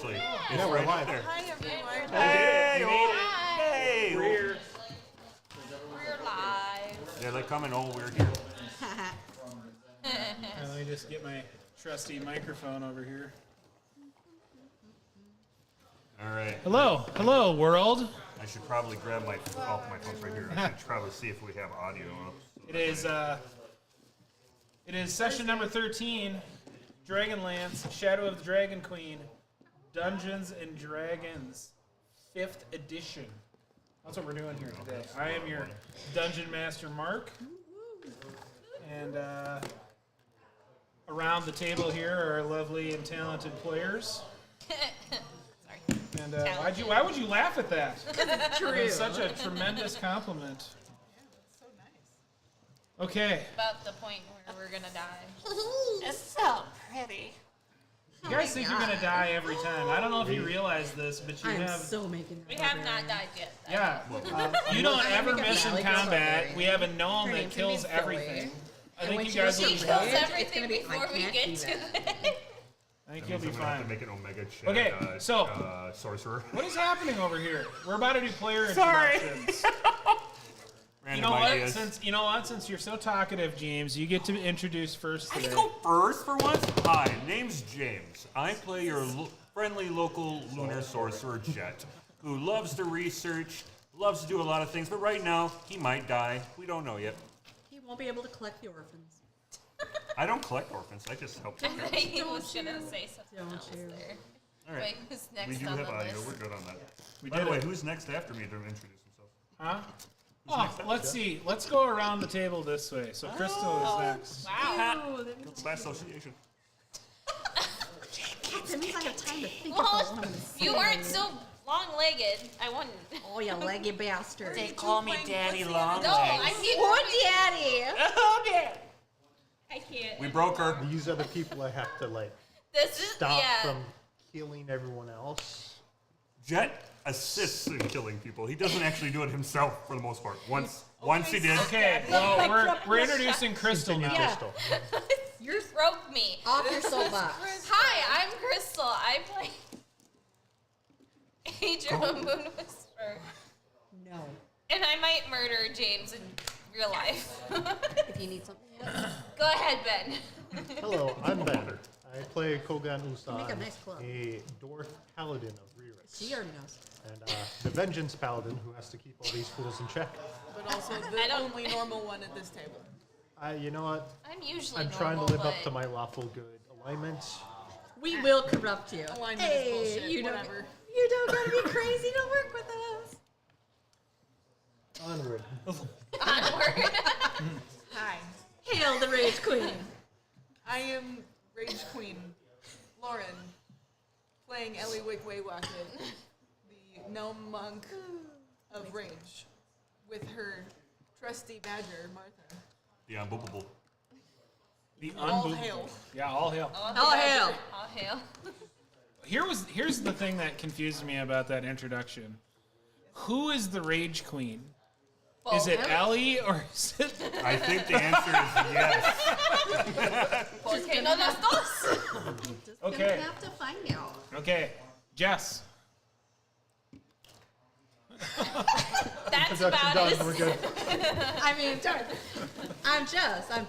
Yeah, we're live. Hi, everyone. Hey, We're live. Yeah, they're coming. Oh, we're here. Let me just get my trusty microphone over here. All right. Hello, world. I should probably grab my phone's right here. I should probably see if we have audio. It is session number 13, Dragonlance, Shadow of the Dragon Queen, Dungeons and Dragons, 5th edition. That's what we're doing here today. I am your Dungeon Master, Mark. And around the table here are our lovely and talented players. Sorry. And why would you laugh at that? It's true. It's such a tremendous compliment. So nice. Okay. About the point where we're gonna die. It's so pretty. You guys think you're gonna die every time. I don't know if you realize this, but you I'm have. so making that We have not died yet. Yeah. You don't ever miss in combat. We have a gnome that kills everything. I think you guys will He be kills fine. everything gonna be- before I we can't get do to that. it. I think you'll be I'm gonna have to fine. make an Omega chat. Okay, so sorcerer. what is happening over here? We're about to do player Sorry. introductions. Random You know what? ideas. Since you're so talkative, James, you get to introduce first I today. can go first for once. Hi, name's James. I play your friendly local lunar sorcerer Jet, who loves to research, loves to do a lot of things, but right now he might die. We don't know yet. He won't be able to collect the orphans. I don't collect orphans. I just help them. He was gonna say something Don't else you. there. All right. Wait, who's next We do on have the audio. list? We're good on that. We By did the way, it. who's next after me to introduce himself? Huh? Oh, let's see. Let's go around the table this way. So Crystal is next. Wow. By association. That means I have time to think Well, about what I'm going to say. you weren't so long-legged. I wouldn't. Oh, you leggy bastard. They call me Daddy Long. No, I keep. Oh, daddy! I can't. We broke her. These are the people I have to like This is stop yeah. from killing everyone else. Jet assists in killing people. He doesn't actually do it himself for the most part. Once he did. Okay, well, we're introducing Crystal now. Crystal. You're Broke me. off your soapbox. Hi, I'm Crystal. I play Age of a Moon Whisperer. No. And I might murder James in real life. If you need something else, Go ahead, Ben. Hello, I'm Ben. I play Kogan Usan, Make a nice club. a dwarf paladin of Rerix, she already knows. and the vengeance paladin who has to keep all these fools in check. But also I the don't- only normal one at this table. You know what? I'm usually I'm trying to normal, live up but to my lawful good alignment. We will corrupt you. Alignment Hey, is bullshit. you Whatever. You don't gotta be crazy to work with us. Onward. onward. Hi. Hail the Rage Queen. I am Rage Queen Lauren, playing Ellie Wigwaywacket, the gnome monk of Rage, with her trusty badger, Martha. The unbelievable. The All unbelievable. hail. Yeah, all hail. All hail. All hail. Here's the thing that confused me about that introduction. Who is the Rage Queen? Is it Ellie or is it? I think the answer is yes. Porque no los dos. Just Okay. gonna have to find out. Okay, Jess. That's Introduction about done. it. We're good. I mean, I'm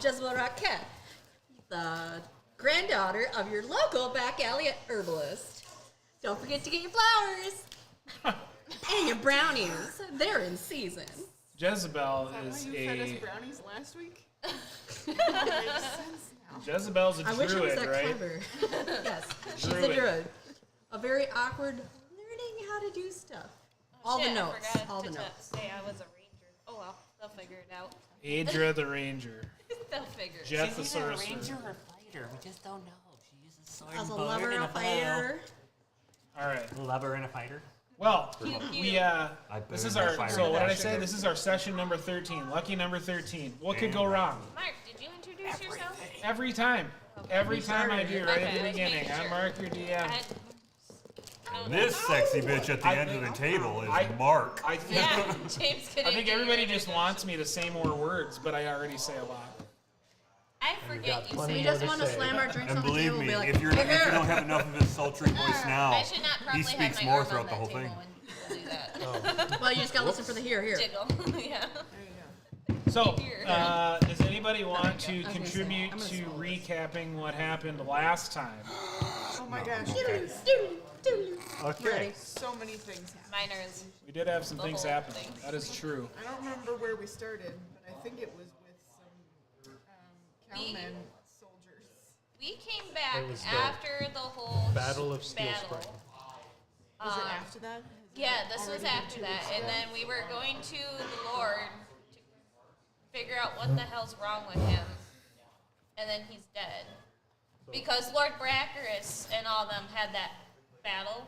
Jezebel Rockette, the granddaughter of your local back alley herbalist. Don't forget to get your flowers and your brownies. They're in season. Jezebel Is is that why you fed us a brownies last week? Makes sense now. Jezebel's a I wish it was druid, that right? clever. Yes, she's a Druid. druid. A very awkward, learning how to do stuff. All Shit, the I notes. forgot All to the notes. say I was a ranger. Oh well, they'll figure it out. Adra the Ranger. They'll figure it out. Jeff the She's either a Sorcerer. ranger or a fighter. We just don't know. She uses sword As a and bow lover, and a fighter. All right. bow. Lover and a fighter. Well, Pew, pew. we this is better our. fire So what did I dash say? there. This is our session number 13. Lucky number 13. What could go wrong? Mark, did you introduce yourself? Every time. Every time I do, right at the Okay, beginning. making I'm sure. Mark, your DM. This sexy bitch at the end of the table is Mark. I think, Yeah, James could. I think everybody just wants me to say more words, but I already say a lot. I I got forget you plenty say We more just to want to say. slam our drinks And on the believe table and me, be like, if you "Here." don't have enough of his sultry voice now, I should not he probably speaks have my more arm throughout on the that whole table thing. when people do that. Well, you just got to listen for the here. Jiggle. Yeah. So, Here. does anybody want to I was gonna say, contribute I'm gonna to swallow this. recapping what happened last time? Oh my gosh, Doodle, guys. doodle, doodle. Okay. Ready. So many things happened. Miners. We did have some The things whole happen. thing. That is true. I don't remember where we started, but I think it was with some cowman soldiers. We came back It was the after the whole Battle of Steel battle. Spring. Was it after that? Has it Yeah, this was already been after 2 that, weeks and ago? then we were going to the Lord to figure out what the hell's wrong with him, and then he's dead because Lord Brackerus and all them had that battle,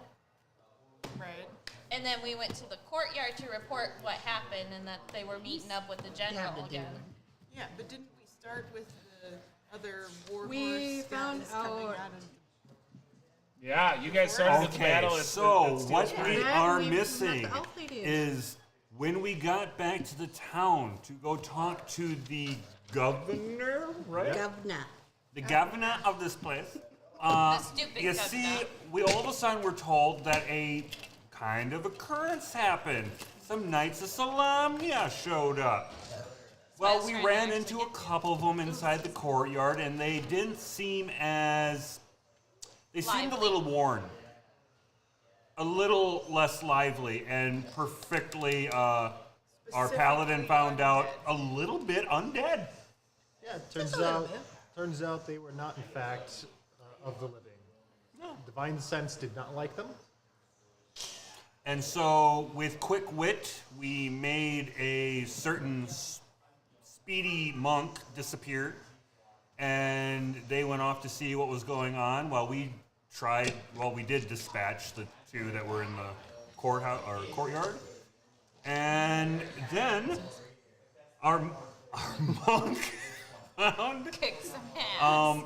Right. and then we went to the courtyard to report what happened and that they were meeting up with the general the again. demon. Yeah, but didn't we start with the other war We horse found guys coming out- out of Yeah, you guys started with the Okay, battle. so at Steel what Spring. we Then are we met missing the elf lady. is when we got back to the town to go talk to the governor, right? Governor. The governor of this place. The stupid You governor. see, we all of a sudden were told that a kind of occurrence happened. Some Knights of Salamnia showed up. why I Well, was we trying to ran actually into a get to couple of them inside the courtyard, and they didn't seem as. They seemed a Lively. little worn. A little less lively, and perfectly, our paladin Specifically found out undead. a little bit undead. Yeah, it Just a little bit. turns out they were not, in fact, of the living. No. Divine Sense did not like them. And so, with quick wit, we made a certain speedy monk disappear, and they went off to see what was going on while we tried. Well, we did dispatch the two that were in the courthouse or courtyard, and then our monk found Kick some ass.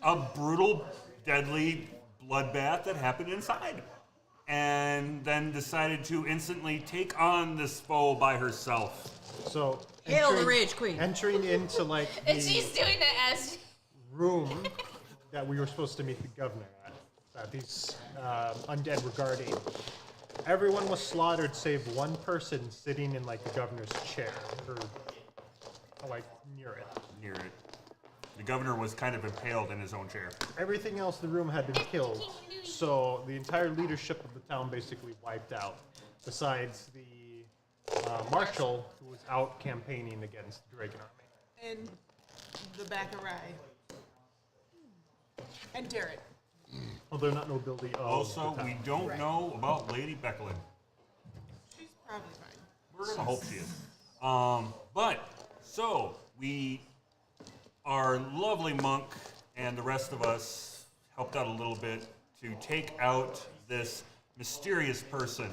a brutal, deadly bloodbath that happened inside. And then decided to instantly take on this foe by herself. So Hail the entering- Rage Queen. Entering into like and she's the doing it as room that we were supposed to meet the governor at, that these undead were guarding. Everyone was slaughtered save one person sitting in like the governor's chair, or like near it. Near it. The governor was kind of impaled in his own chair. Everything else in the room had been killed, so the entire leadership of the town basically wiped out, besides the marshal who was out campaigning against the Dragon Army. And the Baccarai. And Darren. Well, they're not nobility of Also, the we town. don't Right. know about Lady Becklin. She's probably fine. We're gonna hope she is. So our lovely monk and the rest of us helped out a little bit to take out this mysterious person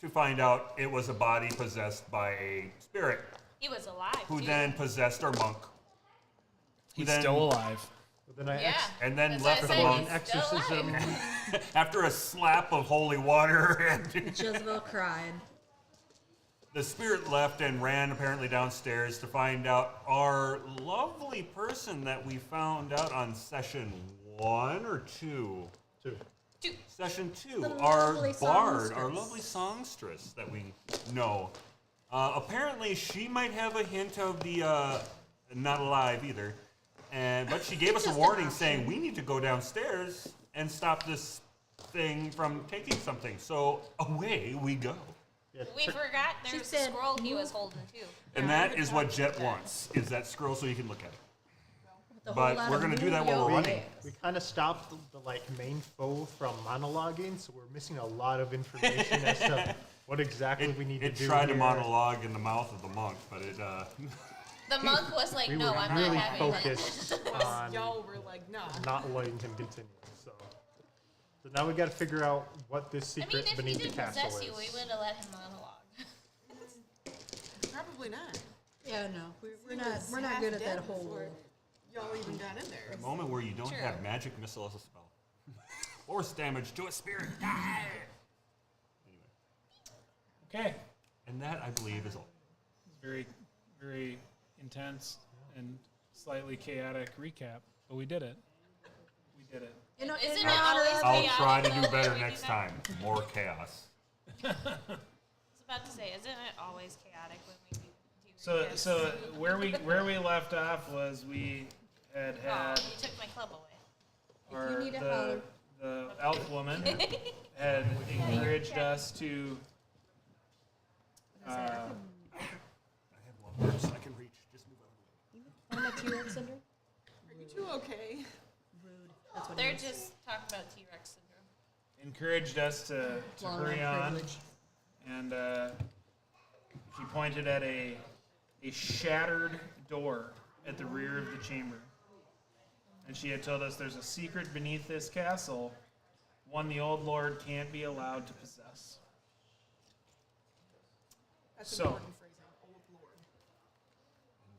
to find out it was a body possessed by a spirit he was alive. who too. then possessed our monk. who He's then- still alive. But then I Yeah. And then That's left what the I said, monk he's still exorcism. alive. after a slap of holy water and Jezebel cried. the spirit left and ran apparently downstairs to find out our lovely person that we found out on session 1 or 2. Too. Session 2, The our lovely bard, our songstress. lovely songstress that we know. Apparently, she might have a hint of the not alive either, but she gave us a Just an warning option. saying we need to go downstairs and stop this thing from taking something. So away we go, Yeah, We forgot there She was a said, scroll he was holding too. and that is what Jet wants: is that scroll so you can look at it. With a But whole lot we're of gonna do that while we're Yu-Gi-Oh! running. we kind of stopped the like main foe from monologuing, so we're missing a lot of information as to what exactly we need It to do. tried to here. monologue in the mouth of the monk, but it The monk was like, We "No, were I'm really not having it." focused on Y'all were like, nah. not letting him continue. So now we got to figure out what this I mean, secret if he beneath the didn't castle possess you, we is. would have let him monologue. Probably not. Yeah, no, we're He not. was We're not half good at dead that whole. before Y'all even got in there. a moment where you don't True. have magic missile as a spell. Force damage to a spirit. Die! Okay. And that, I believe, is all. Very, very intense and slightly chaotic recap, but we did it. We did it. In, in Isn't it honor always of- I'll chaotic try to though do when better we do next that? time. More chaos. I was about to say, isn't it always chaotic when we do So recaps? so where we left off was we had Oh, had you took my club away. our need a holler. the elf woman had encouraged us to I have one person I can reach. Just move out of the way. What am I, T-Rex syndrome? Are you two okay? Rude. That's what They're it is. just talking about T-Rex syndrome. encouraged us to Long hurry arm on, privilege. and she pointed at a shattered door at the rear of the chamber. And she had told us there's a secret beneath this castle, one the old lord can't be allowed to possess. That's So- important phrasing. Old Lord.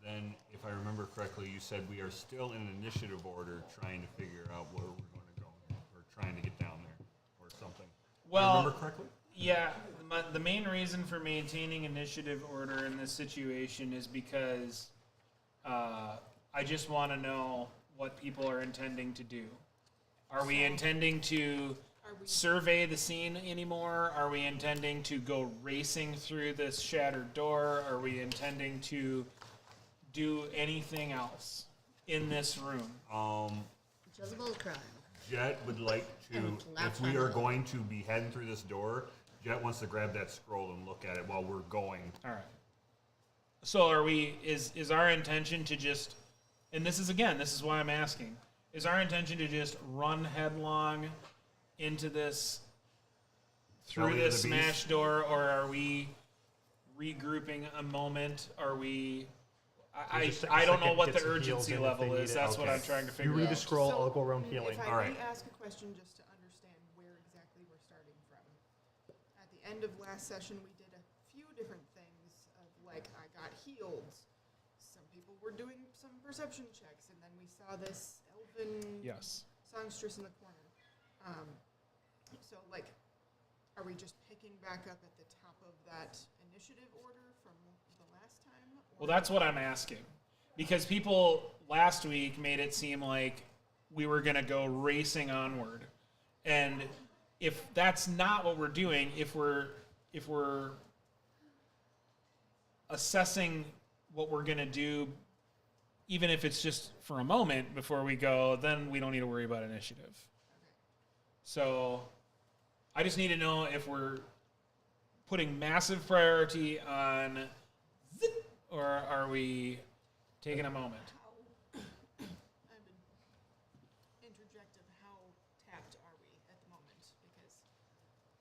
Then, if I remember correctly, you said we are still in initiative order trying to figure out where we're going to go, or trying to get down there, or something. Well, I remember correctly? Yeah, the main reason for maintaining initiative order in this situation is because I just want to know what people are intending to do. Are we intending to survey the scene anymore? Are we intending to go racing through this shattered door? Are we intending to do anything else in this room? Jezebel crime. Jet would like to, And if we are going to be heading through this door, Jet wants to grab that scroll and look at it while we're going. All right. So are we? Is our intention to just? And this is why I'm asking. Is our intention to just run headlong into this through Belly of this the beast? smash door, or are we regrouping a moment? Are we? Just take a I don't know second, what get the some heals urgency in if they level need is. it. That's what Okay. I'm trying to You figure read out. the scroll, So, I'll go around healing. If I All right. may ask a question just to understand where exactly we're starting from. At the end of last session, we did a few different things of like I got healed. Some people were doing some perception checks, and then we saw this elven Yes. songstress in the corner. So like, are we just picking back up at the top of that initiative order from the last time? Well, that's what I'm asking. Because people last week made it seem like we were going to go racing onward. And if that's not what we're doing, if we're assessing what we're going to do, even if it's just for a moment before we go, then we don't need to worry about initiative. So I just need to know if we're putting massive priority on zip, or are we taking a moment? I would interject of how tapped are we at the moment? Because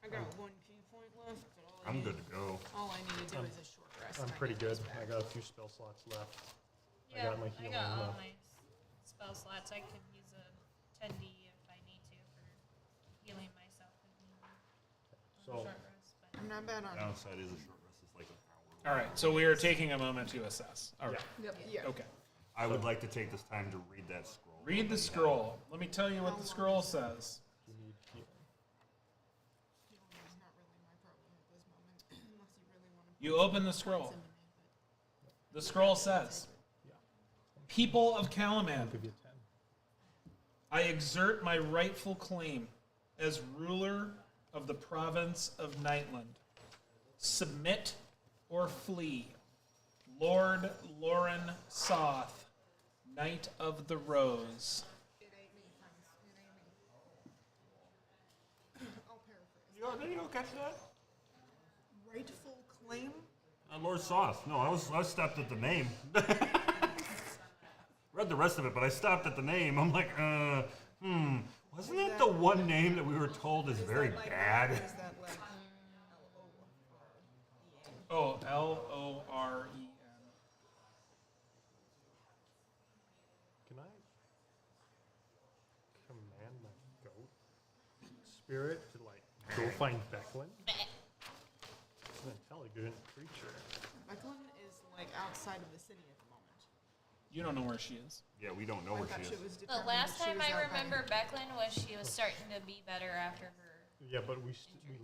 I got one key point left. But I'm good to go. All I need to do is a short rest. I'm and I pretty get good. this back. I got a few spell slots left. Yeah, got my I healing got all left. my spell slots. I could use a 10D if I need to for healing myself if need be. So Short rest, but I'm not bad on it. Downside is a short rest is like an hour. All right, so we are taking a moment to assess. All right. Yeah. Okay. I would like to take this time to read that scroll. Read the scroll. Let me tell you what the scroll says. you need healing. Healing is not really my problem at this moment, unless you really want to. You open the scroll. The scroll says, People of Kalaman, I'll give you 10. I exert my rightful claim as ruler of the province of Nightland. Submit or flee. Lord Lauren Soth, Knight of the Rose. It ain't me, friends. It ain't me. I'll paraphrase. You don't catch that? Rightful claim? Lord Soth. No, I was stopped at the name. Read the rest of it, but I stopped at the name. I'm like, wasn't that the one name that we were told is very that like, bad? Or is that like L-O-R-E-N? Oh, L-O-R-E-N. Can I command my goat spirit to like go find Becklin? It's an intelligent creature. Becklin is like outside of the city at the moment. You don't know where she is. Yeah, we don't know I where thought she is. was the determined last that she time was I out by- remember Becklin was she was starting to be better after her. Yeah, but we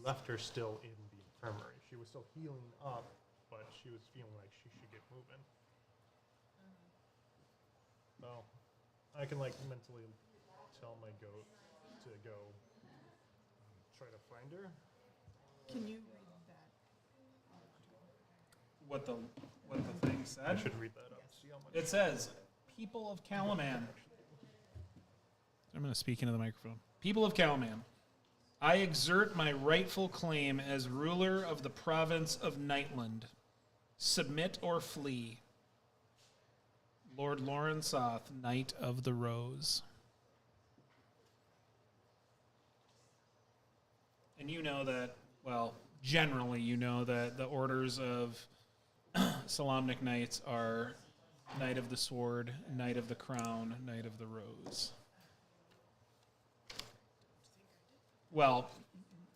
left her still in the infirmary. She was still healing up, but she was feeling like she should get moving. Well, I can like mentally tell my goat to go try to find her. Can you read that? What the thing I said? should read that up. See how much. It says, "People of Calaman." I'm going to speak into the microphone. People of Calaman, I exert my rightful claim as ruler of the province of Nightland. Submit or flee. Lord Lorensoth, Knight of the Rose. And you know that, well, generally you know that the orders of Solamnic Knights are Knight of the Sword, Knight of the Crown, Knight of the Rose. Well,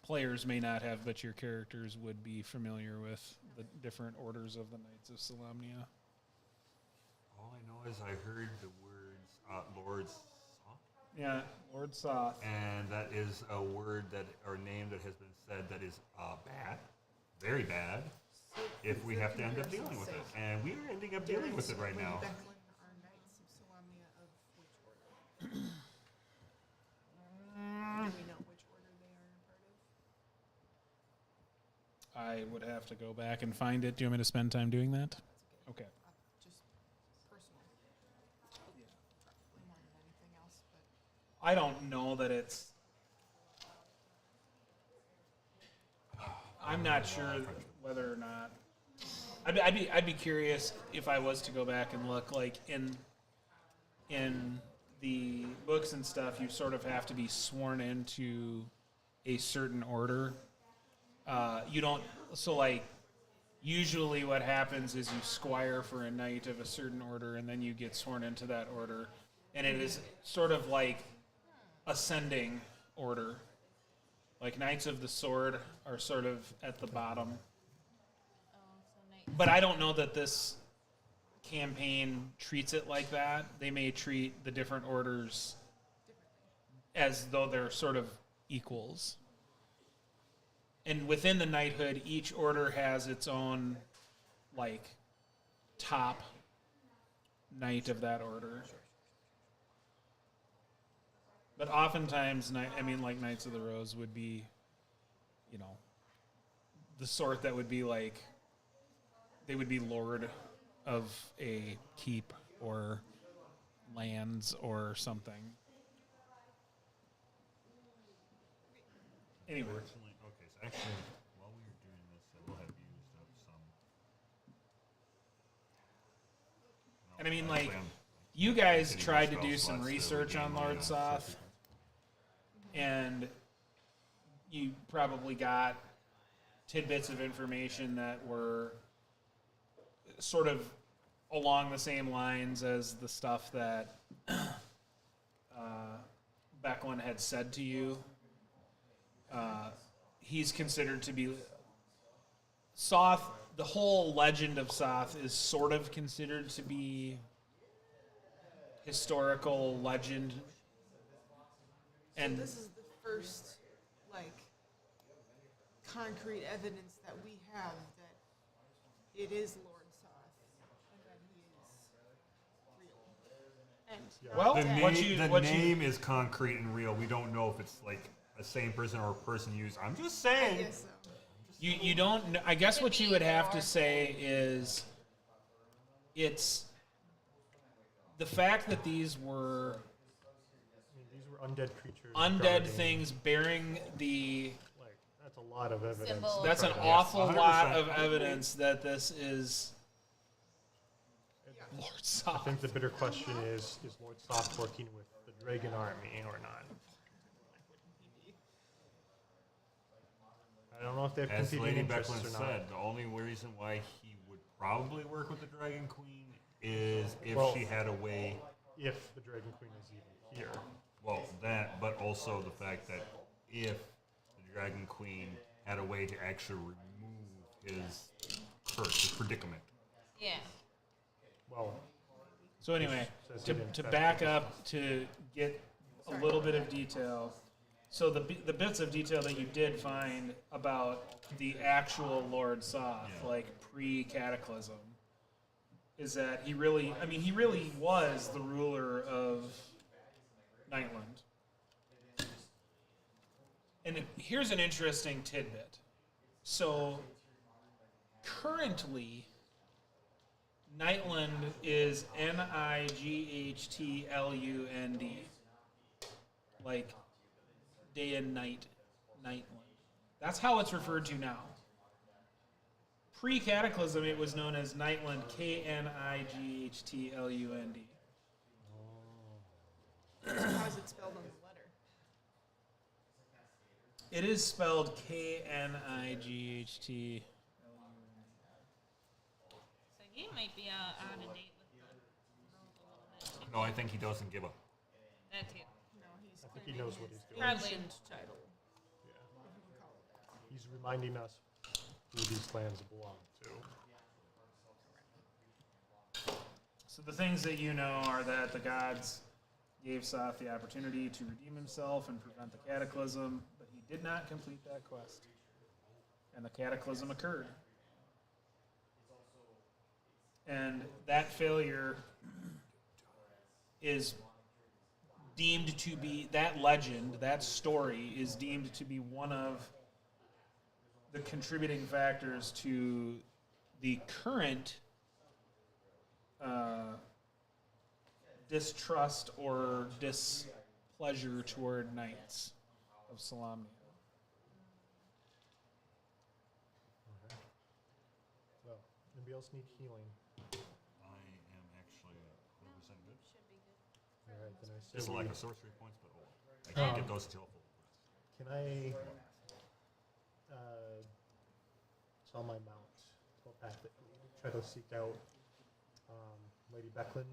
players may not have, but your characters would be familiar with the different orders of the Knights of Solamnia. All I know is I heard the words Lord's Soft, Yeah, Lord Soth. and that is a word that or name that has been said that is bad, very bad. If we have to end up dealing with it, and we are ending up dealing with it right now. Becklin are Knights of Solamnia of which order? Do we know which order they are a part of? I would have to go back and find it. Do you want me to spend time doing that? Okay. Just personal. More than anything else, but I don't know that it's. I'm not sure whether or not. I'd be curious if I was to go back and look, like in the books and stuff. You sort of have to be sworn into a certain order. You don't. So like, usually what happens is you squire for a knight of a certain order, and then you get sworn into that order, and it is sort of like ascending order. Like Knights of the Sword are sort of at the bottom. Oh, so nice. But I don't know that this campaign treats it like that. They may treat the different orders as though they're sort of equals. And within the knighthood, each order has its own, like, top knight of that order. But oftentimes, like Knights of the Rose would be, you know, the sort that would be like, they would be lord of a keep or lands or something. Anyway. Unfortunately, okay, so actually, while we were doing this, I will have used up some. No, And I mean, like, actually, I'm you guys hitting tried to spell do slots some that would research be on mine Lord Soth, and you probably got tidbits of information that were sort of along the same lines as the stuff that Becklin had said to you. He's considered to be Soth. The whole legend of Soth is sort of considered to be historical legend. And this is the first, like, concrete evidence that we have that it is Lord Soth and that he is real. And well, not dead. what the you name is concrete and real. We don't know if it's like a same person or a person used. I'm just I saying. guess so. You don't kn- I guess what you would have to say is it's the fact that these were I mean, these were undead creatures. undead guarding, things bearing the Like, that's a lot of evidence. Symbol. that's an Right. awful 100%. lot of evidence that this is Lord I Soth. think the bitter question is Lord Soft working with the Dragon Army or not? I don't know if they have As competing Lady interests Becklin or not. said, the only reason why he would probably work with the Dragon Queen is if Well- she had a way. If the Dragon Queen is even here. Well, that, but also the fact that if the Dragon Queen had a way to actually remove his curse, his predicament. Yeah. Well, So anyway, Says to, he didn't to fetch back it. up to get a little bit of detail. So the bits of detail that you did find about the actual Lord Soth, Yeah. like pre-Cataclysm, is that he really was the ruler of Nightland. And here's an interesting tidbit. So, currently, Nightland is Nighthlund. Like, day and night, Nightland. That's how it's referred to now. Pre-Cataclysm, it was known as Nightland, Knighthlund. How is it spelled on the letter? It is spelled Knight. So he might be out of date with the rules a little bit. No, I think he doesn't give a. That too. No, he's I think he claiming knows what his he's doing. Probably. ancient title. Yeah. If you can call it that. He's reminding us who these clans belong to. So the things that you know are that the gods gave Soth the opportunity to redeem himself and prevent the cataclysm, but he did not complete that quest. And the cataclysm occurred. And that failure is deemed to be, that legend, that story is deemed to be one of the contributing factors to the current distrust or displeasure toward knights of Salamnia. Well, anybody else need healing? I am actually 100% good. Should be good. All right, then I say Just a we- lack of sorcery points, but I can't get those till full. Can I tell my mount telepathically? Try to seek out Lady Becklin.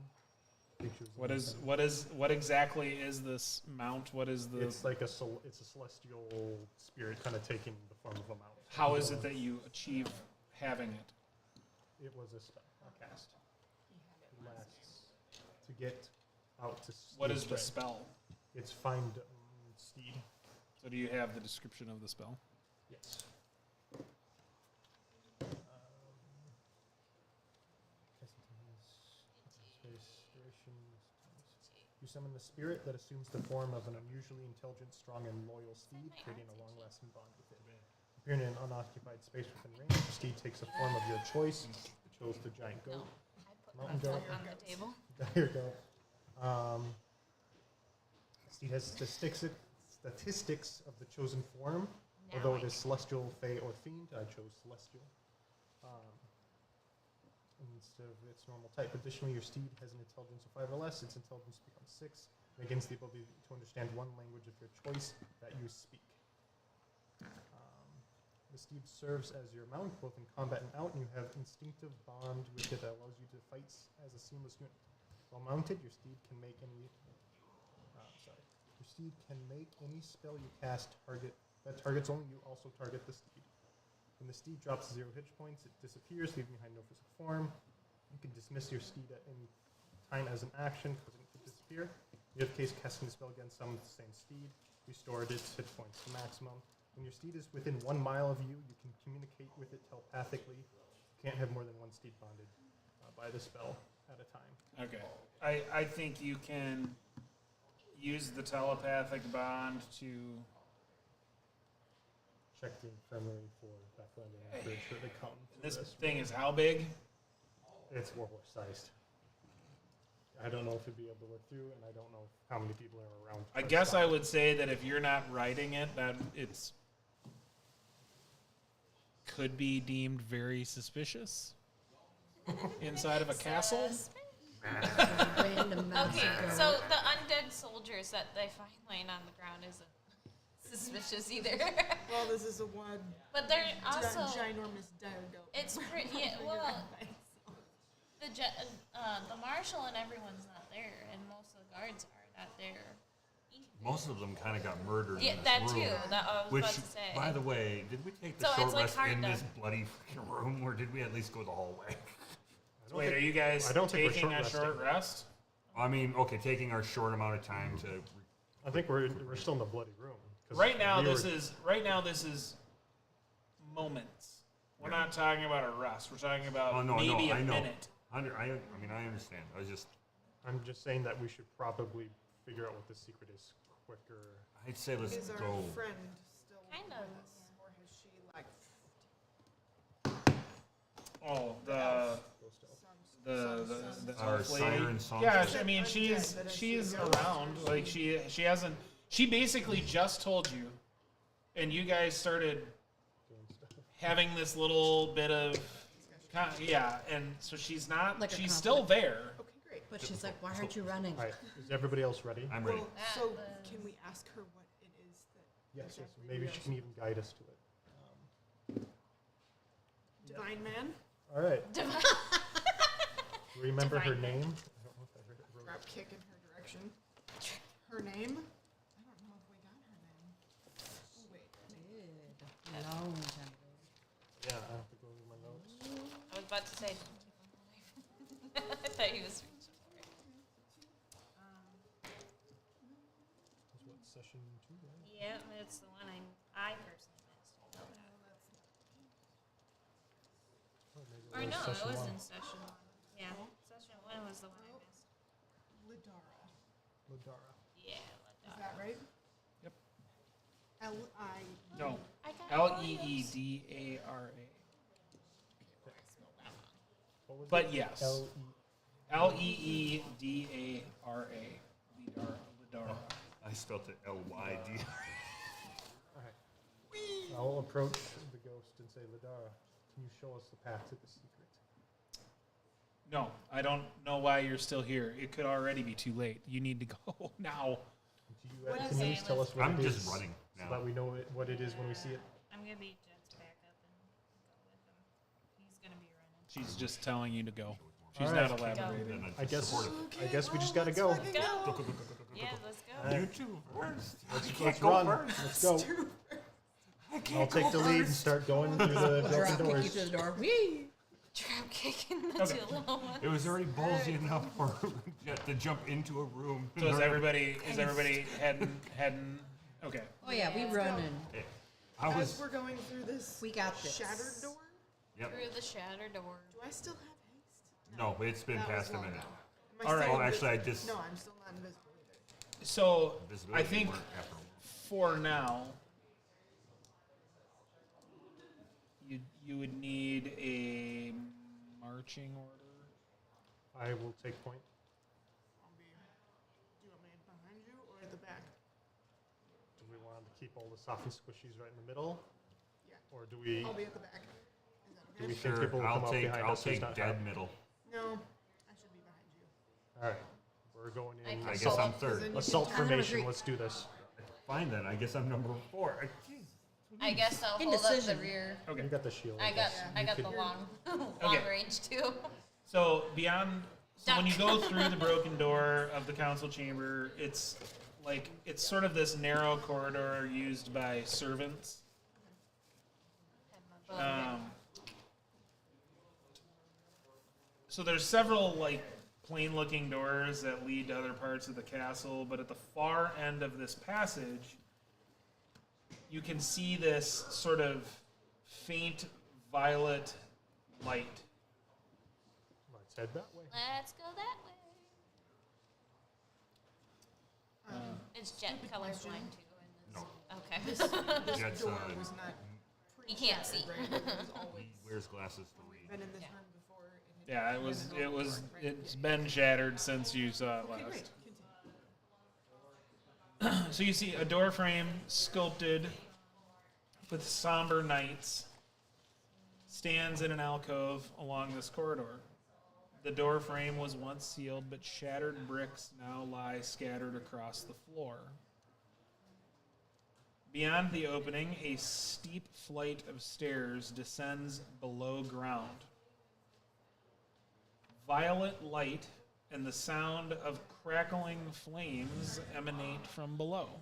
I think she was What exactly is this mount? What is the? It's like it's a celestial spirit kind of taking the form of a mount. How is it that you achieve having it? It was a spell, a cast. It lasts to get out to. What is steed the strength. spell? It's find steed. So do you have the description of the spell? Yes. You summon the spirit that assumes the form of an unusually intelligent, strong, and loyal steed, creating a long-lasting bond with it. Appearing in an unoccupied space within range, the steed takes a form of your choice. You chose the giant goat, I put mountain myself goat, on the table. dire goat. Steed has statistics of the chosen form. Although it is celestial, fey, or fiend, I chose celestial. Instead of its normal type. Additionally, your steed has an intelligence of 5 or less. Its intelligence becomes 6 and gains the ability to understand one language of your choice that you speak. The steed serves as your mount, both in combat and out, and you have instinctive bond with it that allows you to fight as a seamless unit. While mounted, your steed can make any. Your steed can make any spell you cast that targets only you. Also target the steed. When the steed drops 0 hit points, it disappears, leaving behind no physical form. You can dismiss your steed at any time as an action, causing it to disappear. In the other case, casting a spell against some the same steed, restored its hit points to maximum. When your steed is within 1 mile of you, you can communicate with it telepathically. You can't have more than one steed bonded by the spell at a time. Okay. I think you can use the telepathic bond to. Check the infirmary for Becklin and encourage her to come to This this. thing is how big? It's warhorse sized. I don't know if it'd be able to work through, and I don't know how many people are around. I guess I would say that if you're not writing it, that it's could be deemed very suspicious inside of a castle. Random mouse Okay, and so the undead soldiers that they find laying on the ground isn't suspicious either. Well, this is a one But they're also ginormous dire goat. it's pretty yeah, well the marshal and everyone's not there, and most of the guards are not there. Most of them kind of got murdered Yeah, in this that room. too. That I was Which, about to say. by the way, did we take the So short it's, like, rest hard in to- this bloody freaking room, or did we at least go the whole way? Wait, are you guys I don't think we're taking a short short rest? I mean, okay, taking our short amount of time to. I think we're still in the bloody room. 'cause Right now, we this were- is moments. We're not talking about a rest. We're talking about Oh, no, maybe no, a I know. minute. I mean, I understand. I'm just saying that we should probably figure out what the secret is quicker. I'd say let's Is our go. friend still Kind with of, us, or has she like Oh, the Our elf lady. siren song. Yeah, Is I it mean undead that I she's see a ghost, around. or Like she hasn't. She basically just told you, and you guys started having this little bit of, yeah. And so she's not. Like a She's still there. Okay, great. But she's like, why aren't you running? All right, is everybody else ready? I'm ready. Well, so can we ask her what it is that Yes, yes. exactly Maybe we she are can even guide us to it. Divine man? All right. Remember her Divine. name? I don't know if I heard it wrote. Drop kick in her direction. Her name? I don't know if we got her name. Oh, wait. Long time ago. Yeah, I have to go over my notes. I was about to say. I thought he was. That's what, session 2, right? Yeah, it's the one I personally missed. I know that. Oh, maybe Or it no, was it was session in session 1. Yeah, session 1 was the one I missed. Lidara. 1. Ladara. Yeah, Is that right? Yep. L-I. No. I got Leedara. What was But it? yes. L-E. Leedara. Ladara. I spelled it L-Y-D. All right. I'll approach the ghost and say, Ladara, can you show us the path to the secret? No, I don't know why you're still here. It could already be too late. You need to go now. Do you, What can you is it? tell us what I'm it just is running so now. that we know what it is when we see it? I'm gonna be Jet's backup and go with him. He's gonna be running. She's just telling you to go. She's All not right. elaborating. Then I guess support I guess we just gotta go. Go. Yeah, let's go. it. You two first. Let's run. Let's go. I'll take the lead and start going through the broken Drop kick you doors. through the door. Whee! Drop kicking the Okay. two little ones. It was already ballsy enough for Jet to jump into a room. So is everybody heading? Okay. Oh yeah, we running. I As was. we're going through this We got this. shattered door, Yep. Through the shattered door. do I still have haste? No, it's been That was past a long minute. ago. Am I All right. still Oh, actually, I invisible? just. No, I'm still not invisible either. So I Visibility think worked after a while. for now, you would need a marching order. I will take point. I'll be. Do you want me behind you or at the back? Do we want to keep all the soft and squishies right in the middle? Yeah. Or do we I'll be at the back. Is that do okay? we think Sure, people will I'll come up take behind I'll us? So it's take not dead hard? middle. No, I should be behind you. All right. We're going I in can I guess assault, I'm Because third. then you assault can- formation. agree. Let's do this. Fine then. I guess I'm number 4. Jeez. I guess I'll hold up the Indecision. rear. Okay. You got the shield. I got guess. I You got could- the long Okay. range too. So when you go through the broken door of the council chamber, it's sort of this narrow corridor used by servants. So there's several plain-looking doors that lead to other parts of the castle, but at the far end of this passage, you can see this sort of faint violet light. Let's head that way. Let's go that way. Is Jet colorblind too? In this? No. Okay. This Jet's, door was not. He can't see. Right? It was always He wears glasses to read. been in this Yeah. room before. It had Yeah, been an old door, right? it's been shattered since you saw it Okay, last. great. Continue. So you see a door frame sculpted with somber knights stands in an alcove along this corridor. The door frame was once sealed, but shattered bricks now lie scattered across the floor. Beyond the opening, a steep flight of stairs descends below ground. Violet light and the sound of crackling flames emanate from below.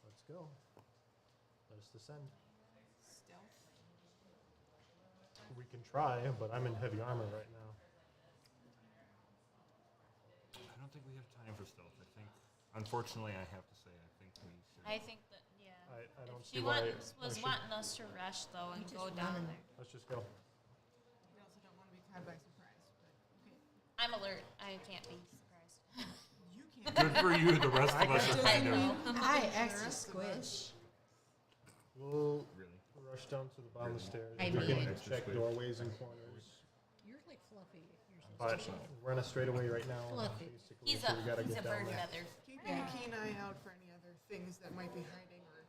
Let's go. Let us descend. Stealth. We can try, but I'm in heavy armor right now. I don't think we have time for stealth. I think, unfortunately, I have to say, I think we should. I think that yeah. I I don't She see why. was should- wanting us to rush though and go down there. Let's just go. We also don't want to be caught by surprise, but okay. I'm alert. I can't be surprised. You can't. Good for you. The rest of us are I kind of. know. I asked to rest of us. squish. We'll rush down to the bottom of the stairs. I We can mean- check doorways and corners. You're like fluffy. But we're on a straightaway right now. Fluffy. Basically, He's so a we gotta he's a get down bird there. feather. Keeping a keen eye out for any other things that might be hiding or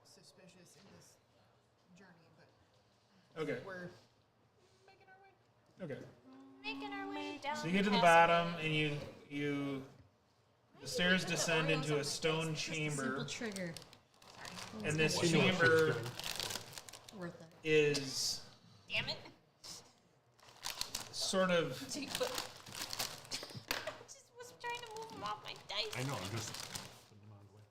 suspicious in this journey, but Okay. we're making our way. Okay. Making our way down. So you get to the passageway. bottom, and you the stairs descend into a stone chamber, Simple trigger. and this She knew what she was chamber doing. Worth it. is Damn it. sort of I just was trying to move them off my dice. I know. I'm just putting them out of the way.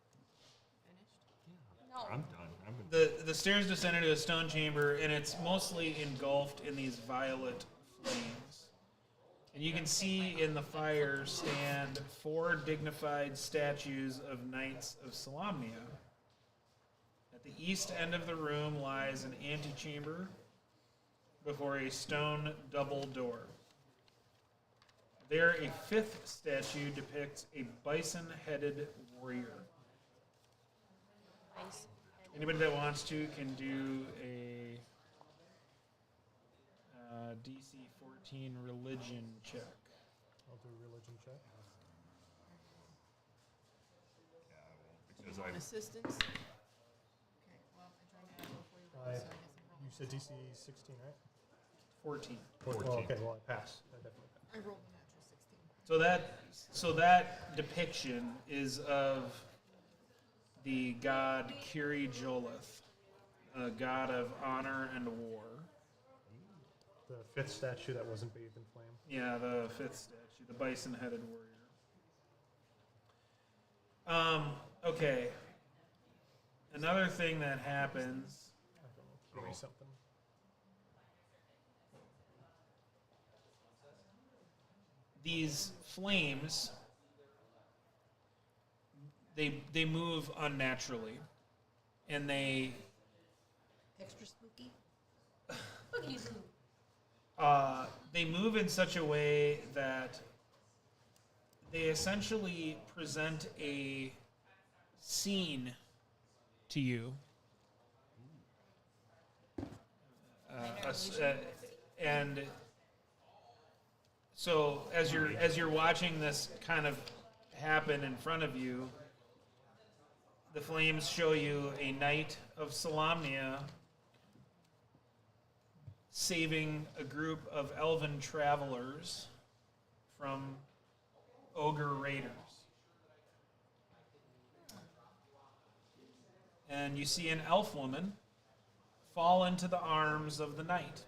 Finished? No. I'm done. I'm gonna. the stairs descend into a stone chamber, and it's mostly engulfed in these violet flames. And you can see in the fire stand 4 dignified statues of knights of Solamnia. At the east end of the room lies an antechamber before a stone double door. There, a 5th statue depicts a bison-headed warrior. Nice. Anybody that wants to can do a DC 14 religion check. I'll do a religion check. Because Want I. assistance? Okay, well, I tried to add before you rolled, so I guess I'm You said DC 16, right? 14. 14. Well, okay, well, I pass. I definitely pass. I rolled a natural 16. So that depiction is of the god Kiri Jolith, a god of honor and war. The 5th statue that wasn't bathed in flame. Yeah, the 5th statue, the bison-headed warrior. Okay. Another thing that happens. I don't know. Give me something. These flames, they move unnaturally, and they Extra spooky. they move in such a way that they essentially present a scene to you. And so as you're watching this kind of happen in front of you, the flames show you a knight of Solamnia saving a group of elven travelers from ogre raiders. And you see an elf woman fall into the arms of the knight.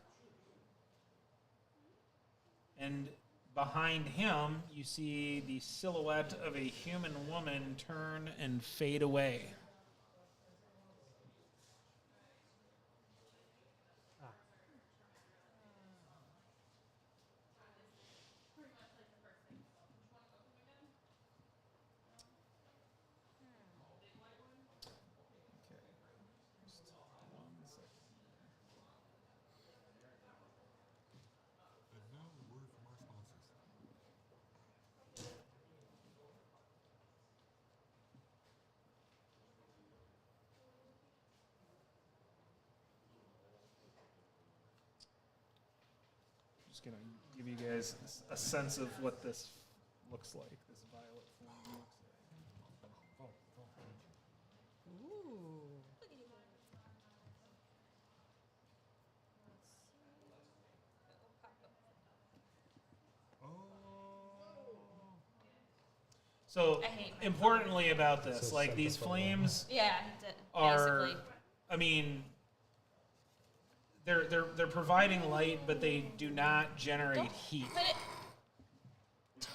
And behind him, you see the silhouette of a human woman turn and fade away. And now a word from our sponsors. Just gonna give you guys a sense of what this looks like. This violet flame looks like. Ooh. So I hate my importantly about this, So like these simple. flames Yeah, are, basically. I mean, they're providing light, but they do not generate heat. Put it.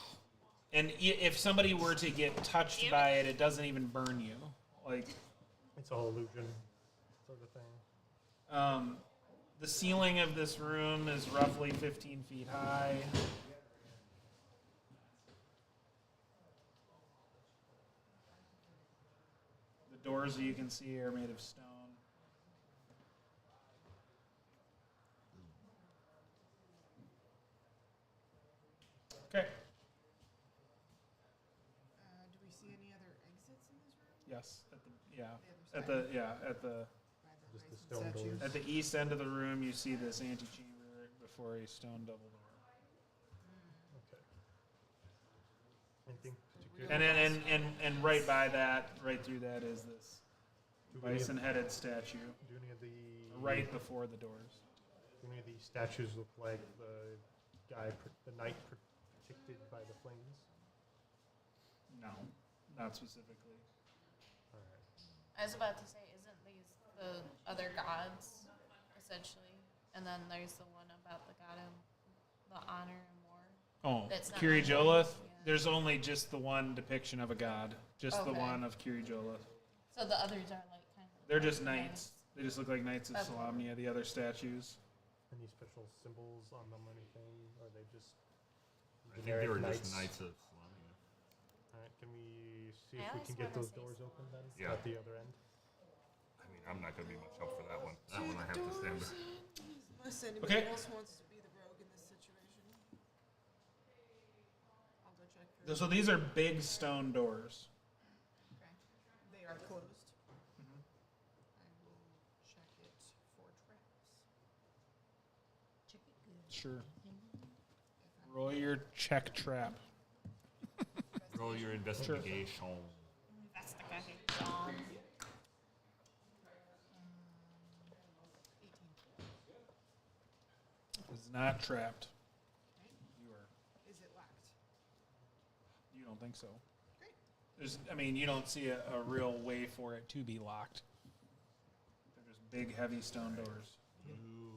And if somebody were to get touched Damn by it, it doesn't even burn you. Like, It's a whole illusion sort of thing. the ceiling of this room is roughly 15 feet high. The doors that you can see are made of stone. Okay. Do we see any other exits in this room? Yes. The At other the side? By the Just the Bison stone statue? doors. at the east end of the room, you see this antechamber before a stone double door. Okay. Anything particular? And right by that, right through that is this Do any of- bison-headed statue, Do any of the right before the doors. Do any of these statues look like the the knight protected by the flames? No, not specifically. All right. I was about to say, isn't these the other gods, essentially? And then there's the one about the god of the honor and war. Oh, That's not Kiri mentioned. Jolith? Yeah. There's only just the one depiction of a god. Just the Okay. one of Kiri Jolith. So the others are like kind of. They're just knights. They just look like knights of Okay. Salamnia, the other statues. Any special symbols on them or anything? Or are they just I think they were generic just knights? Knights of Salamia. All right, can we see I if we always can get wanna those say doors something. open then? Yeah. At the other end? I mean, I'm not going to be much help for that one. That one I have to stand by. Unless anybody Okay. else wants to be the rogue in this situation. I'll go check for So these are big stone doors. Okay. They are closed. Mm-hmm. I will check it for traps. Sure. If I'm Roll your check trap. Roll your investigation. Investigation. 18. It's not trapped. You are. Is it locked? You don't think so? Great. You don't see a real way for it to be locked. They're just big, heavy stone doors.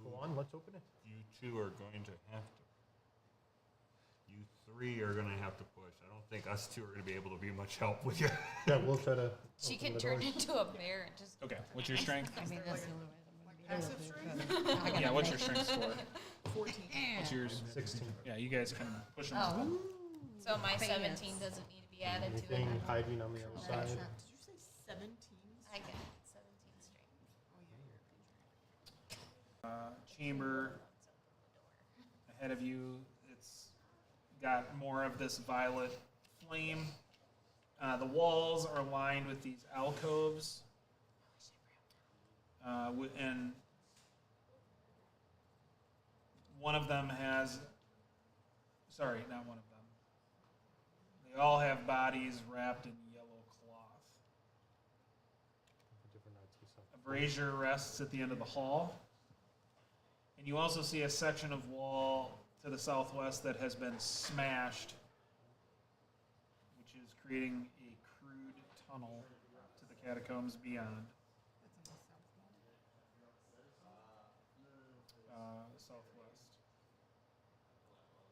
Go on, let's open it. You two are going to have to. You three are going to have to push. I don't think us two are going to be able to be much help with you. Yeah, we'll try to. She open can the turn doors. into a bear and just. Okay, what's your strength? I mean, that's the only way Like passive strength? Yeah, what's your strength score? 14. What's yours? 16. Yeah, you guys can push them. Oh. So my Fancy. 17 doesn't need to be added to it. Anything hiding on the other Trap. side? Did you say 17? I got 17 strength. Oh, yeah, you're Chamber ahead of you. It's got more of this violet flame. The walls are lined with these alcoves. And one of them has, sorry, not one of them. They all have bodies wrapped in yellow cloth. The different knights we saw. A brazier rests at the end of the hall. And you also see a section of wall to the southwest that has been smashed, which is creating a crude tunnel to the catacombs beyond. That's on the south wall. Southwest.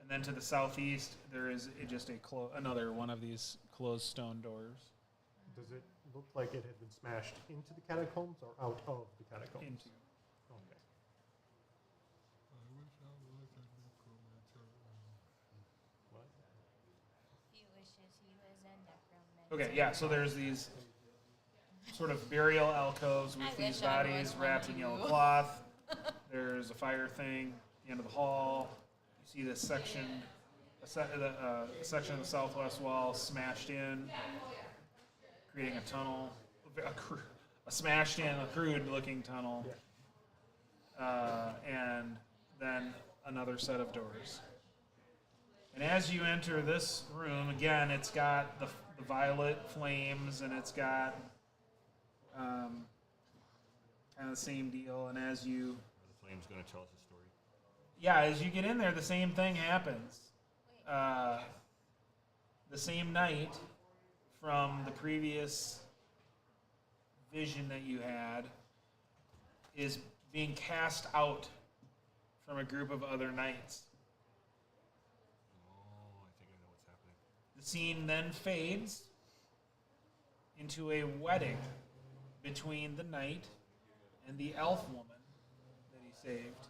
And then to the southeast, there is just another one of these closed stone doors Does it look like it had been smashed into the catacombs or out of the catacombs? into. Okay. What? He wishes he was a necromancer. Okay, yeah, so there's these sort of burial alcoves with I these wish I bodies was wrapped one in of yellow you. cloth. There's a fire thing at the end of the hall. You see this section, a section of the southwest wall smashed in, creating a tunnel, a smashed in, a crude-looking tunnel, and then another set of doors. And as you enter this room, again, it's got the violet flames, and it's got kind of the same deal. And as you, The flame's going to tell us a story. yeah, as you get in there, the same thing happens. The same night from the previous vision that you had is being cast out from a group of other knights. Oh, I think I know what's happening. The scene then fades into a wedding between the knight and the elf woman that he saved.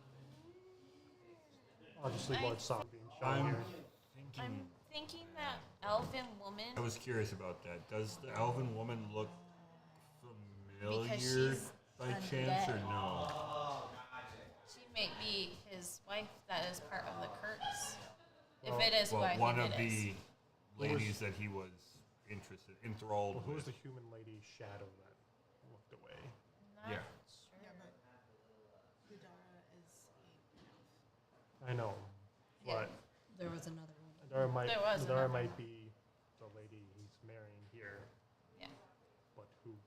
Obviously, blood saw being shown I'm here. thinking. I'm thinking that elfin woman. I was curious about that. Does the elven woman look Because here she's by chance or undead. no? She may be his wife that is part of the curse. Well- if it is who Well, I one think of it is. the ladies that he was enthralled Well, who was with. the human lady shadow that looked away? Not Yeah. sure. Yeah, but Vidara is a elf. I know, Yeah. but There was another one. Vidara might, There was Vidara another might be the lady he's marrying here, Yeah. but who was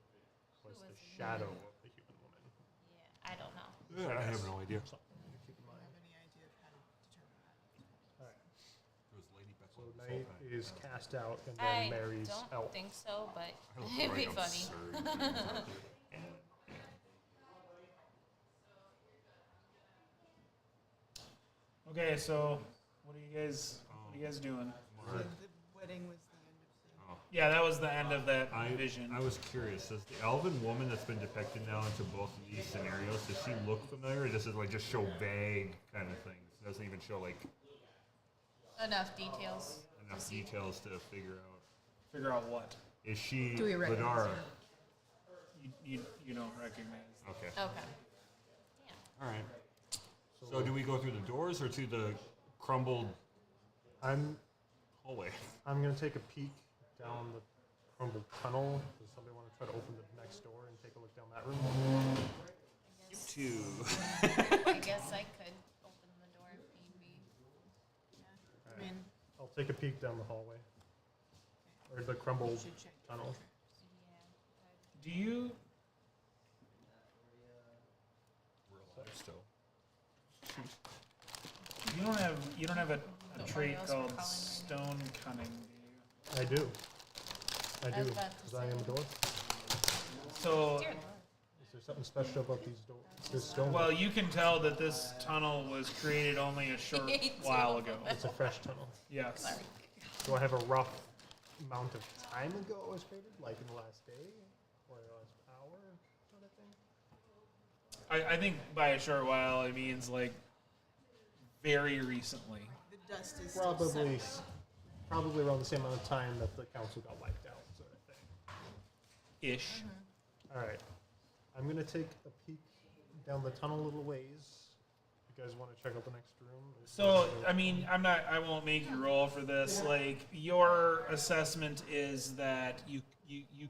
Who the was the shadow woman? of the human woman? Yeah, I don't know. I have no idea. Something to keep in Do you mind. have any idea of how to determine that? All right. It was Lady Bethel So this whole Knight time. is cast out and then I marries don't Elf. think so, but I look it'd be right funny. absurd names out there. Okay, so what are you guys doing? Mark, The wedding was the end of the. Yeah, that was the end of that I vision. was curious. Does the elven woman that's been depicted now into both of these scenarios, does she look familiar, or does it like just show vague kind of things? It doesn't even show like Enough details. enough details to figure out. Figure out what Is she Do we recognize Vidara? her? you don't recognize. Okay. Okay. Yeah. All right. So do we go through the doors or to the crumbled I'm hallway? I'm gonna take a peek down the crumbled tunnel. Does somebody want to try to open the next door and take a look down that room? Two. I guess I could open the door if need be. Yeah. I mean, I'll take a peek down the hallway or the crumbled should check. tunnel. Yeah. Do you? We're alive still. You don't have a The trait Oreos were called calling my stone cunning, do you? I do. I I do, was about to because I am a say. dwarf. So, Dear Lord. Is there something special about these doors? This stone? well, you can tell that this tunnel was created only a short Me too. while ago. It's a fresh tunnel. Yes. Do I have a rough amount of time ago it was created? Like in the last day? Or the last hour? Sort of thing? I think by a short while it means like very recently. The dust is still Probably, settling. probably around the same amount of time that the council got wiped out, sort of thing. Ish. All right. I'm going to take a peek down the tunnel a little ways. You guys want to check out the next room? So, I mean, I won't make you roll for this. Like, your assessment is that you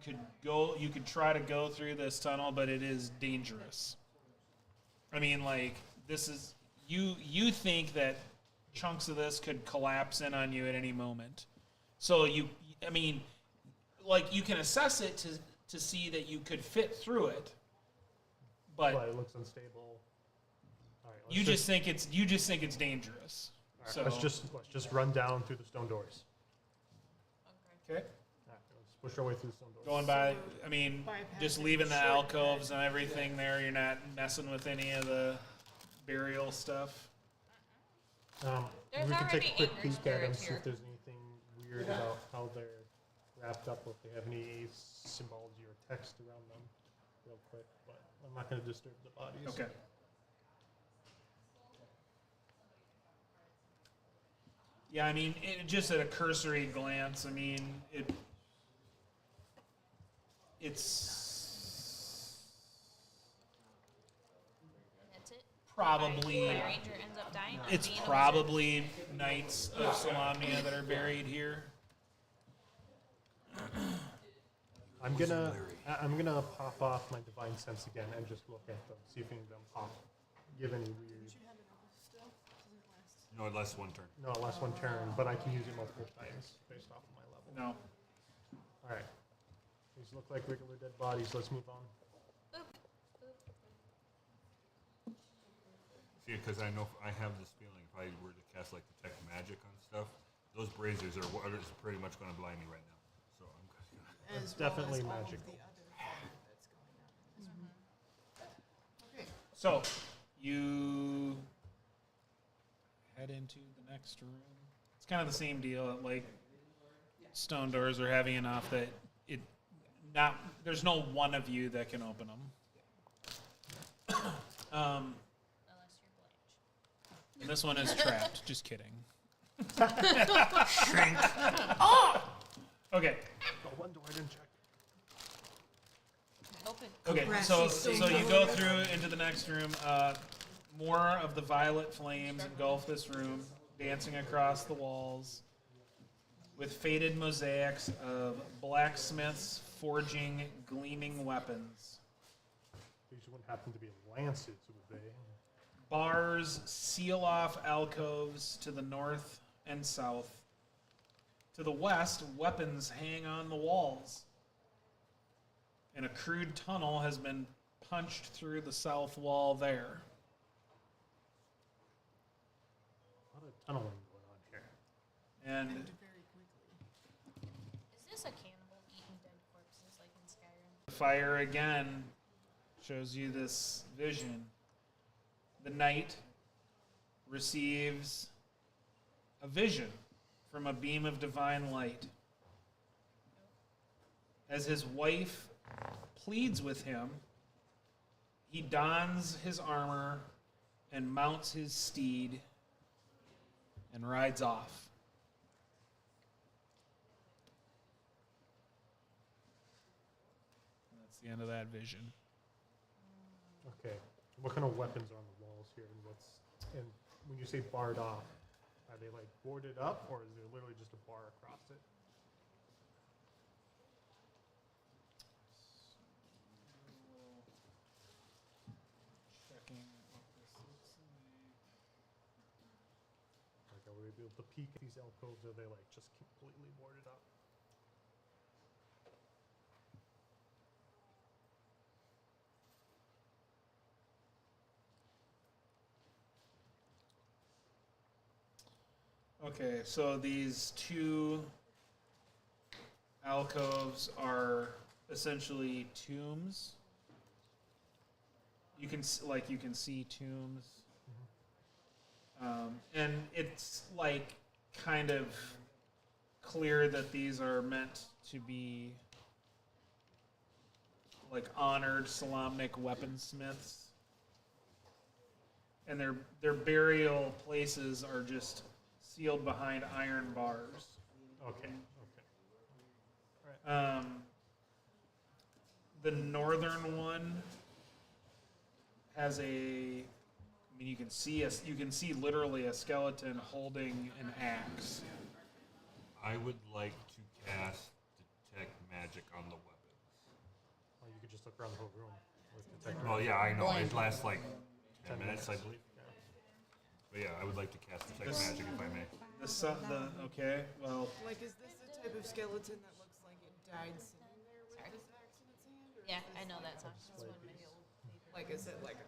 could try to go through this tunnel, but it is dangerous. I mean, like, this is, you think that chunks of this could collapse in on you at any moment. So I mean, like, you can assess it to see that you could fit through it, but But it looks unstable. All right, you just think it's dangerous. all right, So let's just run down through the stone doors. okay. All right, let's push our way through the stone doors. Going by, I mean, just Bypassing leaving the the alcoves and everything there. You're not messing with any of the burial stuff. There's we can take already a quick angry peek at them, spirits see here. if there's anything weird about how they're wrapped up, or if they have any symbology or text around them, real quick. But I'm not going to disturb the bodies. Okay. Yeah, I mean, just at a cursory glance, I mean, it's That's it. probably My ranger ends up dying. it's being a probably knights of Salamnia that are buried here. I'm gonna pop off my divine sense again and just look at them, see if any of them pop, give any weird. Did you have it open still? Doesn't it last? No, it lasts one turn. No, last one turn, but I can use it multiple times based off of my level. No. All right. These look like regular dead bodies. Let's move on. See, because I know I have this feeling if I were to cast like detect magic on stuff, those braziers are what is pretty much going to blind me right now. So I'm just gonna. It's As well definitely as all of magical. the other fog that's going on in this room. Okay. So you head into the next room. It's kind of the same deal. Like stone doors are heavy enough that there's no one of you that can open them. Unless you're Blanche. And this one is trapped. Just kidding. Shrink. Okay. Oh, one door I didn't check. Nope. open. Okay, so you go through into the next room. More of the violet flames engulf this room, dancing across the walls, with faded mosaics of blacksmiths forging gleaming weapons. These wouldn't happen to be lances, would they? Bars seal off alcoves to the north and south. To the west, weapons hang on the walls. And a crude tunnel has been punched through the south wall there. A lot of tunneling going on here. And Very quickly. Is this a cannibal eating dead corpses like in Skyrim? the fire again shows you this vision. The knight receives a vision from a beam of divine light. As his wife pleads with him, he dons his armor and mounts his steed and rides off. And that's the end of that vision. Okay. What kind of weapons are on the walls here, and when you say barred off, are they like boarded up, or is there literally just a bar across it? Checking what this looks like. Like, are we able to peek at these alcoves, or are they like just completely boarded up? Okay, so these two alcoves are essentially tombs. You can see tombs, and it's like kind of clear that these are meant to be like honored Solamnic weaponsmiths, and their burial places are just sealed behind iron bars. Okay. Okay. The northern one has you can see literally a skeleton holding an axe. I would like to cast detect magic on the weapons. Well, you could just look around the whole room with detect. Well, yeah, I know. It Blind. lasts like 10 minutes, I believe. But yeah, I would like to cast detect This- magic if I may. Okay, well, Like, is this the type of skeleton that looks like it died sitting there with Sorry. this axe in its hand? Or Yeah, is I this know that song. It's one of my old favorite. like, is it like a.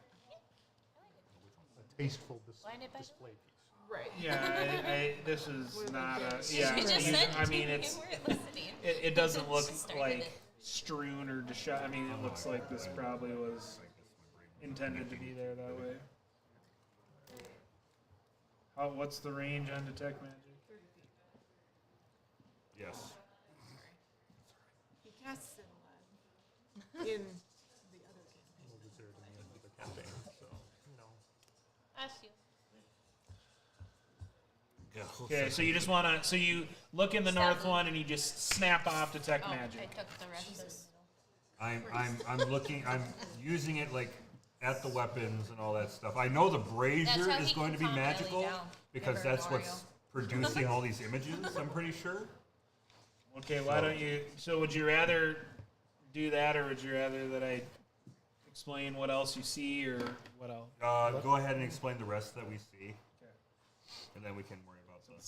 A tasteful Blinded by the display piece. Right. yeah, this is not a. Yeah, You just said I to mean, me, it's you weren't listening. it doesn't look She started like it. strewn or I mean, it looks like this probably was intended to be there that way. What's the range on detect magic? 30 feet. Yes. He casts it in the other campaign. Well, wizard in the other campaign, so Ask you. Okay, so you just wanna you look in the north one and you just snap off detect Oh, I magic. took the rest of the middle. I'm looking. I'm using it like at the weapons and all that stuff. I know the brazier That's how is he going to can be calm Ellie magical down. because Give her that's an what's producing all these images. I'm pretty sure. Okay, why don't you? So would you rather do that, or would you rather that I explain what else you see, or what else? Go ahead and explain the rest that we see, Okay. and then we can worry about that.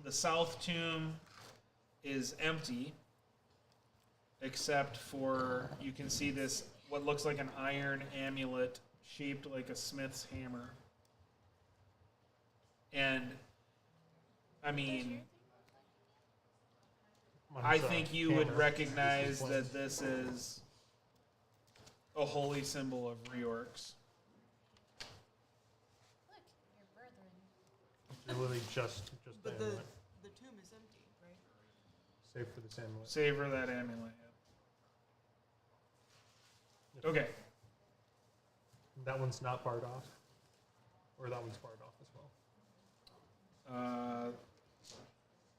The south tomb is empty, except for you can see this what looks like an iron amulet shaped like a smith's hammer. And I mean, I think you would recognize that this is a holy symbol of reorcs. Look, your brethren. literally just But the the amulet. tomb is empty, right? Save for this amulet. Savor that amulet. Yeah. Okay. That one's not barred off, or that one's barred off as well.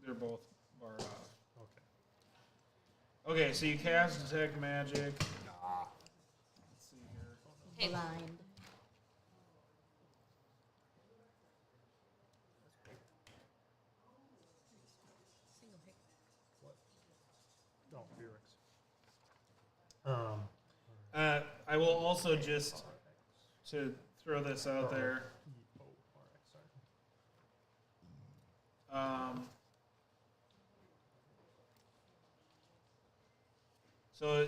They're both barred off. Okay. Okay, so you cast detect magic. Hey, blind. No, lyrics. I will also just to throw this out there. So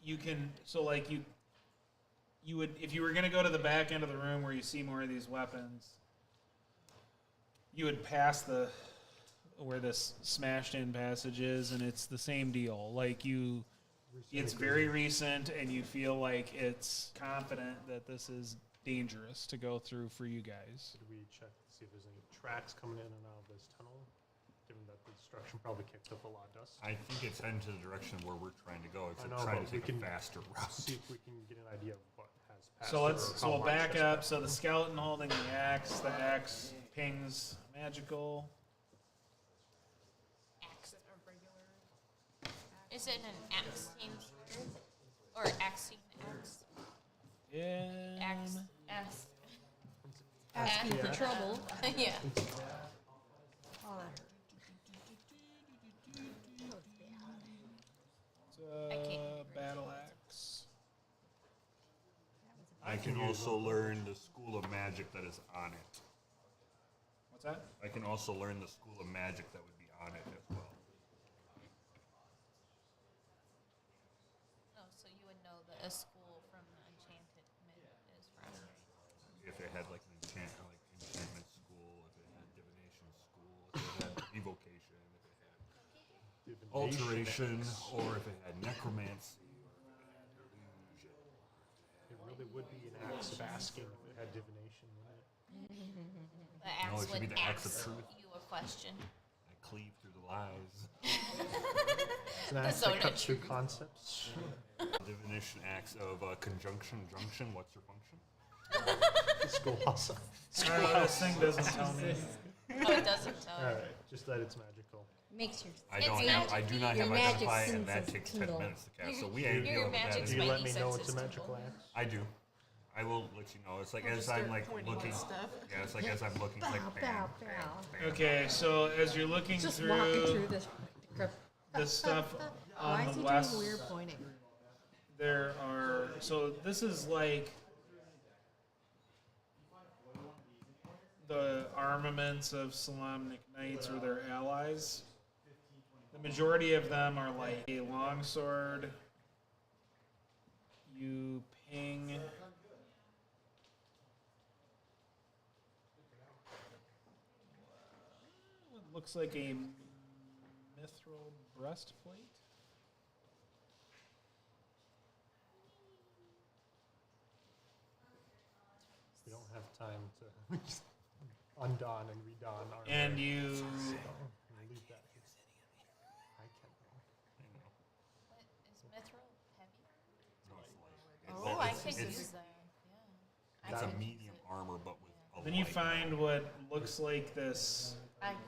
you can, so like you would, if you were going to go to the back end of the room where you see more of these weapons, you would pass the where this smashed in passage is, and it's the same deal. Like it's very recent, and you feel like it's confident that this is dangerous to go through for you guys. Did we check to see if there's any tracks coming in and out of this tunnel? Given that the destruction probably kicked up a lot of dust. I think it's heading to the direction where we're trying to go. It's I know, trying but to we take a can faster route. See if we can get an idea of what has passed. So let's or so how we'll much back has up. passed. So the skeleton holding the axe pings magical. Is it a regular? is it an axing or axing axe? Yeah. Axe. Asking for trouble. Yeah. Oh, that hurt. I can't Battle axe. I can also learn the school of magic that is on it. What's that? I can also learn the school of magic that would be on it as well. Oh, so you would know that a school from the Enchanted Myth is from. If it had like an enchantment school, if it had divination school, if it had evocation, if it had alteration, or if it had necromancy, or if it had illusion. It really would be an axe of asking if it had divination, wouldn't it? The axe it should be would the axe of ask truth. you a question. I cleave through the lies. It's an axe so that cuts through true. concepts. Divination axe of conjunction, junction. What's your function? Schoolhouse. This thing doesn't tell me. Oh, it doesn't tell you. Alright, just that it's magical. Makes your I do not Your have magic identify, and that senses takes 10 tingle. minutes to cast. So we ain't Your dealing with that. magic Do you spidey let me know it's senses a magical tingle. axe? I do. I will let you know. It's like We'll as just I'm start like pointing at looking. stuff. Yeah, it's like as I'm looking. It's Bow, like bow, bam, bow. bam, bam. Okay, so as you're looking Just walking through through this. the stuff Why on is the he west, doing weird pointing? there are. So this is like the armaments of Solamnic Knights or their allies. The majority of them are like a longsword. You ping. What looks like a mithril breastplate. We don't have time to undon and redon our. And you Leave that here. I can. What is mithril heavy? Well, Oh, I it's- could it's- use that. Yeah. It's I a could medium armor, but with a then you light. find what looks like this. I can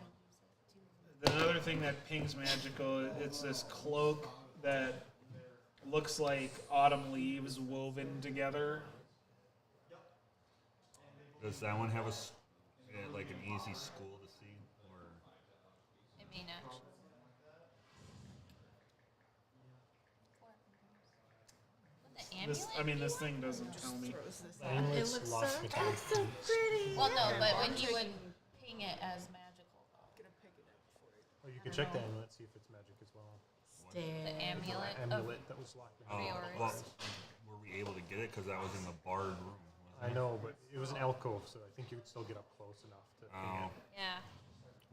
use it too. Another thing that pings magical, it's this cloak that looks like autumn leaves woven together. Does that one have like an easy school to see, or It may not. What, the amulet? This thing doesn't tell me. Throws this It Amulets looks lost so, me that's so pretty. Well, no, but when you would ping it as magical, though. Gonna pick it up for you. Oh, you can check the amulet, see if it's magic as well. The Stare. amulet of Amulet that was locked in. Prioris. well, were we able to get it? Because that was in the barred room. I know, but it was an alcove, so I think you could still get up close enough to ping Oh. it. Yeah.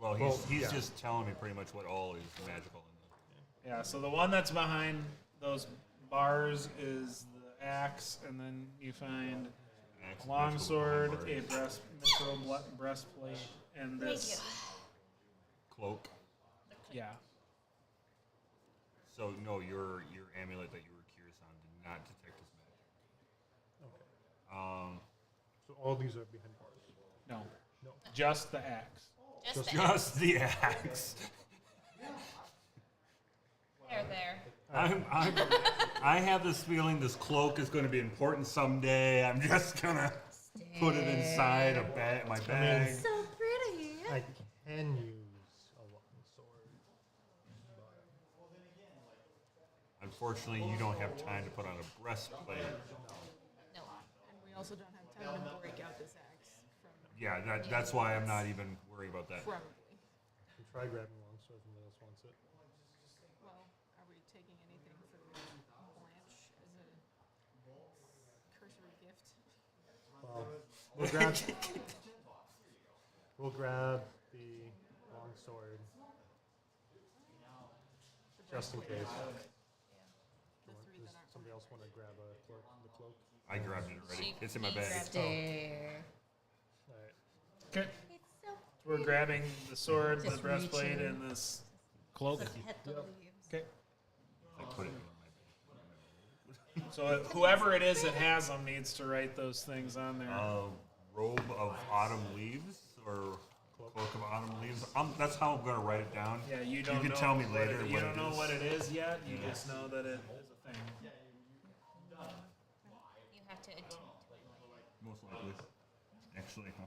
Well, Well, he's yeah. just telling me pretty much what all is magical in Yeah, so the one that's behind those bars is the axe, and then you find the axe, a longsword, magical a bars, mithril breastplate, and this. cloak. Yeah. So no, your amulet that you were curious on did not detect his magic. Okay. So all these are behind bars. No. No. Just the axe. Just the Just the axe. there. I have this feeling this cloak is going to be important someday. I'm just gonna put it inside my bag. So pretty. I can use a long sword. Unfortunately, you don't have time to put on a breastplate. No. And we also don't have time to break out this axe from Yeah, that's why I'm not even worried about that. probably. You try grabbing a long sword from the wants it. Well, are we taking anything for Blanche as a cursory gift? Well, we'll grab the long sword just in case. The three Does that aren't. somebody else want to grab the cloak? I grabbed it already. It's in my He bag. grabbed it. Stare. All right. Okay. It's so We're grabbing the sword, the Just breastplate, reaching. and this cloak. hit the leaves. Okay. I put it in my bag. So whoever it is that has them needs to write those things on there. Robe of autumn leaves or cloak of autumn leaves. That's how I'm going to write it down. Yeah, you don't can know tell me what later It, you what don't it know is. what it is yet. You just know that it is a thing. You have to attempt. Most likely. Actually, 100% likely.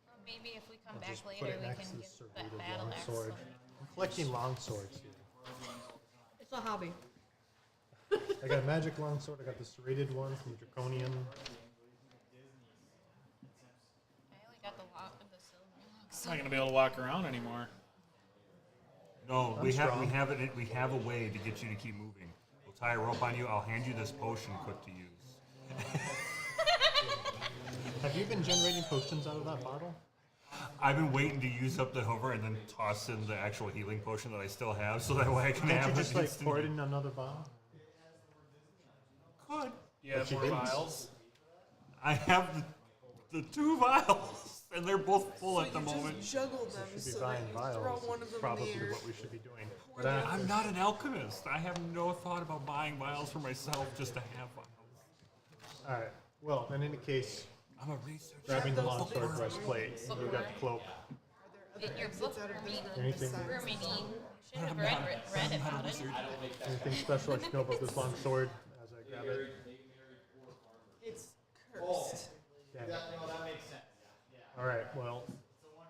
Well, maybe if we come I'll back just put later, it we next can to the get serrated that battle long axe. sword. I'm collecting long swords here. It's a hobby. I got a magic long sword. I got the serrated one from Draconian. I only got the silver long It's not gonna be able to walk around anymore. No, I'm we strong. have a way to get you to keep moving. We'll tie a rope on you. I'll hand you this potion quick to use. Have you been generating potions out of that bottle? I've been waiting to use up the hover and then toss in the actual healing potion that I still have, so that way I can Can't have you just it like instant- pour it in another bottle? Could. You have you more didn't. vials. I have the 2 vials, and they're both full at the You moment. just juggle them Should be so that buying you vials. throw one of them Probably in the air. what we should be doing. Pour But them I'm not an alchemist. I have no thought about buying vials for myself just to have vials. all right. Well, in any case, I'm a researcher. grabbing the long sword breastplate. We got the cloak. In your book, Anything? Hermione, you should have read about it. Anything special I should know about this long sword as I grab it? It's cursed. Damn it. All right. Well,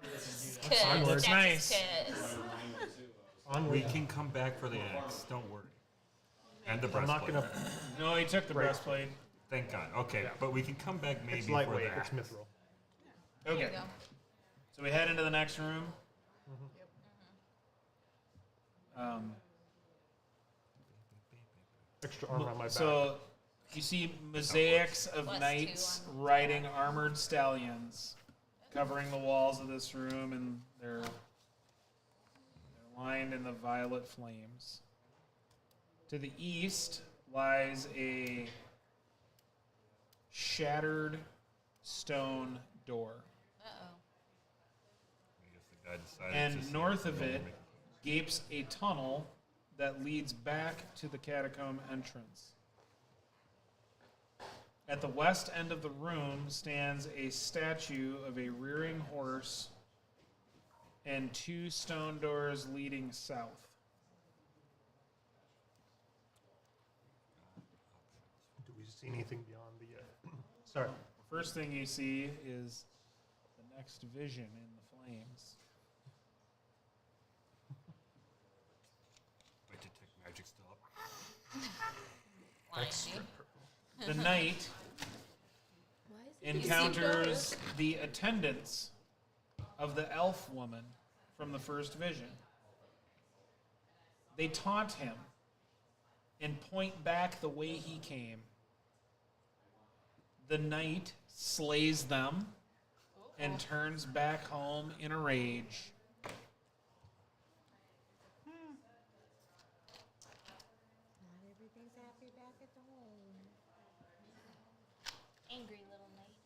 That's nice. onward. We can come back for the axe. Don't worry. And the I'm not breastplate. gonna. No, he took the breastplate. Thank God. Okay, but we can come back maybe It's for lightweight. the It's axe. mithril. There you Okay. go. So we head into the next room. Um, Extra armor on my back. so you see mosaics of Plus knights 2 riding armored stallions covering the walls of this room, and they're lined in the violet flames. To the east lies a shattered stone door. Uh-oh. I guess the guy decided And to north of it gapes a tunnel that leads back to the catacomb entrance. At the west end of the room stands a statue of a rearing horse and 2 stone doors leading south. Do we see anything beyond the? Sorry. First thing you see is the next vision in the flames. My detect magic still up. Lying. The knight Why is it encounters the attendants of the elf woman from the first vision. They taunt him and point back the way he came. The knight slays them and turns back home in a rage. Not everything's happy back at the home. Angry little knight.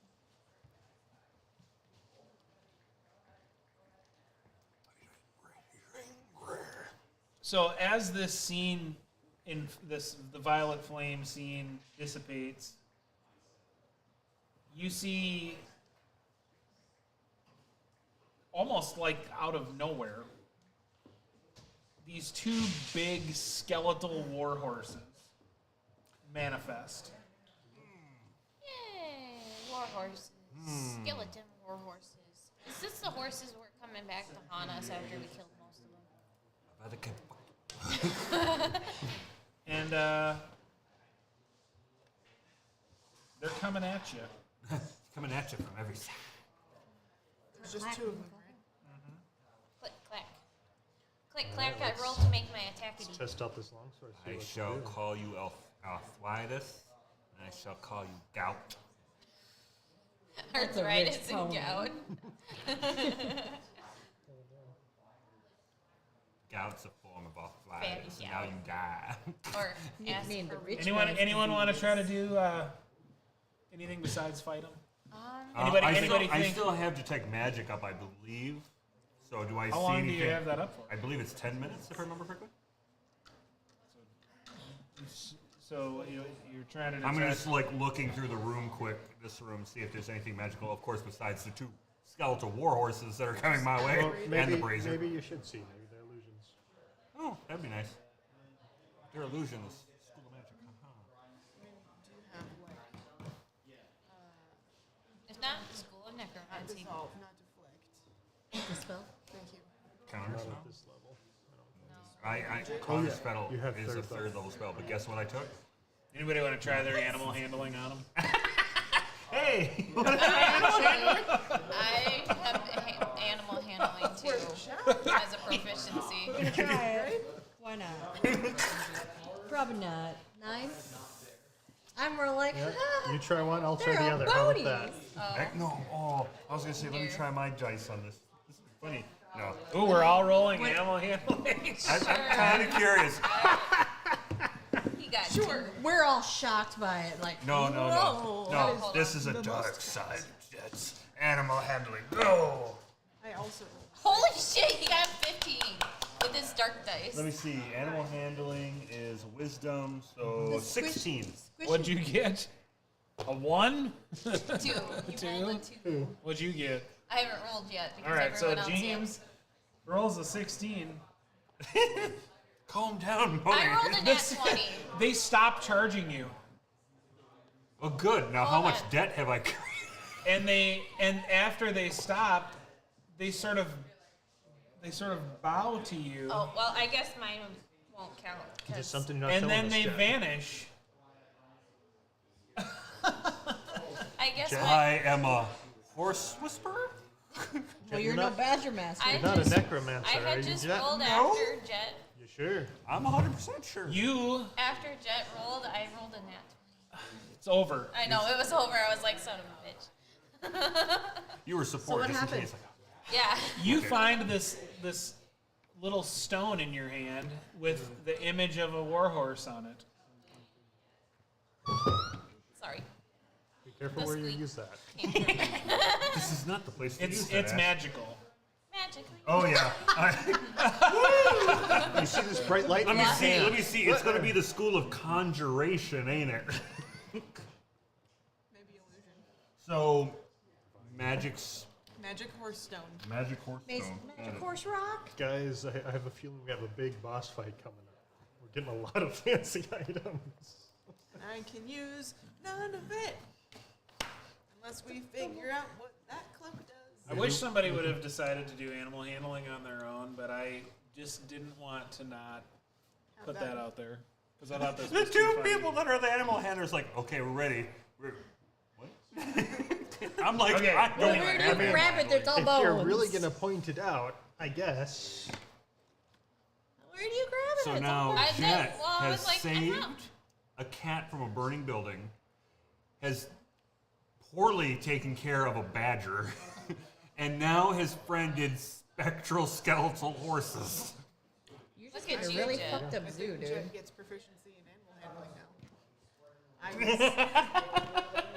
So as this scene in the violet flame scene dissipates, you see almost like out of nowhere, these two big skeletal war horses manifest. Yay, war horses. Skeleton war horses. Is this the horses who are coming back to haunt us after we killed most of them? And they're coming at you. Coming at you from every side. There's just two of them, right? Click, clack. Click, clack, I rolled to make my attack. Let's test out this longsword. see I what shall you do. call you arthritis, and I shall call you gout. That's a Arthritis rich and poem. gout. Gout's a form of arthritis, Fatty and now you die. Or Nicknamed the rich Anyone man's anyone want to disease. try to do anything besides fight them? I Anybody think? still have Detect Magic up, I believe. So do I How see long do anything? you have that up for? I believe it's 10 minutes, if I remember correctly. So you're trying to. I'm gonna detect- just like looking through the room quick, this room, see if there's anything magical. Of course, besides the two skeletal war horses that are coming my way, Well, and the brazier. maybe you should see. Maybe they're illusions. Oh, that'd be nice. They're illusions. School of Magic. I mean, do you have like If not, the School of not Necromancy. dissolve, not deflect? Dispel. Thank you. Counter Not spell. at this level. Counter spell You have is a third third level spell, but guess what I took? Anybody want to try their animal handling on them? Hey! I have animal handling too as a proficiency. Try it. Why not? Probably not. 9? I'm more like, Yeah, you try one, I'll try they're the all other. How about that? bonies. Heck no. Oh, I was gonna say, let me Here. try my dice on this. This is funny. No. Ooh, we're all rolling animal handling. I'm kind of curious. He got sure. We're all shocked by it. Like, No, no, no. whoa. No, Hold this on. is a dark side of Jets. Animal handling. Go! I also Holy shit, he got 15 with his dark dice. Let me see. Animal handling is wisdom, so The squish- 16. squishy- What'd you get? A 1? 2. You rolled a 2. What'd you get? I haven't rolled yet because All right, so everyone else James rolls a 16. Calm down, did. Moni. I rolled a nat 20. They stop charging you, Oh, good. Now, how Hold much on. debt have I? and after they stop, they sort of bow to you, Oh, well, I guess mine won't count. Just 'cause something you're not and telling then us they yet. vanish. I guess I am a horse whisperer. Well, you're no not- badger master. I You're not a just, necromancer, I are had you, just Jet? rolled No. after Jet. You sure? I'm 100% sure. You, After Jet rolled, I rolled a nat 20. it's over. I know, it was over. I was like, son of a bitch. You were support what just happened? in case. Yeah. You find this little stone in your hand with the image of a warhorse on it. Sorry. Be careful The where you squeak. use that. This is not the place to use It's that. it's magical. Magically. Oh yeah. You see this bright light? Let in me his see. hand? Let me see. It's going to be the school of conjuration, ain't it? maybe illusion. So, magic's Magic horse stone. magic horse Magic stone. horse rock. Guys, I have a feeling we have a big boss fight coming up. We're getting a lot of fancy items. I can use none of it unless we figure out what that cloak does. I wish somebody would have decided to do animal handling on their own, but I just didn't want to not put that out there because I thought this The was two too funny. people that are the animal handlers, like, okay, we're ready. What? I'm like, Okay, I well, don't Where do have you animal grab it? There's all If bones. you're really gonna point it out, I guess. Where do you grab it? So It's all now bones. I did- Jet well, I has was like, I'm saved out. a cat from a burning building, has poorly taken care of a badger, and now his friend did spectral skeletal horses. You just Look at got a you, really Jet. fucked up I zoo, think dude. Jet gets proficiency in animal handling now.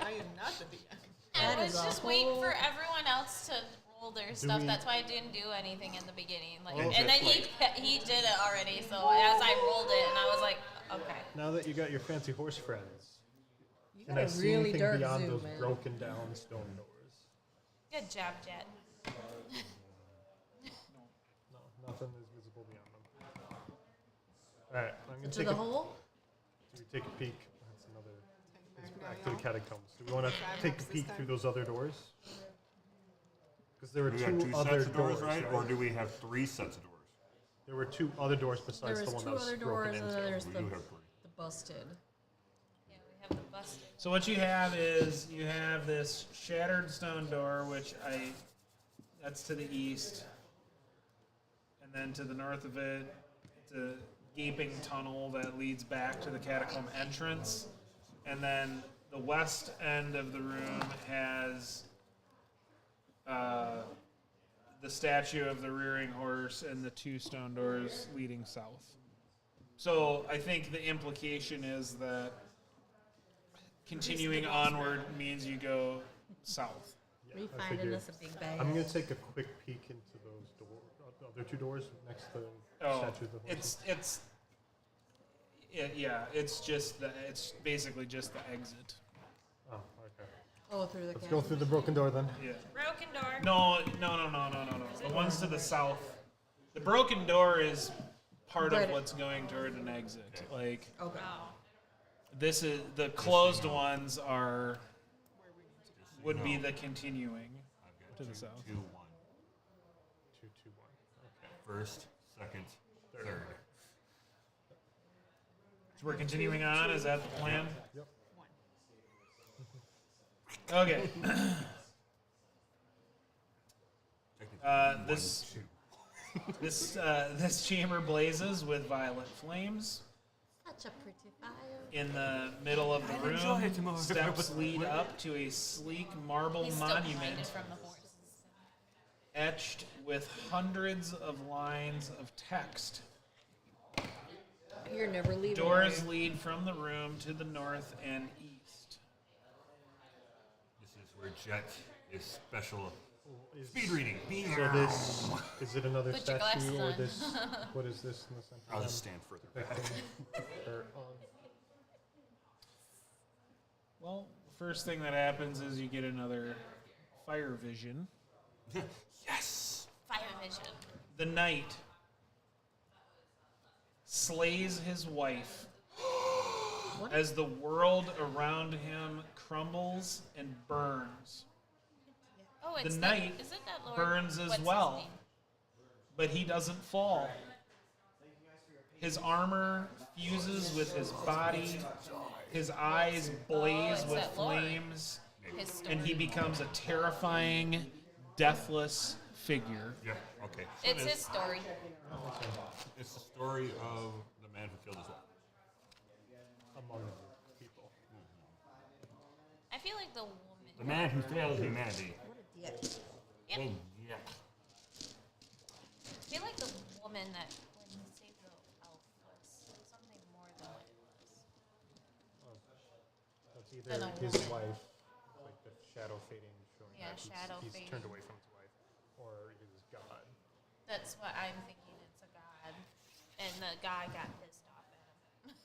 I am not the DM. I That was is a just waiting whole- for everyone else to roll their stuff. we- That's why I didn't do anything in the beginning. Like, Oh, and then he did it already. So as I rolled it, and I was like, okay. Now that you got your fancy horse friends, You can got I a see really anything dark beyond zoo, those man. broken down stone doors? Good job, Jet. Nothing is visible beyond them. Alright, I'm gonna To take the a, hole? do we take a peek. That's another. It's Take back back to the now, catacombs. Do we want to Back take ups a this peek time. through those other doors? Because there were Do we have two two other sets of doors, right? right? Or do we have three sets of doors? There were two other doors besides There the was one two that was other broken doors, and into. then there's We the do have three. busted. Yeah, we have the busted. So what you have is you have this shattered stone door, which that's to the east, and then to the north of it, it's a gaping tunnel that leads back to the catacomb entrance, and then the west end of the room has the statue of the rearing horse and the two stone doors leading south. So I think the implication is that continuing onward means you go south. Yeah, We I finding figured. us a big bag. I'm gonna take a quick peek into those doors, the other two doors next to the Oh, statue of the horse. it's basically just the exit. Oh, okay. Oh, through the Let's go through the broken door then. Yeah. Broken door. No. The ones to the south. The broken door is part of Right. what's going toward an exit. Like Okay. Oh. this is the closed ones would be the continuing I've got to the 2, south. 2, 1. 2, 2, 1. Okay. First, second, third. So we're continuing on. Is that the plan? Yep. Okay. Technically, This 1, 2. this chamber blazes with violet flames. Such a pretty fire. In the middle of the I'd enjoy it room, more if I steps was lead with up to a sleek marble He's still blinded monument from the horses. etched with hundreds of lines of text. You're never leaving. Doors are you? lead from the room to the north and east. This is where Jet is special Is- speed reading. So this is it another Put your statue glasses or on. this? What is this in the center? I'll then? just stand further back. Or, Well, the first thing that happens is you get another fire vision. Yes! Fire vision. The knight slays his wife What? as the world around him crumbles and burns. Oh, it's knight isn't that Lord? burns as what's his well. name? But he doesn't fall. His armor fuses with his body, his eyes blaze it's with that Lord. flames, His story. and he becomes a terrifying, deathless figure. Yep, okay. So It's it his is. story. It's the story of the man who killed his wife. among people. I feel like the The woman. man who failed humanity. What a dick. Yep. Oh, yeah. I feel like the woman that when he saved the elf was something more than what it was. That's Than either a his woman. wife, like the shadow fading, showing Yeah, that shadow he's fading. turned away from his wife, or his god. That's what I'm thinking. It's a god, and the guy got pissed off at him.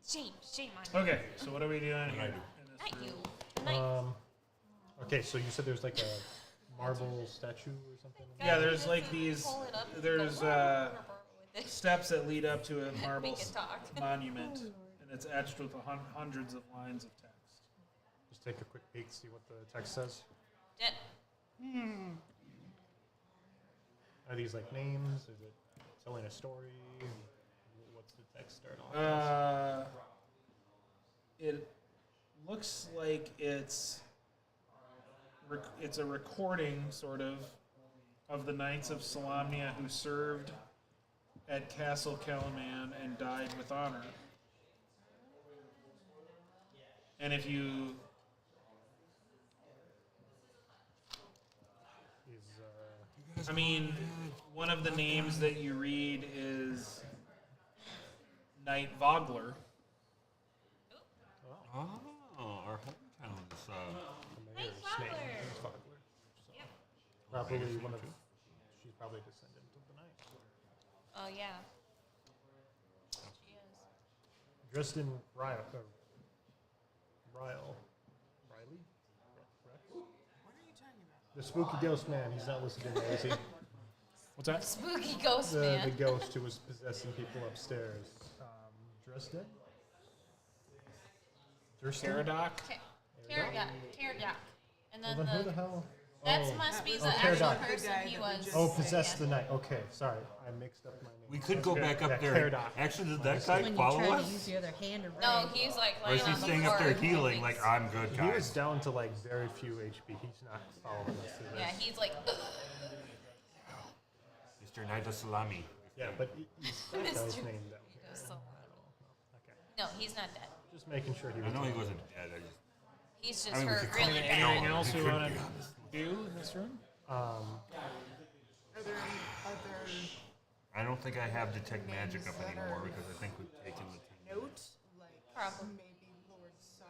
Shame on you. Okay, so what are we doing here? in this Not room? you. Not Okay, so you said there's like a marble statue or something? Yeah, there's like these. Pull it up and There's go with it. steps that lead up to a marble We can talk. monument, and it's etched with hundreds of lines of text. Just take a quick peek, see what the text says. Jet. Are these like names? Is it telling a story? What's the text start off? It looks like it's a recording, sort of the Knights of Solamnia who served at Castle Kelman and died with honor. And if you Is I mean, one of the names that you read is Knight Vogler. Oh, our hometown's, the mayor's Nice name? flower. It's Vogler. So Yep. probably Mayor's one name of. too? She's probably a descendant of the knight. Oh yeah. She is. Dressed in Ryle. Riley? Rex? What are you talking about? The spooky ghost man. He's not listed in there, is he? What's that? Spooky ghost The man. ghost who was possessing people upstairs. Dresden? Dresden? Caradoc? Terragok. And Well, then then who the hell? that Oh. must be Oh, the actual Caradoc. person The guy he that we was. just- Oh, possess the night. Okay, sorry. I mixed up my name. We could go Okay. back up Yeah, there. Caradoc. Actually, did that guy When you follow try to us? use your other hand to No, write. he's like Or laying is he on the staying up floor. there healing like, I'm good, He was guys? down to like very few HP. He's not following us through this. Yeah, he's like. Mr. Knight of Salami. Yeah, but he's that guy's Mr. name though. So, Okay. no, he's not dead. Just making sure he I was. know he alive. wasn't dead. He's just I mean, we hurt could call really it bad. Anything else He we could want be to on this. do in this room? Are there any other I don't think I have detect magic names up that anymore are because I think we've taken the time. note, like Probably. maybe Lord Soth?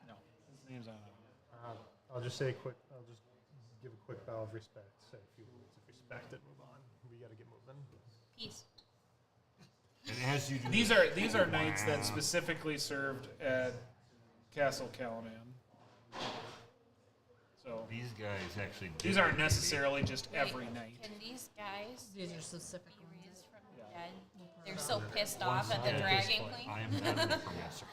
No. His name's on it. I'll just say a quick. I'll just give a quick bow of respect. Say a few words of respect and move on. We got to get moving. Peace. And as you do These are knights that specifically served at Castle Calaman. So These guys actually did these aren't what they necessarily just Wait, every night. Can these guys These are specific be ones. raised from the dead? They're so pissed off at did. the At Dragon this point, Queen. I am not an necromancer.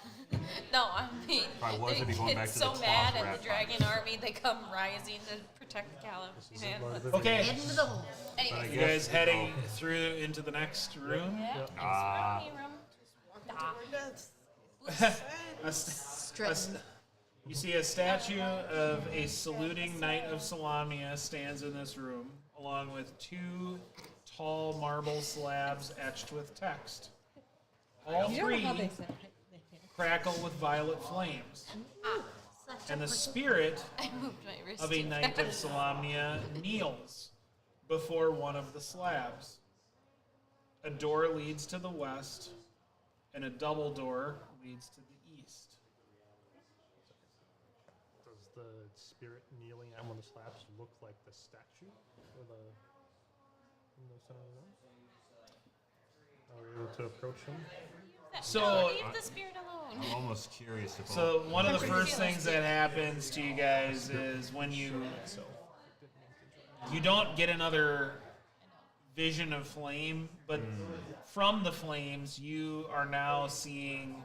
No, I mean, I was, they I'd be going get back to so the mad cloth at rat the Dragon Army, they come rising to protect the This is Lord Calaman. of the Okay. Head into the hole. But I Anyway, You guess, guys heading through into the next room? yeah, Ah. it's room. Toward death. A st- Stretton. You see a statue of a saluting knight of Salamia stands in this room, along with two tall marble slabs etched with text. All You don't know three how they say it. crackle with violet flames, Such and a the spirit I moved my wrist. of a too knight of fast. Salamnia kneels before one of the slabs. A door leads to the west, and a double door leads to the east. Does the spirit kneeling at one of the slabs look like the statue or the in the center of the room? Are we able to approach him? So- No, leave the spirit alone. I'm almost curious if So one of the Pretty first feeling. things that happens to you guys is when you don't get another vision of flame, but from the flames you are now seeing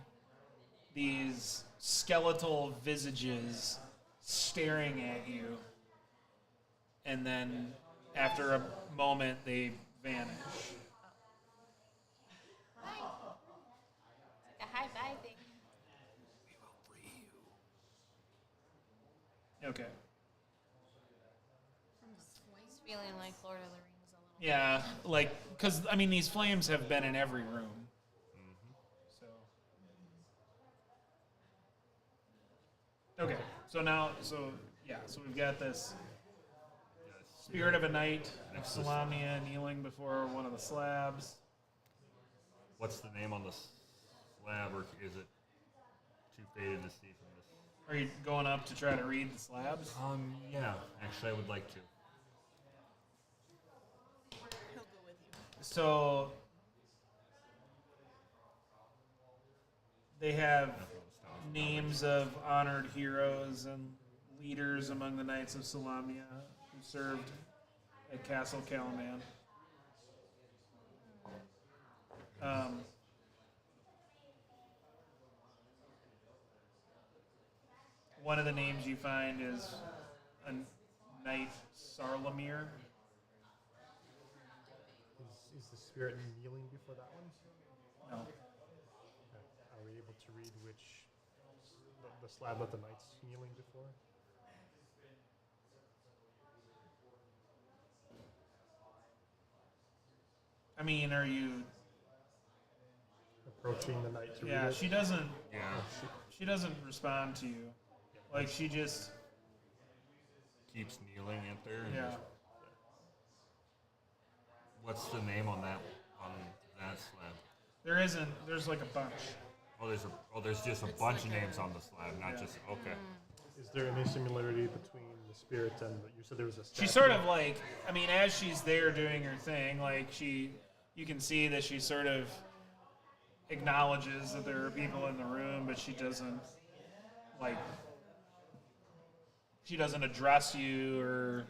these skeletal visages staring at you, and then after a moment they vanish. A high five thing. Okay. It's feeling like Lord of the Rings a little. Yeah, like, because, I mean, these flames have been in every room. So. Okay, so now, yeah, so we've got this spirit of a knight of Salamia kneeling before one of the slabs. What's the name on the slab, or is it too faded to see from this? Are you going up to try to read the slabs? Yeah, actually, I would like to. He'll go with you. So, they have names of honored heroes and leaders among the Knights of Salamia who served at Castle Calaman. One of the names you find is a Knight Sarlamir. Is the spirit kneeling before that one? No. Are we able to read which the slab that the knight's kneeling before? I mean, are you? Approaching the knight to Yeah, read it? she doesn't. Yeah. She doesn't respond to you. Like she just. Keeps kneeling up there. And Yeah. just- what's the name on that slab? There isn't. There's like a bunch. There's just a bunch of names on the slab, not just okay. Is there any similarity between the spirit and you said there was a statue? She's sort of like. I mean, as she's there doing her thing, like you can see that she sort of acknowledges that there are people in the room, but she doesn't like. She doesn't address you or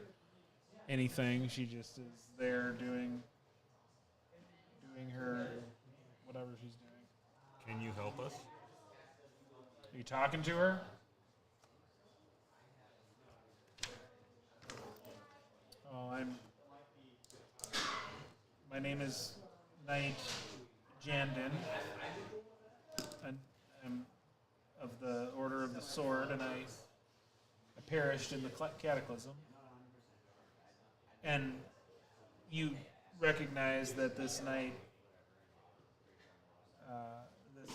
anything. She just is there doing her whatever she's doing. Can you help us? Are you talking to her? Oh, my name is Knight Jandin. I'm of the Order of the Sword, and I perished in the cataclysm. And you recognize that this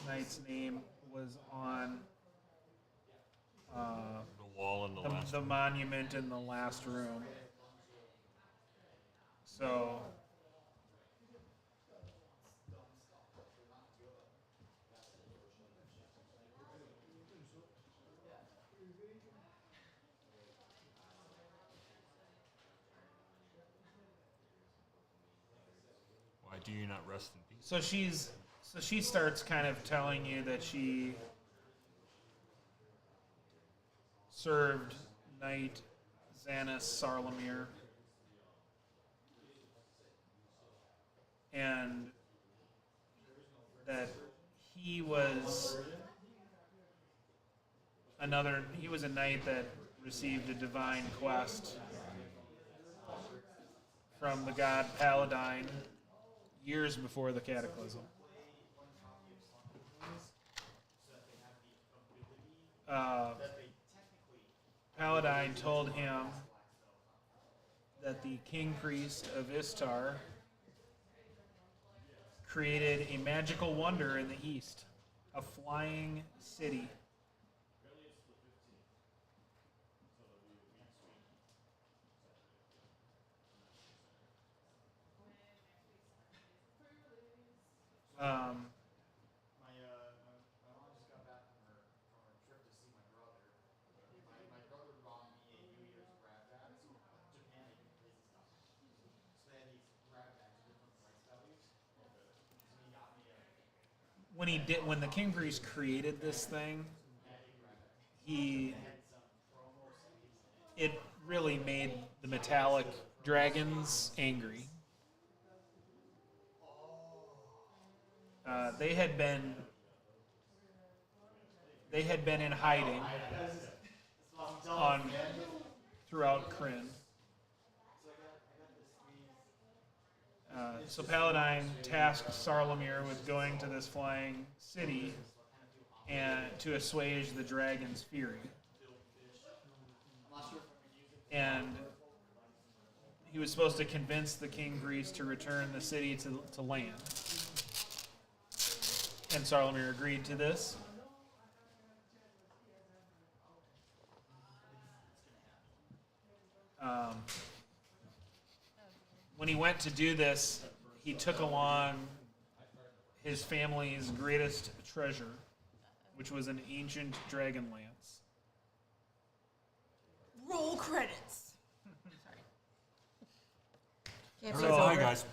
knight's name was on The wall in the last. the monument in the last room. So Why do you not rest in peace? so she starts kind of telling you that she served Knight Xanis Sarlamir, and that he was a knight that received a divine quest from the god Paladine years before the cataclysm. Paladine told him that the king priest of Istar created a magical wonder in the east, a flying city. My mom just got back from her trip to see my brother. My brother brought me a New Year's grab bag. So Japan, they do crazy stuff. So they had these grab bags with different price values. So he got me a When the king priest created this thing, it really made the metallic dragons angry. They had been in hiding throughout Kryn. So Paladine tasked Sarlamir with going to this flying city and to assuage the dragon's fury. And he was supposed to convince the king priest to return the city to land. And Sarlamir agreed to this. When he went to do this, he took along his family's greatest treasure, which was an ancient Dragonlance. Roll credits. Can't So- be Hi over. guys.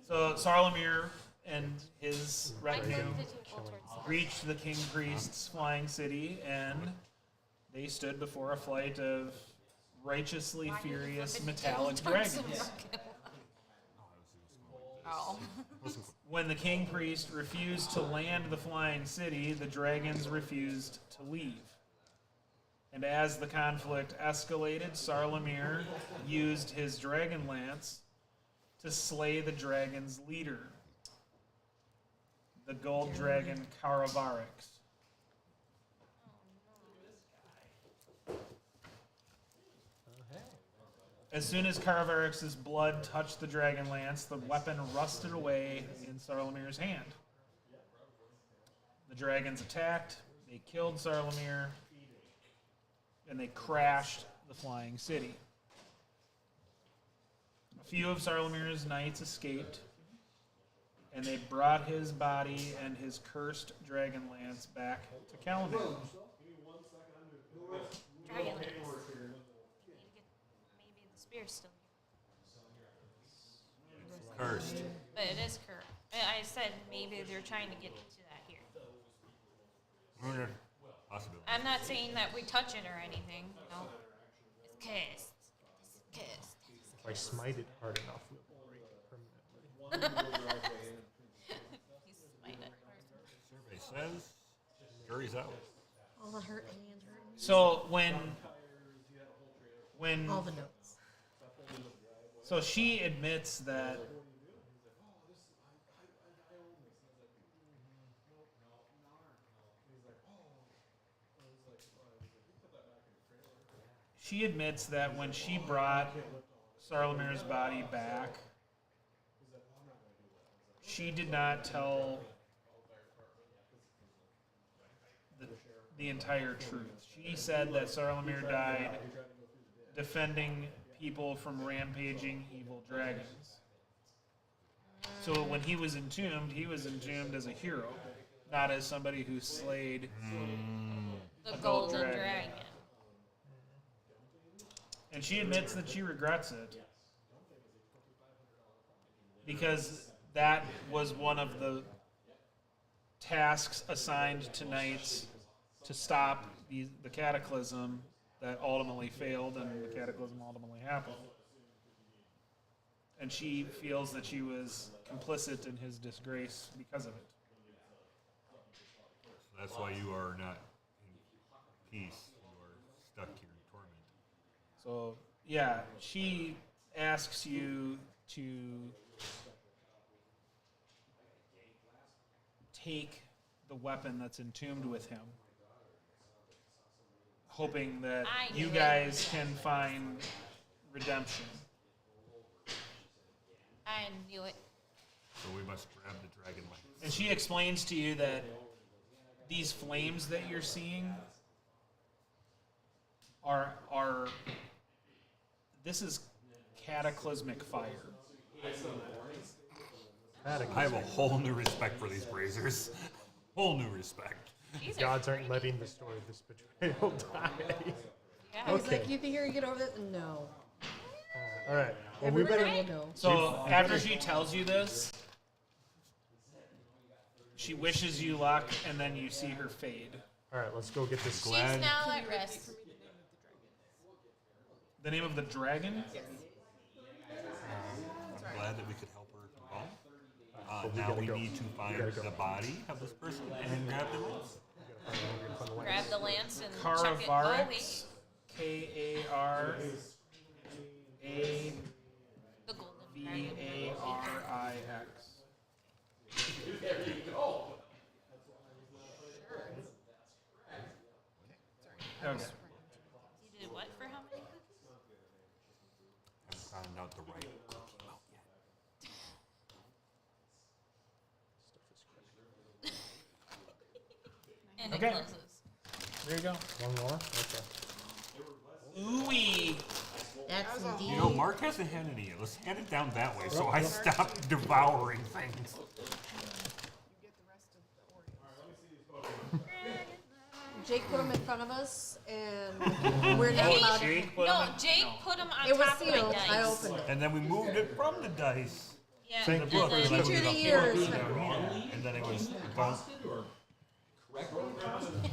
So Sarlamir and his I retinue moved the table towards the reached the king priest's flying city, and they stood before a flight of righteously furious metallic dragons. Oh. When the king priest refused to land the flying city, the dragons refused to leave. And as the conflict escalated, Sarlamir used his Dragonlance to slay the dragon's leader, the gold dragon Karavarix. As soon as Karavarix's blood touched the Dragonlance, the weapon rusted away in Sarlamir's hand. The dragons attacked, they killed Sarlamir, and they crashed the flying city. A few of Sarlamir's knights escaped, and they brought his body and his cursed Dragonlance back to Kalamir. Dragonlance. You need to get maybe the spear's still here. Cursed. But it is cursed. I said maybe they're trying to get to that here. Possibility. I'm not saying that we touch it or anything. No. cursed. This is cursed. If I smite it hard enough, it will break permanently. He smite it. Survey says jury's out. All the hurt hands hurting. So when All the notes. so she admits that when she brought Sarlamir's body back, she did not tell the entire truth. She said that Sarlamir died defending people from rampaging evil dragons. So when he was entombed as a hero, not as somebody who slayed The A golden dragon. dragon. And she admits that she regrets it because that was one of the tasks assigned to knights to stop the cataclysm that ultimately failed, and the cataclysm ultimately happened. And she feels that she was complicit in his disgrace because of it. So that's why you are not in peace. You are stuck here in torment. So, yeah, she asks you to take the weapon that's entombed with him, hoping that I you knew it. guys can find redemption. I knew it. So we must grab the dragon lance. And she explains to you that these flames that you're seeing are this is cataclysmic fire. I have a whole new respect for these brazers. Whole new respect. These are Gods aren't letting the story of this betrayal die. yeah. He's Okay. like, you think you're gonna get over that? No. All right. Well, we Everybody better. will know. So after she tells you this, she wishes you luck, and then you see her fade. All right. Let's go get this. She's glad- now at rest. The name of the dragon? I'm glad that we could help her as well. But we Now gotta we go. need to find gotta go. the body of this person and grab the lance. Grab the lance and chuck it. Oh, Karavarix. wait. Karavaravix. The golden dragon. Okay. You did what for how many cookies? I haven't found out the right cookie out yet. And Okay. it closes. There you go. One more. Okay. Ooey. That's a indeed. You know, Mark hasn't had any yet. Let's hand it down that way so I stop devouring things. You get the rest of the Oreos. Jake put them in front of us, and we're not allowed. Jake put No, him in- Jake put them on It was top of my sealed. dice. I opened it. And then we moved it from the dice. Yeah, Thank and you for then- the Teacher of the year. And then it was gone. All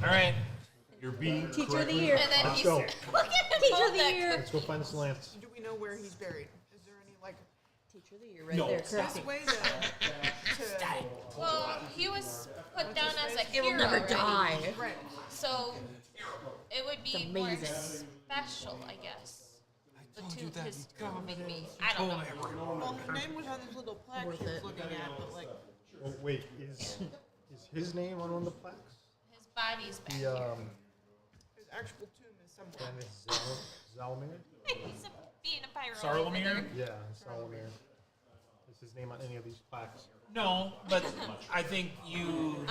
right. You're being Teacher of the correctly- year. And then Let's he's go. look at him Teacher hold of the that year. Let's go find this lance. Do we know where he's buried? Is there any like Teacher of the year, right there. Correct. best way to Well, he was put down as a It hero will never already, die. right? so it would It's be more amazing. special, I guess. The told two, you that. his You told maybe I don't know. Well, her name was on this little plaque Worth she was it. looking at, but like, Oh, wait, is his name on one of the plaques? His body's back The here. his actual tomb is somewhere. And it's Zalmir? He's being a pyro. Sarlamir? Yeah, Zalmir. Is his name on any of these plaques? No, but I think you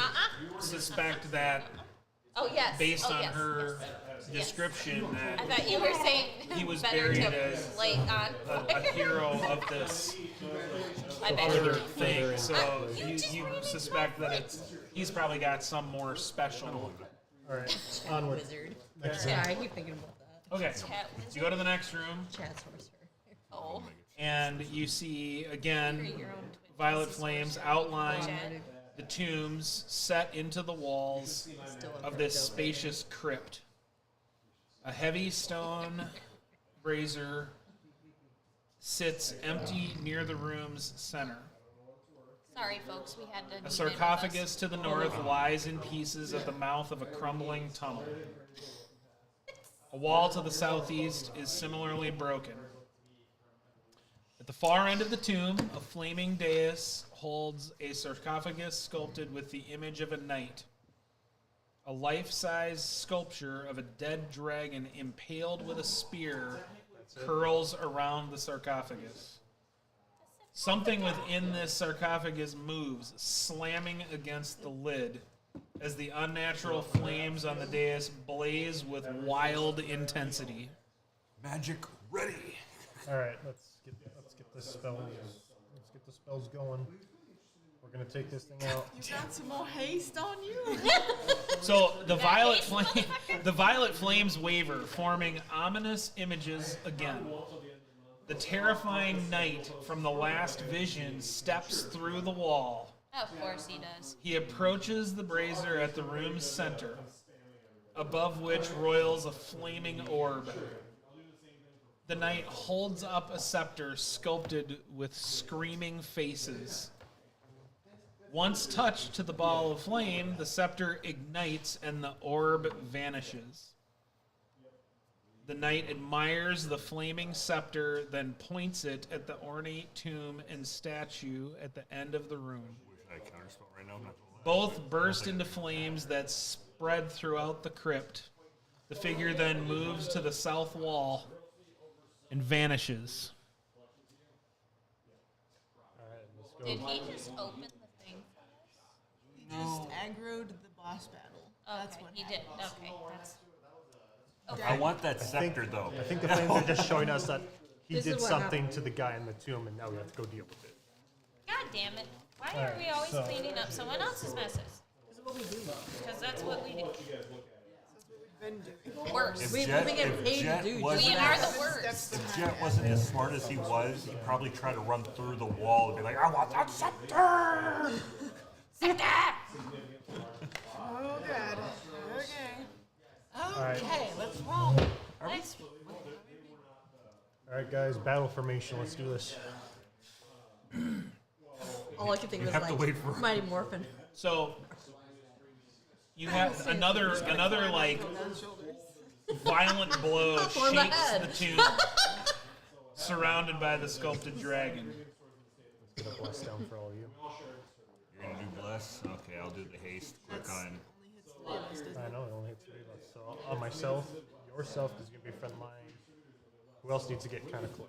suspect that Oh yes. based oh, on yes, her yes. description I that thought you were saying He was better buried to as light on. a hero of this I bet Further- you. further thing, in- so You you, just you read it suspect that he's probably got some more special. All right, onward. Wizard. Next Yeah, I keep thinking about that. Okay, Cat you go to the next room Chat sorcerer. Oh. and you see again Create your own twin violet faces flames sorcerer. outline Jet. the tombs set into the walls of this spacious crypt. A heavy stone brazier sits empty near the room's center. Sorry, folks, we had to. A move sarcophagus in with us. to the north lies in pieces at the mouth of a crumbling tunnel. A wall to the southeast is similarly broken. At the far end of the tomb, a flaming dais holds a sarcophagus sculpted with the image of a knight. A life-size sculpture of a dead dragon impaled with a spear curls around the sarcophagus. Something within this sarcophagus moves, slamming against the lid as the unnatural flames on the dais blaze with wild intensity. Magic ready. All right, let's get this spell. Let's get the spells going. We're gonna take this thing out. You got some more haste on you? So the violet flames waver, forming ominous images again. The terrifying knight from the last vision steps through the wall. Of course he does. He approaches the brazier at the room's center, above which roils a flaming orb. The knight holds up a scepter sculpted with screaming faces. Once touched to the ball of flame, the scepter ignites and the orb vanishes. The knight admires the flaming scepter, then points it at the ornate tomb and statue at the end of the room. I counterspell right now. I'm not gonna lie. Both burst into flames that spread throughout the crypt. The figure then moves to the south wall and vanishes. All right, let's go. Did he just open the thing? Just aggroed the boss battle. That's Okay, what he happened. did. Okay, that's. I want that scepter though. I think the flames are just showing us that he This is did what something to the guy in the tomb, and now we have to go deal with it. God damn it! Why are Alright, we always so- cleaning up someone else's messes? Because that's what we do. Been doing. Worse. If We Jet, get if paid to Jet do wasn't, We are the Steps worst. if behind Jet that. wasn't as smart as he was, he'd probably try to run through the wall and be like, "I want that scepter." Oh god. Okay. Okay, let's roll. Nice. All right, guys, battle formation. Let's do this. All I could think was have to like wait for- Mighty Morphin. So you have another like violent blow On the shakes head. the tomb, surrounded by the sculpted dragon. Let's get a bless down for all of you. You're gonna do bless. Okay, I'll do the haste. Click on. Only hits 3 of us, doesn't I it? know it only hits 3 of us. So on myself, yourself is gonna be a friend of mine. Who else needs to get kind of close?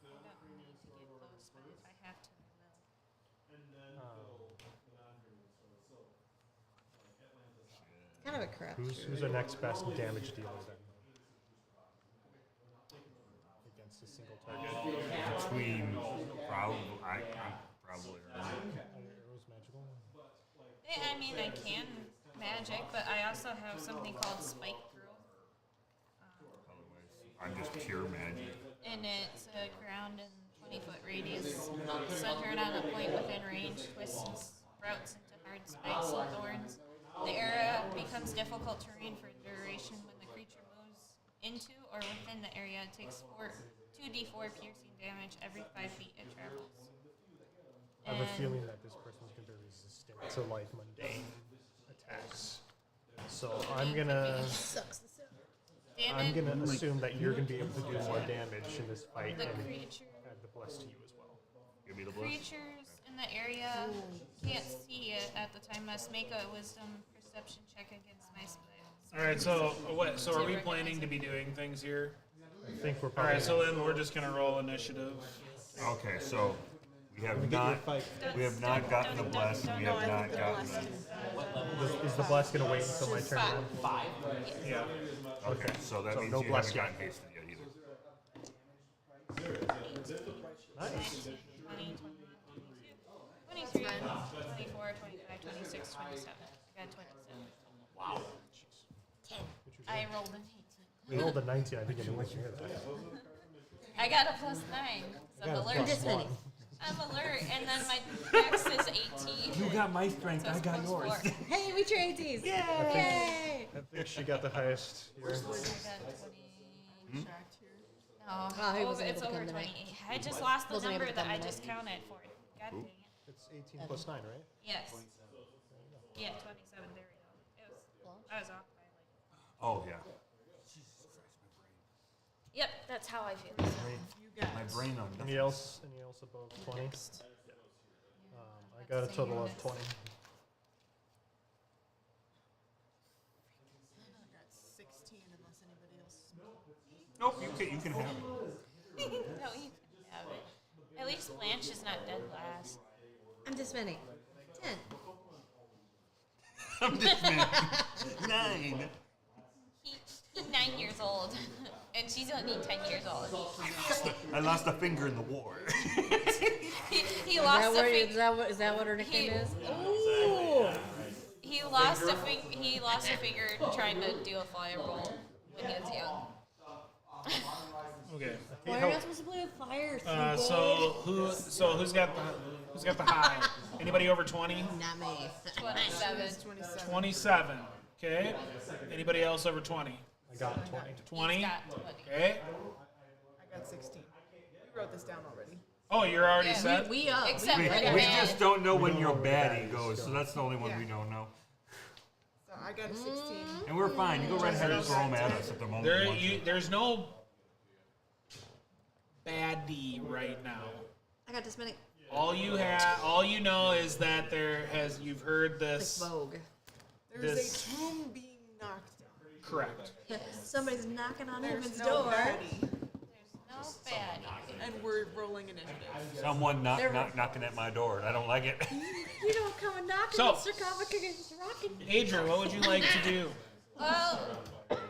I don't need to get close, but if I have to, I will. It's kind of a crap. Who's our next best damage dealer then? Against a single target. Between I'm probably Are arrows magical? I mean, I can magic, but I also have something called spike growth, I'm just pure magic. and it's a ground and 20-foot radius, centered on a point within range, twists and sprouts into hard spikes and thorns. The area becomes difficult terrain for duration when the creature moves into or within the area. It takes 2d4 piercing damage every 5 feet it travels. I have a And- feeling that this person's gonna be resistant to like mundane attacks. So I'm gonna Sucks. I'm Damage, gonna assume that you're gonna be able to do more damage in this fight the and creature add the bless to you as well. Give me the bless. creatures in the area can't see it at the time must make a wisdom perception check against my spells. All right, so what? So are we planning to be doing things here? I think we're All probably right, so then we're just gonna roll initiative. Okay, so we have get your not fight. gotten the bless, and we have not gotten the. Is the bless gonna wait until my turn? then? 5. Yeah. Okay, so that So means no you bless haven't yet. gotten hasted yet either. Nice. 20, 23, 24, 25, 26, 27. I got 27. Wow. 10. I rolled an 18. We rolled a 19. I think I didn't hear that. I got a +9. So I'm Got a alert. plus one. I'm alert, and then my dex is 18. You got my strength, So it's I got +4. yours. Hey, we tradesies! Yay! I think she got the highest here. I got 20. Checked. Oh, he wasn't it's able to over come 20. tonight. I just lost the Wasn't able number to that come I tonight. just counted for it. God dang it. It's 18 plus 9, right? Yes. Yeah, 27. There we go. I was off by like. Oh yeah. Jesus Christ, my brain. Yep, that's how I feel. You got My brain on Any else above 20? I got a total of 20. I got 16 unless anybody else. Nope, you can have it. No, you can have it. At least Blanche is not dead last. I'm just spending 10. I'm just 9. He's 9 years old, and she's only 10 years old. I lost a finger in the war. He lost a finger. Is that what her nickname is? Ooh. He lost a finger trying to do a fireball when he was young. Okay. Why are you not supposed to play with fire? Who's got the high? Anybody over 20? Not me. 27. 27. 27. Okay. Anybody else over 20? I got 20. 20. He's got 20. Okay. I got 16. We wrote this down already. Oh, you're already Yeah, set. We up. Except We for the just man. don't know when We your don't know where baddie baddies goes, go. so that's the only one Yeah. we don't know. So I got a 16. And we're fine. You go right ahead and throw them at us at the moment. you want to. There's no baddie right now. I got this many. All you know is that you've heard Like this. Vogue. There's This- a tomb being knocked down. Correct. Somebody's knocking on There's heaven's no door. baddie. There's no baddie. And we're rolling initiative. Someone knocking at my door, and I don't like it. You don't come and knock So- on the sarcophagus is rocking. Adrian, what would you like to do? Well,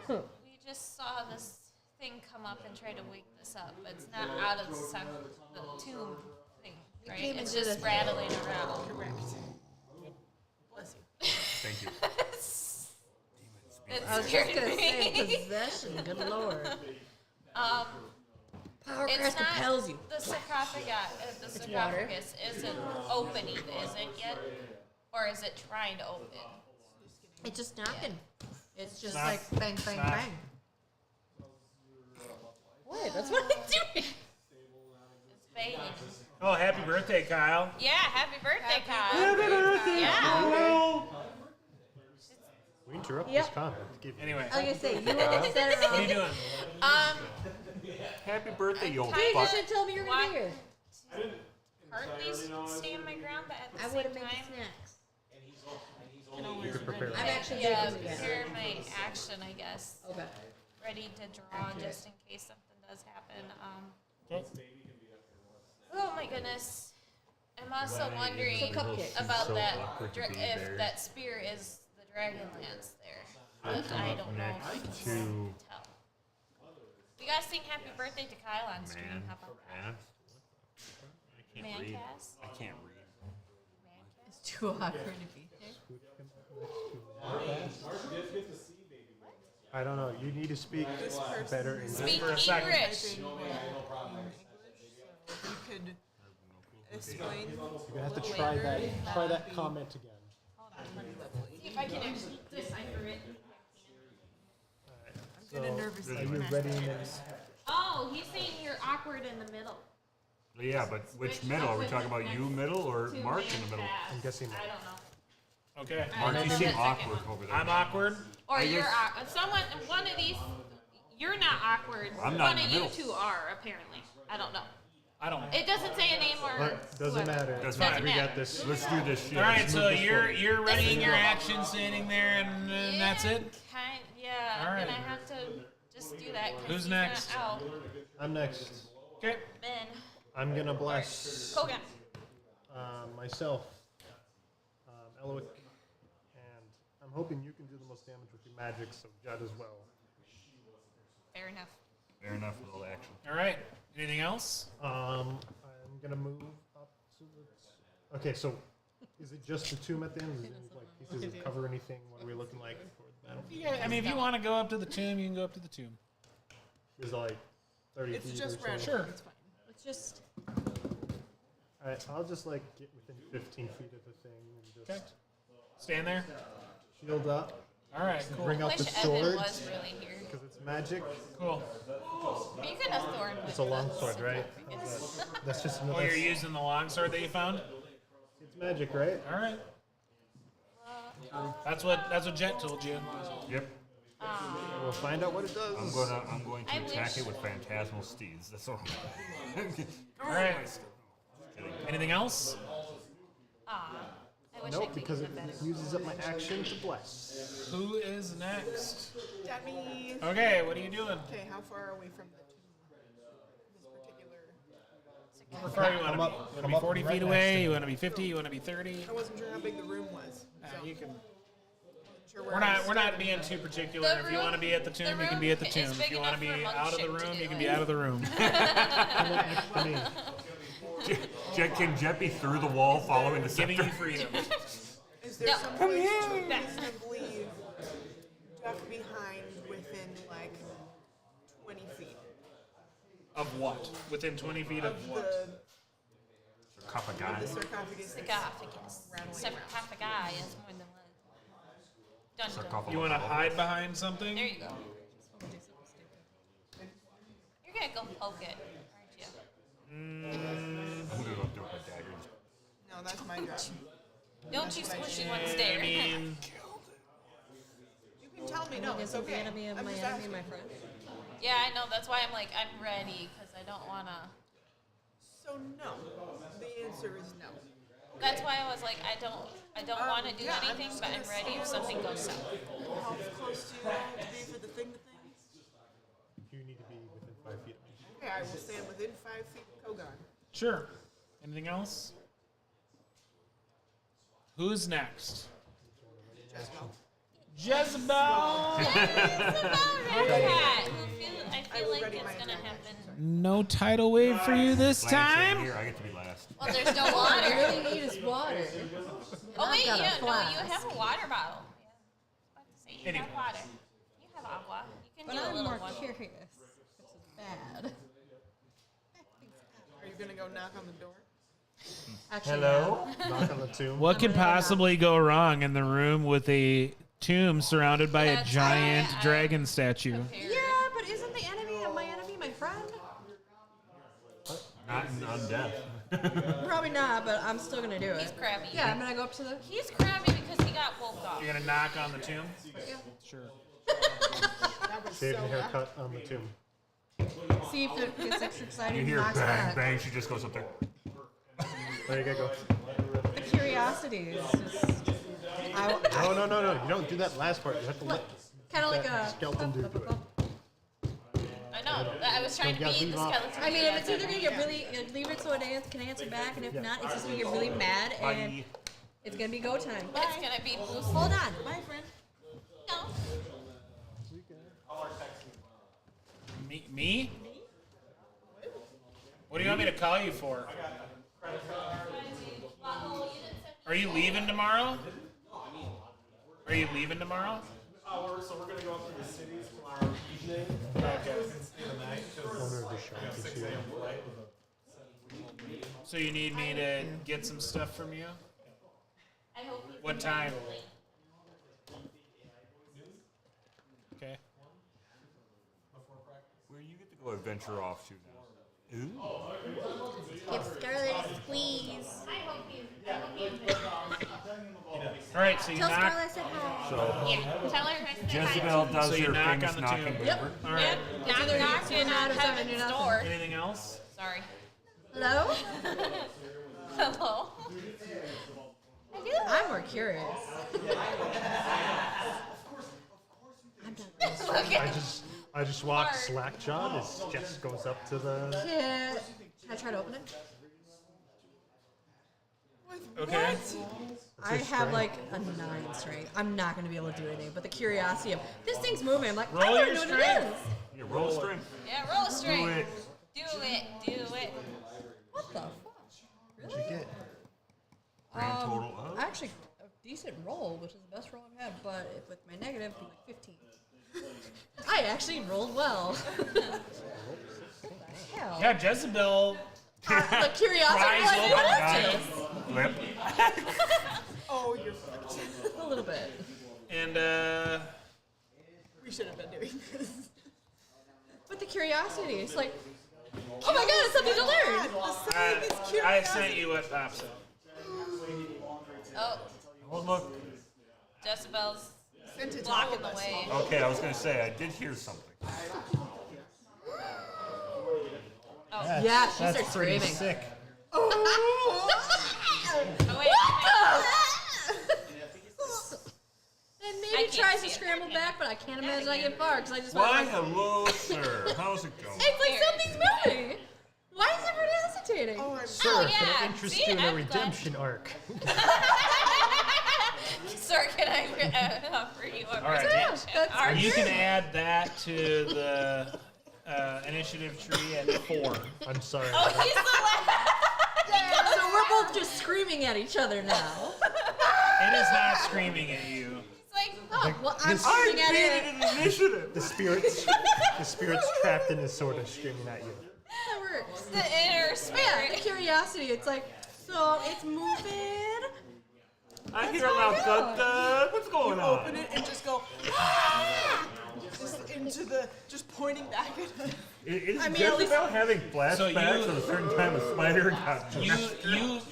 we just saw this thing come up and try to wake this up. It's not out of the tomb thing, right? came It's into just the- rattling around. Correct. Bless you. Thank you. It's I was just scaring gonna say me. possession. Good lord. Um, Power it's crash not compels you. the sarcophagus isn't opening, is it yet? Or is it trying to open? It's just knocking. It's just Knock. like bang, bang, Knock. bang. What? That's what I'm doing. It's banging. Oh, happy birthday, Kyle. Yeah, happy birthday, Kyle. Yeah. We interrupt Yep. this comment to give you. Anyway, I was gonna say, you were set it what are you wrong. doing? Happy birthday, you old Kinda- You fuck. should tell me you were gonna be here. Partly stand my ground, but at the I same would have made the time, snacks. You could prepare. I'm actually yeah, making them again. prepare my action, I guess. Okay. Ready to draw just in case something does happen. Oh my goodness. I'm also wondering So cupcake. about So that awkward to be if there. that spear is the Dragonlance there. But I don't know if I can to tell. We gotta sing happy birthday to Kyle on stream. man. How about that? Man. I can't read. Mancast? I can't read. Mancast? It's too awkward to be here. I don't know. You need to speak better English. Speak For a second. English. In English, so if you could explain. You're gonna have to try that comment again. See if I can actually decipher it. So, Getting nervous. are you ready? Oh, he's saying you're awkward in the middle. Yeah, but which middle? Are we talking about you middle or Mark in the middle? I'm guessing I that. don't know. Okay. Mark, you know seem that awkward over there. I'm awkward. Or I you're guess- one of these. You're not awkward. I'm not One in of the you middle. two are apparently. I don't know. I don't. It doesn't say a name or. But doesn't whoever. matter. Doesn't matter. We got this. Let's do this shit. All right, Let's so move this you're forward. you're readying your action, standing there, and that's it. Yeah, All I'm right. gonna have to just do that. 'cause Who's he's next? Not out. I'm next. Okay. Ben. I'm gonna bless Kogan. myself, Eloic, and I'm hoping you can do the most damage with your magics of Judd as well. Fair enough. Fair enough with all the action. All right. Anything else? I'm gonna move up to the. Okay, so is it just the tomb at the end? Is it like pieces of cover anything? What are we looking like for the battle? Yeah, I mean, if you want to go up to the tomb, you can go up to the tomb. Is it like 30 It's feet just or so? random. Sure. It's fine. It's just Alright, I'll just like get within 15 feet of the thing and just Okay. Stand there. shield up. All right, cool. Bring out Wish the Evan sword was really here. because it's magic. Cool. You could have Thorn. It's a long sword, right? That's just Oh, you're using the longsword that you found? it's magic, right? All right. That's what Jet told you. Yep. We'll find out what it does. I'm going to I attack wish- it with phantasmal steeds. That's all. All right. Anything else? Aw. I wish I Nope, could because use it a better. uses up my action to bless. Who is next? Demi. Okay, what are you doing? Okay, how far are we from the tomb? This particular. How far you want Come to up- be? You want to come be up 40 right feet next away? to me. You want to be 50? You want to be 30? I wasn't sure how big the room was. So You can. sure where We're I not. was We're not standing. being too particular. The If you want to be at the tomb, you can be at the room tomb. is If big you want to enough be for a out of the mothership to room, do you can it. be out of the room. I mean, Can Jet be through the wall following the Giving scepter? you freedom. Is there No. some Come place here. to reasonably duck behind within like 20 feet Of what? Within 20 feet of of what? the Sarcophagi. sarcophagus? Sarcophagus. Rattling Sarcophagi is more than one. Dun, dun. Sarcophagus. You want to hide behind something? There you go. You're gonna go poke it, aren't you? I'm gonna go do it with daggers. No, that's my job. Don't you squishy one I stare. mean, You can tell me no, it's Isn't the okay. enemy of I'm my just enemy asking. my friend? Yeah, I know. That's why I'm like, I'm ready because I don't wanna. So no, the answer is no. That's why I was like, I don't want to do yeah, I'm anything, just but gonna I'm ready if something goes south. How close do you want to be for the thing to thing? you need to be within 5 feet of me. Okay, I will stand within 5 feet of Kogan. sure. Anything else? Who's next? Jezebel. I feel like ready it's my gonna attack. happen. No tidal wave for you this Lance, same time. here. I get to be last. Well, there's no All I water. really need is water. Oh wait, got a no, you flask. have a water bottle. Yeah. I was about to say, you Anyway. have water. You have agua. You But can do a I'm little more one. curious. This is bad. Are you gonna go knock on the door? Actually, Knock on the tomb. What could gonna go possibly go wrong in the room with a tomb surrounded by a That's giant why I- dragon statue? Yeah, but isn't the enemy of my enemy my friend? Not in undeath. Probably not, but I'm still gonna do it. He's crabby. Yeah, I'm gonna go up to the. He's crabby because he got woke off. You're gonna knock on the tomb? Sure. That was Shave so and haircut on the tomb. See if it gets extra exciting. You and hear knocks bang, back. bang. She just goes up there. There you go. The curiosity is just. No. You don't do that last part. You have to let Kind of like that a. skeleton dude do it. I know. I was trying to Yeah, beat leave the off. skeleton. I mean, dude if it's at either that gonna get really, leave it so it can answer back, and if not, it's just gonna get really mad, and Bye. it's gonna be go time. But it's gonna be blue. Hold on, bye, friend. No. Me? What do you want me to call you for? Are you leaving tomorrow? Are you leaving tomorrow? So we're gonna go up to the cities tomorrow evening. Stay the night Owner of the shop is here. So you need me to get some stuff from you? I hope you What time? Okay. Where you get to go adventure off to now? Ooh. Give Scarlet a squeeze. All right, so you Tell knock. Scarlet I said hi. So Yeah, tell her I said hi. Jezebel does So you her knock famous on the knocking tomb. maneuver. All right. Yep, knock, either knock, you're and not on or something, heaven's you're not. door. Anything else? Sorry. Hello? Hello. I'm more curious. I'm done. I just walk slack jawed as Jess goes up to the. Can I try to open it? Okay. I have like a 9 strength. I'm not going to be able to do anything. But the curiosity of this thing's moving. I'm like, I Roll want to your know what it strength. is. You roll strength. Yeah, roll a string. Do it. Do it. Do it. What the fuck? What'd you get? Grand total of. Actually, a decent roll, which is the best roll I've had. But if with my negative, it'd be like 15. I actually rolled well. What the hell? Yeah, Jezebel. The curiosity, Prize like, open, what got is it. this? Flip. Oh, you're fucked. A little bit. And We should have been doing this. But the curiosity, it's like, oh my god, it's something to learn. I sent you what pops up. Oh, Well, look. Jezebel's Sent it to blocking all the of us. way. Okay, I was going to say, I did hear something. Yeah, she That's starts pretty screaming. sick. Oh, wait. And I maybe can't tries see to it. scramble back, but I can't imagine I get far because I just Why, went like, hello, sir. How's it going? it's like something's moving. Why is everyone hesitating? Oh, I'm Sir, Oh, can I yeah. interest See, you in a I'm glad. redemption arc? Sir, can I offer you a right. redemption? That's Are You can add that to the initiative tree at 4. I'm sorry. Oh, he's the last. So we're both just screaming at each other now. It is not screaming at you. He's like, Oh, well, I'm I screaming at beat it. it in initiative. The spirit's trapped in his sword is screaming at you. That works. the inner Yeah, the spirit. curiosity. It's like, so it's moving. I hear about what's going on? open it and just go just into the pointing back at us. Is I mean, at least- Jezebel having flashbacks So you- of a certain time a spider got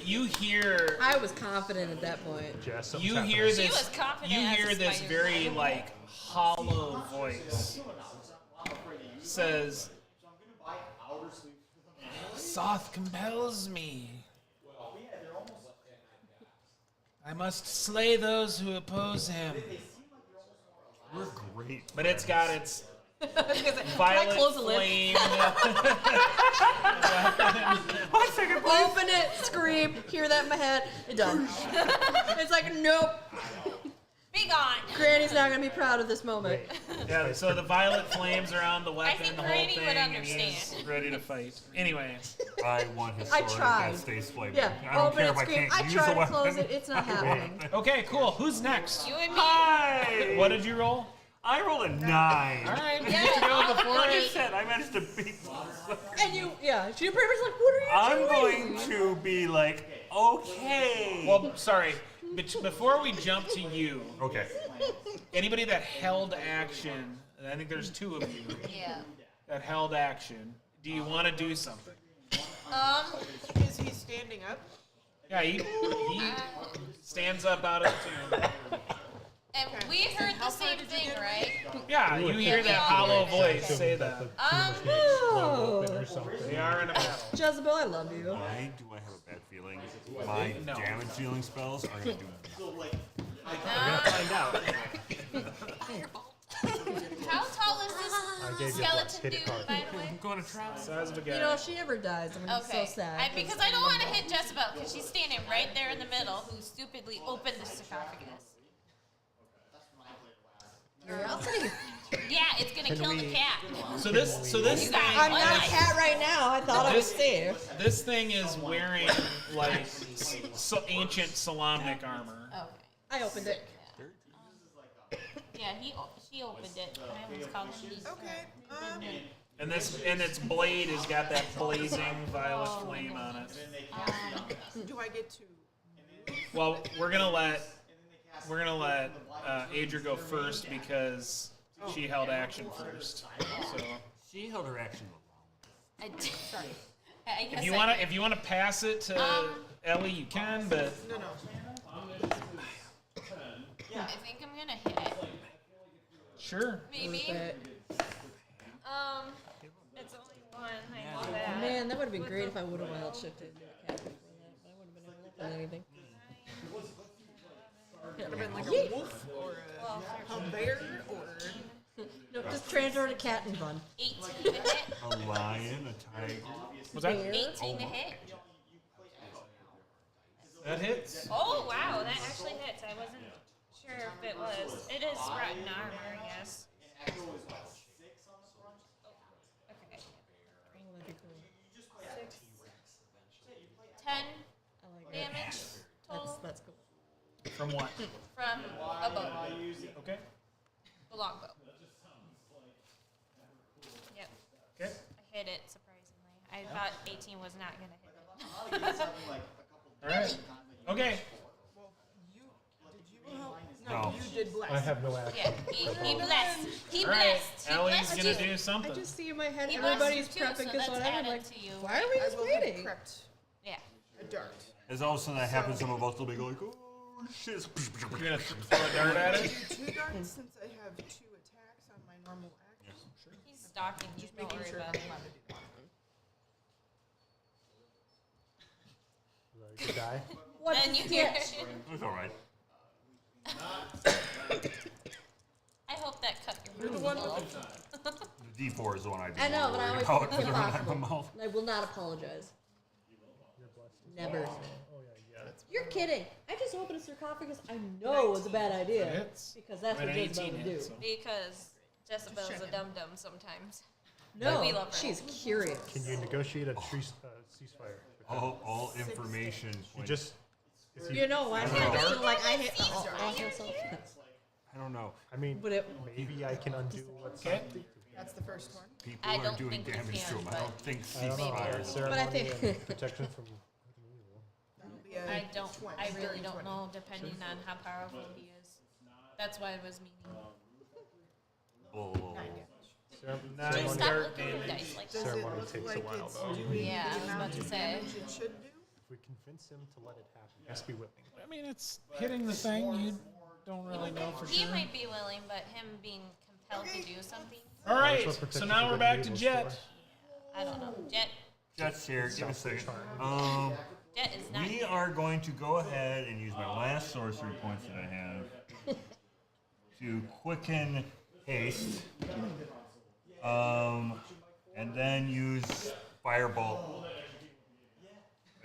You hear I was confident at that point. Jess, something's you happening. hear She this was confident you as hear a this spider. very like hollow voice says Soth compels me. I must slay those who oppose him. We're great. But it's got its Can I violet close the lid? flame. 1 second, please. Open it, scream, hear that in my head, done. It's like, nope, Be gone. Granny's not gonna be proud of this moment. Yeah, so the violet flames are on the weapon, think the whole Granny thing, would and he's understand. ready to fight. Anyway, I want his I sword tried. that stays flaming. Yeah, I don't open care it, if I scream. can't I use try a to weapon. close it, it's not happening. okay, cool. Who's next? You and me. Hi! What did you roll? I rolled a 9. All right, you get to go before Like I it. said, I managed to beat. And you, yeah, she pretty much like, what are you I'm doing? going to be like, okay. Well, sorry. Before we jump to you, Okay. anybody that held action, and I think there's 2 of you Yeah. that held action. Do you want to do something? Is he standing up? Yeah, he stands up out of the tomb. And we heard the same thing, right? Yeah, you hear that hollow voice say that. Oh, Or something. They are in a battle. Jezebel, I love you. Why do I have a bad feeling my No. damage dealing spells are going to do Find out. How tall is I gave this you a plus. skeleton Hit it dude, hard. by the way? I'm going to try. Size of a guy. You know, if she ever dies, I'm gonna be Okay. so sad. Because I don't want to hit Jezebel because she's standing right there in the middle who stupidly opened the sarcophagus. Curiosity. Yeah, it's going to kill the cat. So this You thing, got I'm one not a life. cat right now. I thought I was safe. this thing is wearing like ancient Solamnic armor. Okay. I opened it. Yeah, she opened it. I almost called him he. Okay. And its blade has got that blazing violet flame on it. Do I get to? Well, we're gonna let Adria go first because she held action first. So She held her action I did. I guess if you I wanna pass it to Ellie, you can. But No. I think I'm going to hit it. sure. Maybe. It's only one. I know that. Man, that would have been great if I would have wild shifted into a cat before that. But I wouldn't have been able to open anything. Would have been like a wolf or a bear or. No, just transfer to cat and run. 18 to hit. a lion, a tiger. Was that 18 to hit. that hits? Oh, wow. That actually hits. I wasn't sure if it was. It is rotten armor, I guess. Okay. Oh, that'd be cool. 10 I like that. damage total That's cool. From what? from a bow. Okay. The longbow. Yep. Okay. I hit it, surprisingly. I thought 18 was not going to hit it. All right. Okay. Well, did you help? No. You did bless. I have no action. Yeah, he blessed. He All right, blessed. He Ellie's blessed gonna you. do I something. just see in my head He blessed everybody's you too, prepping so because that's whatever. I'm added like, to you. why are we I just will waiting? have prepped Yeah. a dart. As all of a sudden that happens, I'm about to be like, oh shit. You're gonna throw a dart at it? Do 2 darts since I have 2 attacks on my normal action. He's stalking you. Just Don't making worry sure about I'm it. allowed to do that. You could die. What Then you is hear. it? It's all right. I hope that cut your You're the mood one a with little. The D4 is the one I'd be I know, more but I worried always about think because it's they're in my impossible. mouth. I will not apologize. Never. Oh yeah, yeah. You're kidding. I just opened a sarcophagus I know was a bad idea. Hits. Because that's An what Jezebel 18 would do. hits, so- Because Jezebel's a dum-dum sometimes. No, We love her. she's curious. Can you negotiate a ceasefire? All information. You just. If You know, I don't can't know. feel like I hit all myself. I don't know. I mean, But it, maybe I can undo what's. Okay. That's the first one. People I are don't doing think we damage to can, them. I but- don't think I don't know. ceasefires. Ceremony But I think- and protection from evil. That'll be a I don't. 20, I really 30, don't 20. know, depending on how powerful he is. That's why I was meaning. Oh. 9 damage. Nine Dude, stop dart looking at your damage. dice like Does that. it Ceremony look takes a like while, it's though. doing Yeah, I the was amount about to of say. damage it should do? If we convince him to let it happen, he has to be willing. I mean, it's hitting the thing. You don't really know for He sure. might be willing, but him being compelled to do something, All right, what so protection now from we're back to evil is Jet. I don't know. Jet Jet's here. Give me a second. Jet is not. We here. are going to go ahead and use my last sorcery points that I have to quicken haste, and then use firebolt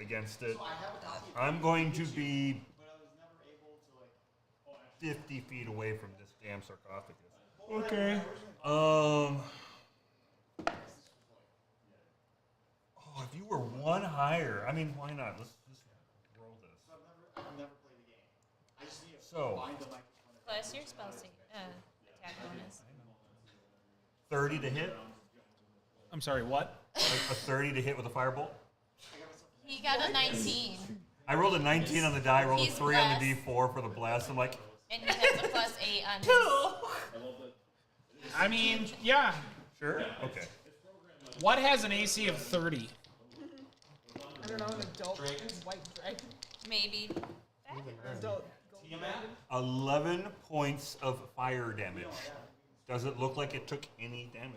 against it. I'm going to be 50 feet away from this damn sarcophagus. Okay. Oh, if you were one higher, I mean, why not? Let's just roll this. I've never played the game. I just need to So, find the microphone. Plus your spell attack bonus. 30 to hit? I'm sorry, what? A 30 to hit with a firebolt? He got a 19, I rolled a 19 on the die, rolled a He's 3 on the blessed. D4 for the blast. I'm like, and he has a plus 8 on his. I mean, yeah. sure? Okay. What has an AC of 30? I don't know, an adult white dragon. Maybe. Adult gold dragon. 11 points of fire damage. Does it look like it took any damage?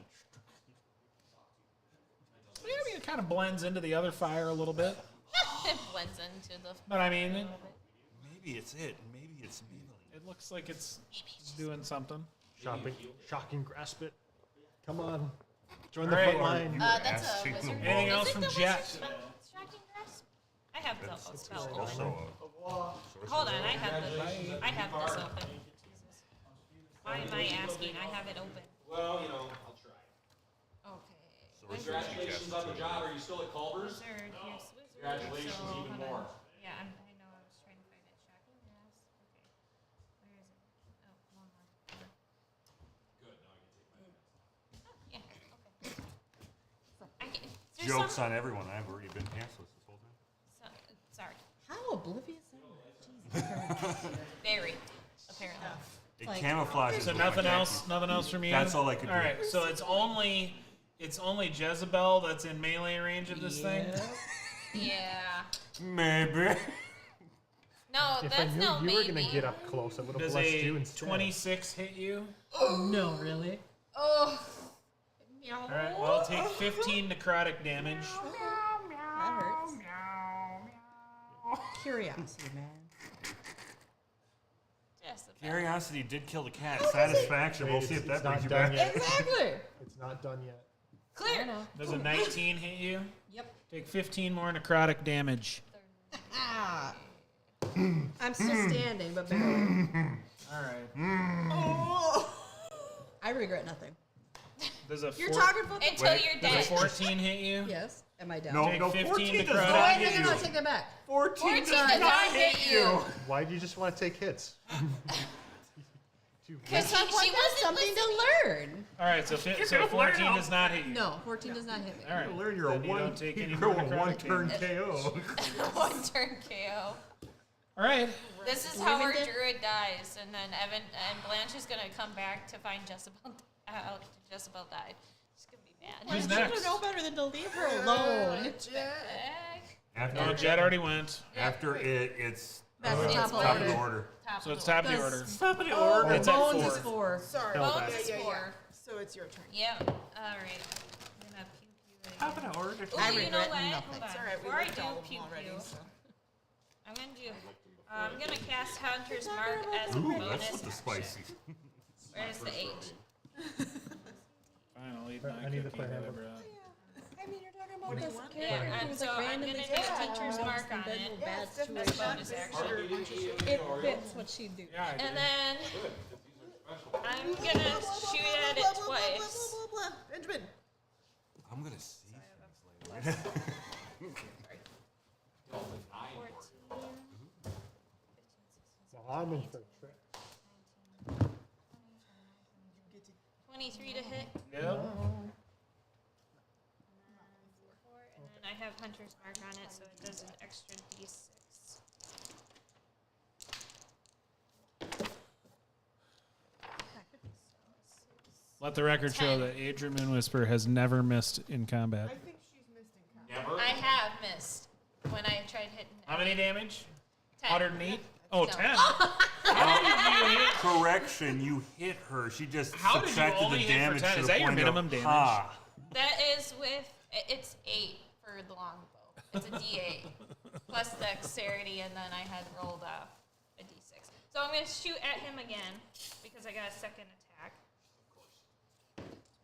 Yeah, I mean, it kind of blends into the other fire a little bit. It blends into the. But I mean, Maybe it's it. Maybe it's Maybelline. it looks like it's doing something. Shocking grasp it. Come on. Join the All right. front line. That's Ass a cheek wizard. the Anything wall. else Is it from the Jet? wizard spell? Striking grasp? I have the spell open. Also a Hold on, I have this open. Jesus. Why am I asking? I have it open. Well, you know, I'll try. Okay. Congratulations on the job. Are you still at Culver's? Wizard, here's wizard. Congratulations, so, even hold on. more. Yeah, I know. I was trying to find it. Shocking grasp. Okay. Where is it? Oh, one more. Good. Now I can take my Yeah. Okay. I can, there's Joke's some, on everyone. I've already been pantsless this whole time. sorry. how oblivious am I? Jesus. Very. Apparently. It Like- camouflages. So with my nothing khaki. else. Nothing else from you. That's all I could do. All right. So it's only Jezebel that's in melee range of this thing. Yeah. Maybe. No, If I that's knew no you maybe. were going to get up close, I would have Does blessed you a instead. 26 hit you? No, really? Oh. All right. Well, I'll take 15 necrotic damage. That hurts. Curiosity, man. Just a Curiosity did kill the cat. Satisfaction. We'll see if that It's not brings you done back. yet. Exactly. It's not done yet. I Clear. know. Does a 19 hit you? Yep. Take 15 more necrotic damage. Ah. I'm still standing, but barely. All right. I regret nothing. Does a You're four- talking about the... Until Wait, you're Does a dead. 14 hit you? Yes. Am I down? No, Take no, 15 14 does necrotic. not Oh, hit no, you. no, I take that back. 14 does 14 does not not hit hit you. you. Why do you just want to take hits? Because Someone she has wasn't something listening. to learn. All right. So 14 does not hit you. No, 14 does not hit me. All right. Learn you're a Then you one, don't take any you're more a necrotic one-turn damage. KO. One turn KO. All right. This is Do how we our even dip? druid dies, and then Evan and Blanche is gonna come back to find Jezebel out. Jezebel died. It's gonna be bad. Who's You next? should know better than to leave her alone. After, No, Jet already went. after it's That's the top top of of the the order. So it's top of the Does- order. Top of the Oh, order. It's at Bones 4. is 4. Sorry. Tell Bones that. is 4. So it's your turn. Yeah. All right. I'm gonna pew pew it. Top of the order. Ooh, I you know regret what? nothing. Hold on. It's all right. We Before I looked do all of pew them already. pew, So. I'm gonna cast Hunter's Mark as a Ooh, bonus that's the spicy. action. Where's the H? Fine, I'll eat I my need to cookie, play whatever. I mean, you're talking about this character Yeah, who's so like I'm randomly gonna do Hunter's dead. Mark on Been in it. a bad it's definitely situation. Bonus action. It fits what she do. Yeah, I And did. then I'm gonna shoot at it twice. Benjamin. I'm gonna see things later. 14, Now I'm in for a trick. 23 to hit. Yep. 4, and then I have Hunter's Mark on it, so it does an extra d6. Let the record show 10. that Adrian Moonwhisper has never missed in combat. I think she's missed in combat. Never. I have missed when I tried hitting. How many damage? 10. 108? Oh, No. 10. How did you hit? Correction, you hit her. She just How did you subtracted only the hit for damage 10? to Is the that your point minimum of damage? ha. That is with it's 8 for the longbow. It's a d8 plus dexterity, and then I had rolled a d6. So I'm gonna shoot at him again because I got a second attack.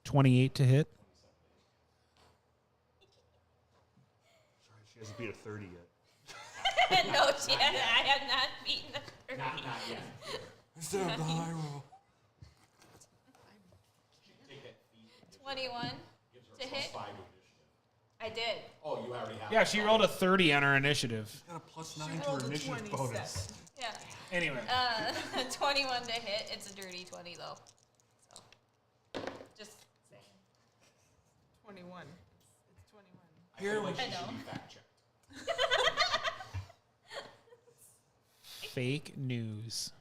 28 to hit. Sorry, she hasn't beat a 30 yet. No, she had, I have not beaten a 30. Not yet. Instead of the high roll. Take that feat. 21 Gives her to plus hit. 5 initiative. I did. Oh, you already have. Yeah, she rolled a 30 on her initiative. Got a plus 9 She to rolled her a initiative 27. bonus. Yeah. Anyway. 21 to hit. It's a dirty 20 though. So, just saying. 21. It's 21. I feel like I she know. should be fact checked. Fake news.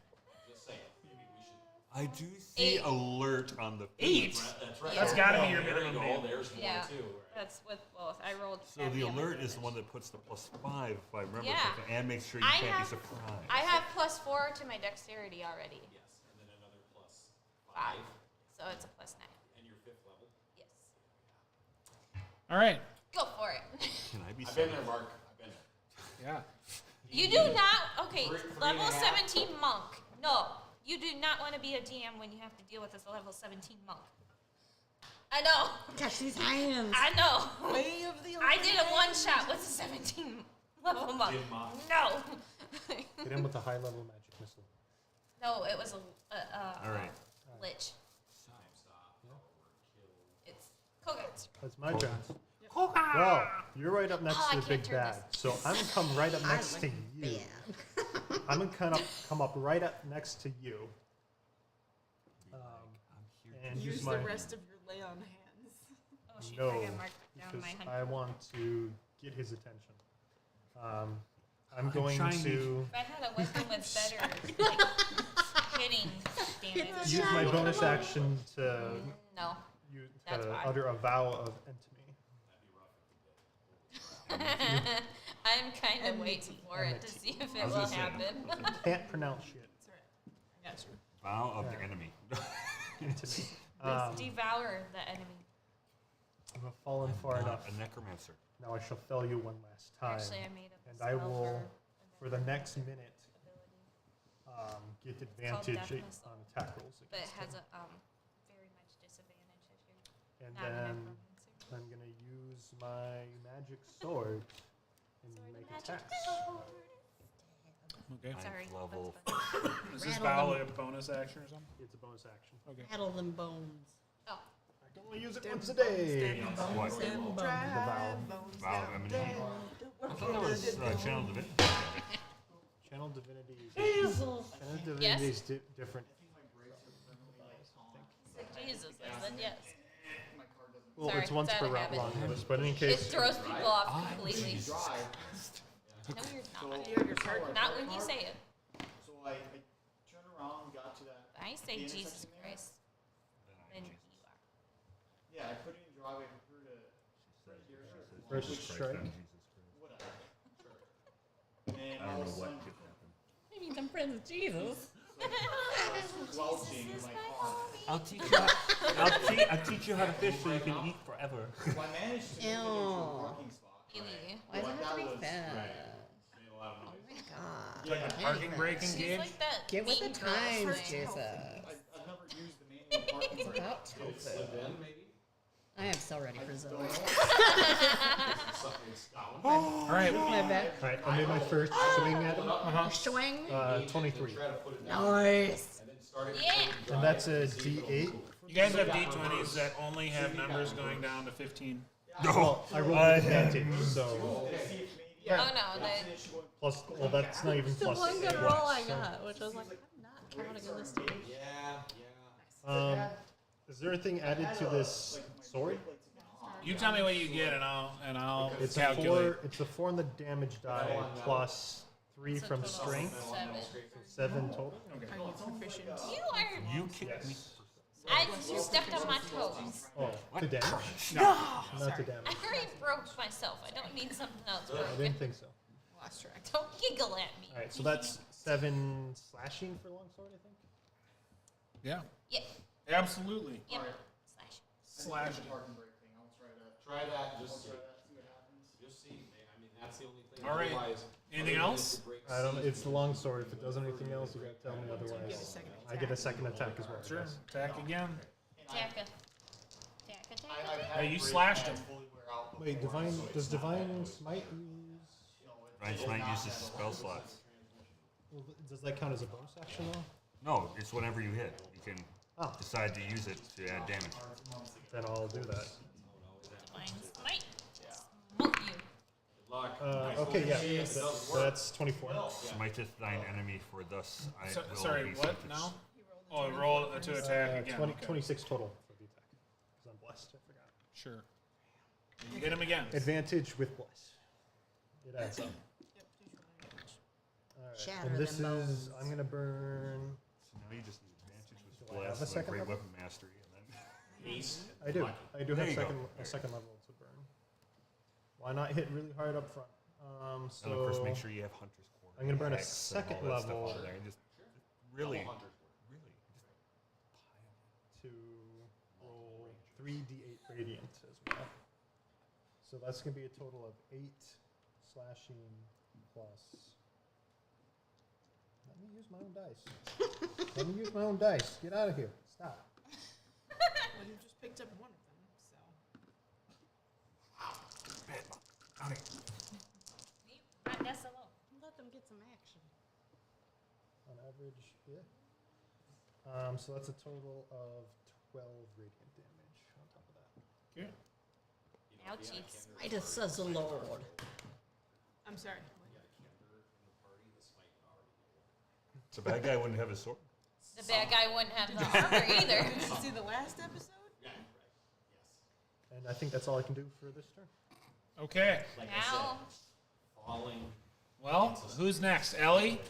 Just saying. Maybe we should. I do see 8. alert on the 8? That's right. That's Yeah. gotta be your There you minimum go. damage. There's one Yeah. too. Right? That's with both. I rolled. So heavy the on my alert is the damage. one that puts the plus 5, if I remember Yeah. correctly, and makes sure you I can't have- be surprised. I have plus 4 to my dexterity already. Yes, and then another plus 5. 5, So it's a plus 9. and your 5th level. Yes. All right. Go for it. Can I be I've been there, surprised? Mark. I've been there. Yeah. You do not. Okay, Three and level a half. 17 monk. No, you do not want to be a DM when you have to deal with this level 17 monk. I know. Catch these hands. I know. Way of the I did a one shot with a 17 level monk. Did monk. No. Get in with a high level magic missile. No, it was a All right. lich. Time stop. Overkill. It's Kogat's. That's my turn. Well, you're right up next Oh, I to the can't big turn bad, so I'm gonna come right up next to you. I'm gonna come up right up next to you. And Use use the my rest of your lay on hands. Oh, shoot, no, I got marked down because my I 100. want to get his attention. I'm going shiny. to If I had a weapon with better like, hitting damage. use my bonus action to No. That's fine. utter a vow of enemy. I'm kind of waiting for it to see if it was will gonna say. happen. Can't pronounce shit. That's all right. I got you. Vow of the enemy. Enemy. Devour the enemy. You have fallen far Not enough. a necromancer. Now I shall fell you one last time. Actually, I made up a And I spell will, for for the next minute, ability, get called advantage Death Missile. on attack rolls but it against has him. a very much disadvantage if you're And not a then necromancer. I'm gonna use my magic sword and Sword of make magic. attacks. Okay. Sorry. Ninth level. that's fine. Is this Rattle vow them. like a bonus action or something? It's a bonus action. Okay. Rattle them bones. Oh, I can only use it Stem once a bones, day. stem What? bones, stem vow. drive bones Vow of down enemy. dead. I thought that was Channel Divinity. Channel divinity is Jesus. Channel divinity Yes? is different. Jesus, I said yes. Well, Sorry, it's once it's out per of habit. long notice, but in It case throws people off completely. Drive. No, you're not. You have your card. Not when you say it. Well, I turned around, got to that. I say the Jesus intersection there. Christ. Then you are. Yeah, I put it in the driveway for her to hear her. First strike. Whatever. Sure. And all of a sudden, That means I'm friends with Jesus. squelching in my car. I'll teach you how to fish so you can eat forever. So I managed to move it into a parking spot. Really? Why does it have to be That was- fast? Oh my God. Yeah, Parking brake She's engage. like that. Get with the mean girl times, thing. Jesus. I've never used the manual parking It's brake. about tofu. I am so ready for Zoe. All right. My bad. All right, I made my first swing at him. Swing. 23. Nice. Yeah. And that's a D8. You guys have D20s that only have numbers going down to 15. Well, I rolled with advantage, so Oh no, the, plus. Well, that's not even The plus. one good six, roll I so- got, which was like, I'm not counting on this team. Is there anything added to this sword? You tell me what you get, and I'll It's a calculate. 4. It's a 4 on the damage die plus 3 it's a from total of strength. 7. 7 total. Are you proficient? You are. You kicked me. You stepped on my toes. Oh, to damage? No. Not to damage. I already broke myself. I don't need something else I broken. didn't think so. Lost track. Don't giggle at me. All right, so that's 7 slashing for longsword, I think. Yeah. Yep. Absolutely. Yep. Slash. Slash. Parking brake thing. I'll try that. Try that, I'll just try that. See what happens. see. I mean, that's the only thing. All right. Otherwise, Anything other than else? if it breaks I don't. seat, It's the longsword. If it does anything else, you gotta tell me otherwise. I get a second attack as well. I Sure. guess. Attack again. Attack. I've had Hey, you brake slashed pads him. fully wear out Wait, before, divine. so it's Does not divine like, smite use? Ryan Smite uses spell slots. Well, does that count as a bonus action though? No, it's whenever you hit. You can Oh, decide to use it to add damage. then I'll do that. Smite. Smoke you. good luck. Okay, yeah. So that's 24. Smiteth thine enemy, for thus I will Sorry, be what sentenced. now? Oh, roll to attack again. 20, Okay. 26 total for the attack. Because I'm blessed. I forgot. Sure. You hit him again. Advantage with bless. It adds up. All right. Shatter And this them is. I'm gonna burn. So now you just need advantage with Do I have bless, a like second great level? weapon mastery, and then I do. I do There have you go. a second level to burn. Why not hit really hard up front? and of course So make sure you have Hunter's Quarter. I'm gonna burn a Hex and all second that stuff level. on there, and just really, really, to roll 3d8 radiant as well. So that's gonna be a total of 8 slashing plus. Let me use my own dice. Let me use my own dice. Get out of here. Stop. Well, you just picked up one of them, so. bad luck. Howdy. Not that's alone. Let them get some action. On average, yeah. So that's a total of 12 radiant damage on top of that. Okay. Ouchies. Right, it says the Lord. I'm sorry. So bad guy wouldn't have his sword. The bad guy wouldn't have the armor either. Did you see the last episode? And I think that's all I can do for this turn. Okay. Now, Falling. Well, who's next? Ellie?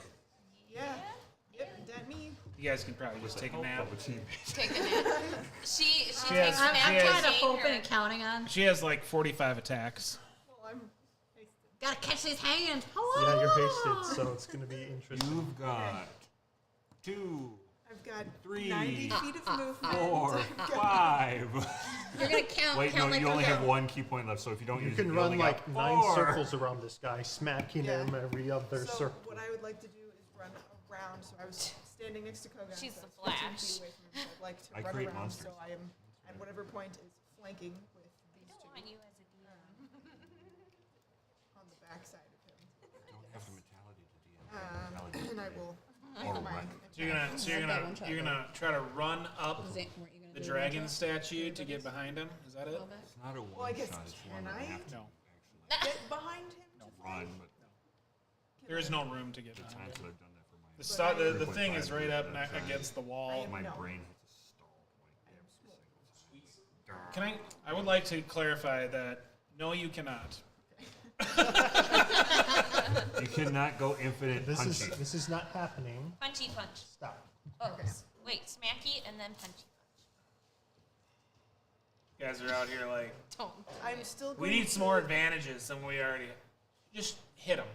Yeah. Yep, that me. You guys can probably just take a nap. take a nap. She has- takes she naps. I'm has- kind of seeing hoping her- and counting on. She has like 45 attacks. Well, I'm hasted. Gotta catch these hands. Yeah, you're hasted, so it's gonna be interesting. You've got 2, I've got 3, 90 feet of movement. 4, I've got 5. You're gonna count. Wait, no, count like you only okay. have 1 key point left, so if you don't You use it, can you run only like got 9 4. circles around this guy, smacking Yeah. him every other So circle. what I would like to do is run around. So I was standing next to Kogan. She's so the I was 15 Flash. feet away from him, so I'd like to I run create around. monsters. So I am at whatever point is flanking with I these don't two want you as a DM. on the backside of him. Don't have the mentality to DM. And I will Or make my run. So you're gonna try to run up Was it- weren't you gonna the do dragon one shot? statue to get behind him. Is that it? Go back? It's not a Well, I guess one-shot, it's one can that I? have to No. actually get behind him. To run, but There is no room to get the behind times him. that I've done that for my The, sta- the thing is right up against the wall. my No. brain hits a stall point every single time. Can I would like to clarify that no, you cannot. You cannot go infinite punchy. This is not happening. Punchy punch. Stop. Oh, wait, smacky and then punchy You guys are out here like, punch. I'm still we going need some more advantages than we already. Just hit them.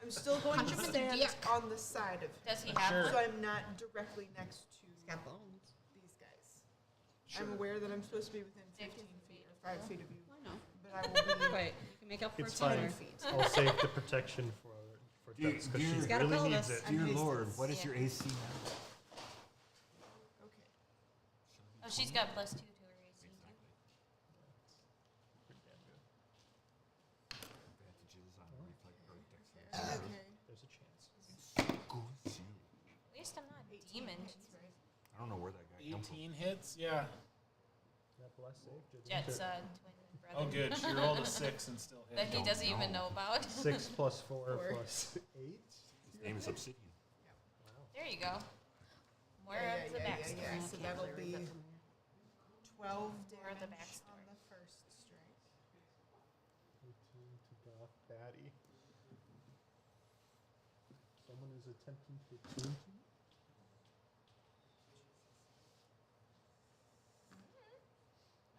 I'm still going Punch to him in the stand dick. on the side of him. Does he have Sure. So I'm not directly next to Got bones. these guys. I'm aware that I'm supposed to be within 15 feet or 5 feet of you. I know. But I will be Wait, you can make up for It's it fine. somewhere. feet. I'll save the protection for Dux because she He's got a really pelvis. needs it. I'm Dear hasted. Lord, what is Yeah. your AC now? Okay. Oh, she's got +2 to her AC. Advantages on reflex or dexterity. Okay. There's a chance. Goes you. At least I'm not a demon. I don't know where that guy came from. 18 hits? Yeah. That bless save. didn't Jet's it? twin brother. Oh, good. She rolled a 6 and still That hit. he doesn't even know about. 6 plus 4 plus 8. His name is Obsidian. There you go. More Yeah, of the backstory. So that'll be 12 More of the damage on backstory. the first strike. 18 to Goth Batty. Someone is attempting to tune you.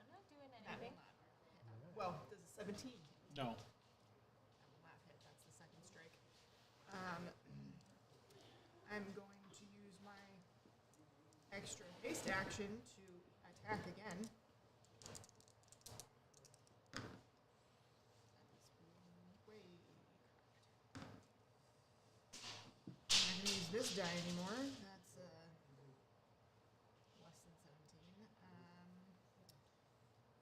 I'm not doing That will anything. not hit. Well, does a 17 hit? No. That will not hit. That's the second strike. I'm going to use my extra haste action to attack again. That is way cocked. I'm not going to use this die anymore. That's less than 17.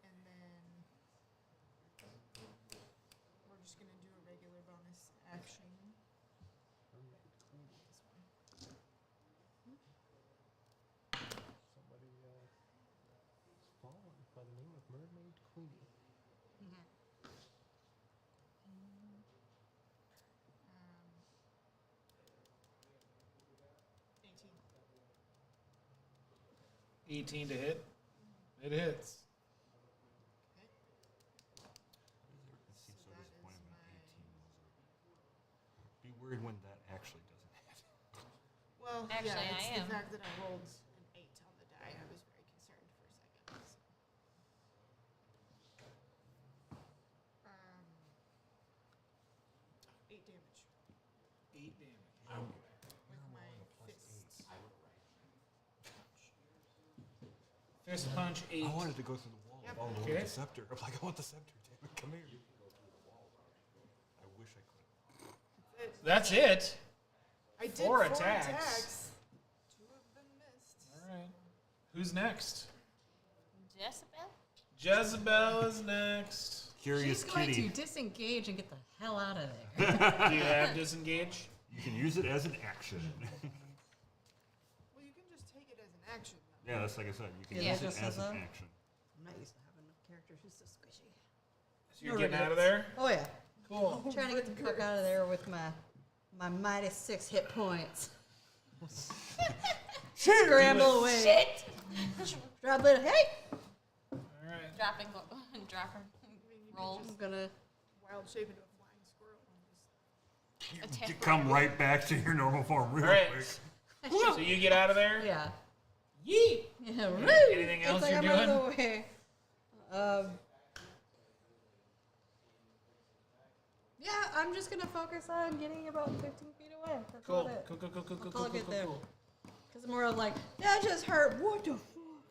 And then we're just going to do a regular bonus action. Somebody has fallen by the name of Mermaid Queenie. Um, 18. 18 to hit. It hits. Okay. It seems so that is disappointed when my- 18 was Be weird when that actually doesn't hit. Well, Actually, yeah, it's I am. the fact that I rolled an 8 on the die. I was very concerned for a second. So. 8 damage 8 damage. with my fists. Fist punch, 8. I wanted to go through the wall. Yep. Oh, Okay. the scepter. I'm like, I want the scepter. Damn it, come here. I wish I could. That's it. I did 4 4 attacks. attacks. 2 of them missed. All right. Who's next? Jezebel? Jezebel is next. Curious She's going kitty. to disengage and get the hell out of there. Do you have disengage? You can use it as an action. Well, you can just take it as an action. Though. Yeah, that's like I said. You can Yeah, use that it just as says an that? action. I'm not used to having a character who's so squishy. So you're getting out of there? Oh yeah. Cool. I'm trying to get the fuck out of there with my -6 hit points. Scramble away. Shit! Drop it. Hey! All right. Dropping, dropper, roll, I'm gonna. Wild shape into a flying squirrel and just You attack. come right back to your normal form real All right. quick. So you get out of there? Yeah. Yeet. Yeah. Woo! Anything It's else like you're I'm out of the way. Yeah, I'm just gonna focus on getting about 15 feet away. That's Cool. about it. Cool, cool, cool, cool, cool, I'll cool, get cool, there. cool. Because more of like, that just hurt. What the fuck?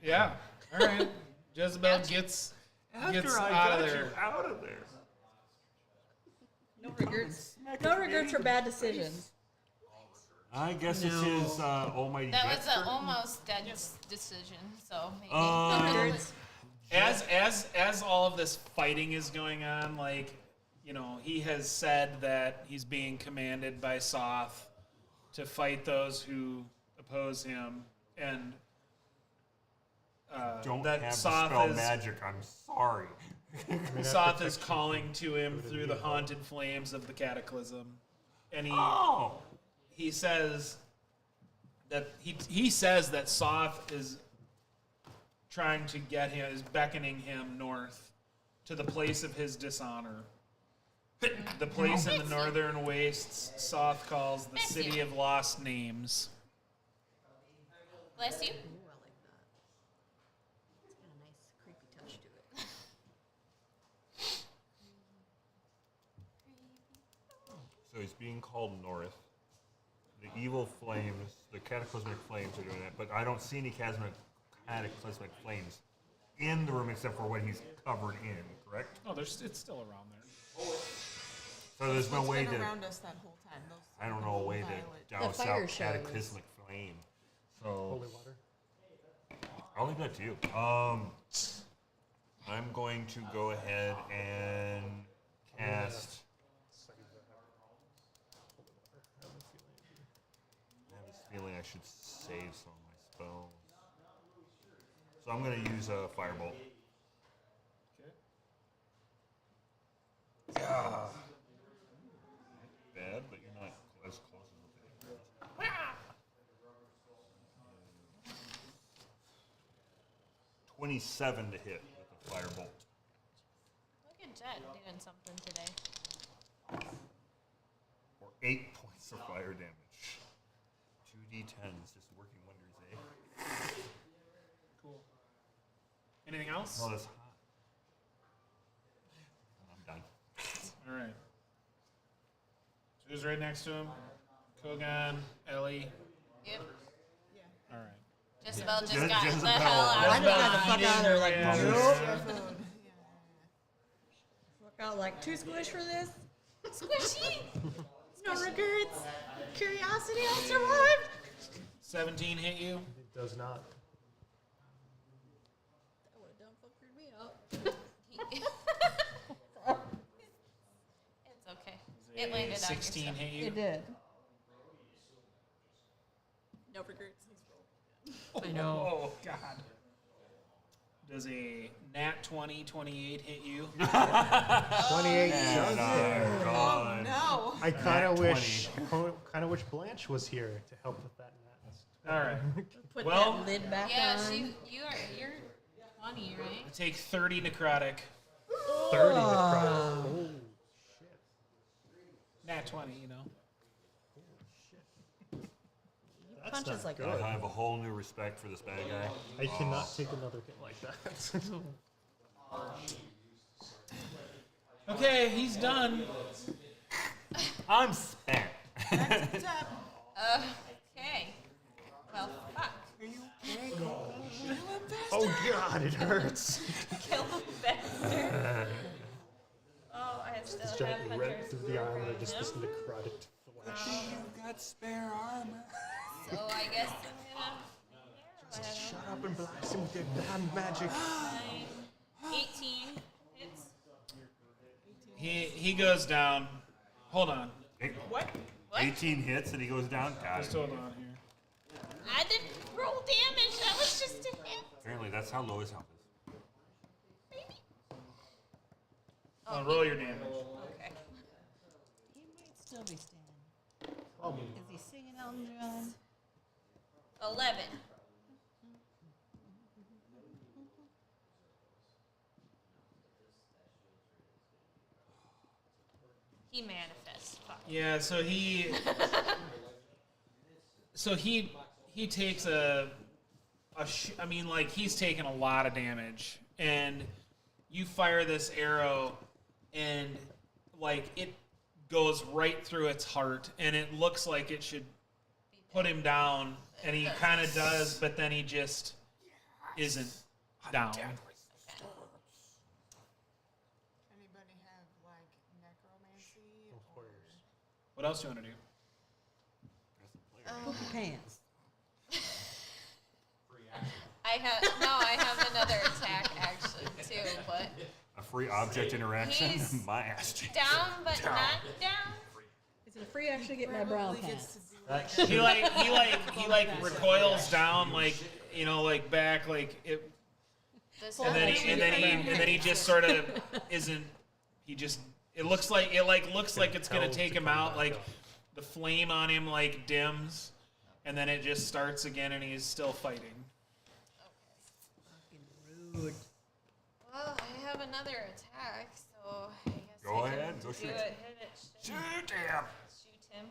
Yeah. All right. Jezebel gets After I out of got there. you out of there. No regrets. No regrets for bad decisions. I guess it's his almighty That jet was an turn. almost dead decision, so maybe. No regrets. As all of this fighting is going on, like, you know, he has said that he's being commanded by Soth to fight those who oppose him, and Don't that have the Soth spell is magic. I'm sorry. Soth is calling to him through the haunted flames of the cataclysm, and Oh, he says that he says that Soth is trying to get him, is beckoning him north to the place of his dishonor. The place in the northern wastes Soth calls the Bless city you. of lost names. Bless you. Ooh, I like that. It's got a nice creepy touch to it. So he's being called north. The evil flames, the cataclysmic flames are doing it, but I don't see any cataclysmic flames in the room except for what he's covered in, correct? Oh, it's still around there. So there's no What's way been to, around us that whole time. Those I don't know a way violet. to douse fire out shows. cataclysmic flame. So Holy water. I'll leave that to you. I'm going to go ahead and cast. I have this feeling I should save some of my spells. So I'm going to use a firebolt. Yeah. Bad, but you're not as close as what they are. 27 to hit with the firebolt. Look at Jet doing something today. Or 8 points of fire damage. 2d10s just working wonders, eh? Cool. Anything else? Oh, that's hot. I'm done. All right. So who's right next to him? Kogan, Ellie. Yep. All right. Jezebel just Je- got the Jezebel. hell out I of just got the here. fuck out of there like, Yeah. nope. Food. Fuck out like, too squish for this. Squishy. No regrets. Curiosity, I'll survive. 17 hit you. It does not. That would have done fuckered me up. It's okay. It landed on 16 yourself. hit you. It did. No regrets. I know. Oh, God. Does a nat 20, 28 hit you? 28 does Oh, hit. God. No. I kind of Nat wish Blanche was here to help with that. All right. Put Well- that lid back Yeah, on. you're 20, right? Take 30 necrotic. 30 necrotic. Oh, shit. Nat 20, you know. That's Punches not like good. I have a whole new respect for this bad guy. I cannot take another hit like that. Okay, he's done. I'm spent. Okay. Well, fuck. Oh god, it hurts. Kill the bastard. Oh, I still It's have giant red hunters. through the armor, just this necrotic flash. You've got spare armor. So I guess I'm gonna. Shut up and blast him with your damn magic. 18 hits. He goes down. Hold on. What? 18 hits and he goes down. Got Just it. hold on here. I didn't roll damage. That was just a hit. Apparently, that's how low his health is. Maybe. Roll your damage. Okay. He might still be standing. Probably. Is he singing Elton John? 11. He manifests. Fuck. Yeah, so he takes I mean, like, he's taken a lot of damage, and you fire this arrow, and like it goes right through its heart, and it looks like it should put him down, and he kind of does, but then he just isn't down. Anybody have like necromancy? Or What else do you want to do? Poop your pants. I have another attack actually too, but A free object interaction. He's My ass cheeks. down but not down. Is it a free action to get my brown pants? He recoils down, like, you know, like back, like it. This And then he just sort of isn't. He just it looks like it's gonna take him out. Like the flame on him like dims, and then it just starts again, and he's still fighting. Rude. Well, I have another attack, so I guess Go ahead. Go Do shoot. it. Hit it. Shoot him. Shoot him.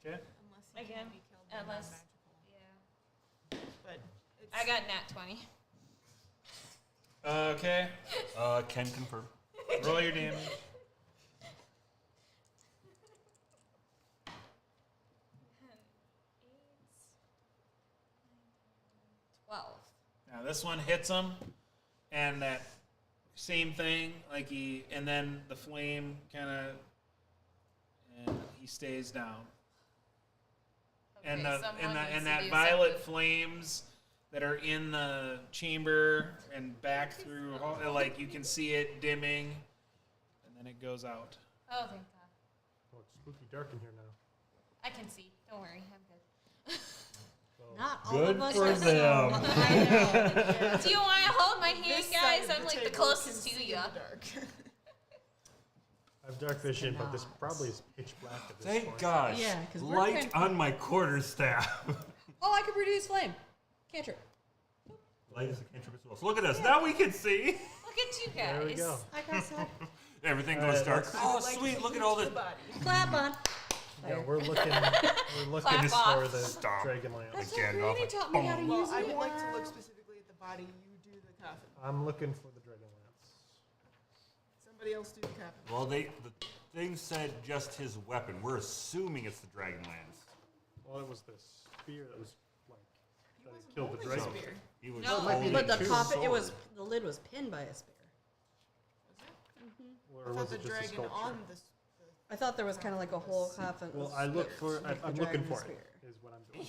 Okay. Unless he Again, can be killed by unless- non-magical. Yeah. But it's, I got nat 20. Okay. Can confirm. Roll your damage. 12. Now this one hits him, and that same thing, like and then the flame kind of, and he stays down. And Okay, the someone needs and to that do violet something. flames that are in the chamber and back through, like you can see it dimming, and then it goes out. Oh, thank God. Oh, it's spooky dark in here now. I can see. Don't worry. I'm good. Not all Good of us for are them. so. I know. Do you want to hold my hand, this guys? side of I'm like the table closest can to see you. in the dark. I have dark vision, but this not. probably is pitch black at this Thank point. gosh. Yeah, 'cause we're Light kind- on my quarterstaff. Oh, I can produce flame. Cantrip. Light is a cantrip as well. So look at us. Now we can see. Look at you guys. There we go. I got some. Everything goes dark. let's- Oh, Like sweet. to Look at use all the this. body. Clap on. Yeah, we're looking Clap for off. the Stop. Dragonlance. That's Again, what off Granny like, taught me how to boom. Well, use I it. would like to look specifically at the body. You do the coffin. I'm looking for the Dragonlance. Somebody else do the coffin. Well, the thing said just his weapon. We're assuming it's the Dragonlance. Well, it was this spear that was like He that wasn't killed the holding a dragon. spear. He was No. holding But the two coffin, it was swords. the lid was pinned by a spear. Or I was thought the it just a dragon sculpture? on the. I thought there was kind of like a whole coffin. Well, I look for. like I'm the looking dragon for spear. it. Is what I'm doing.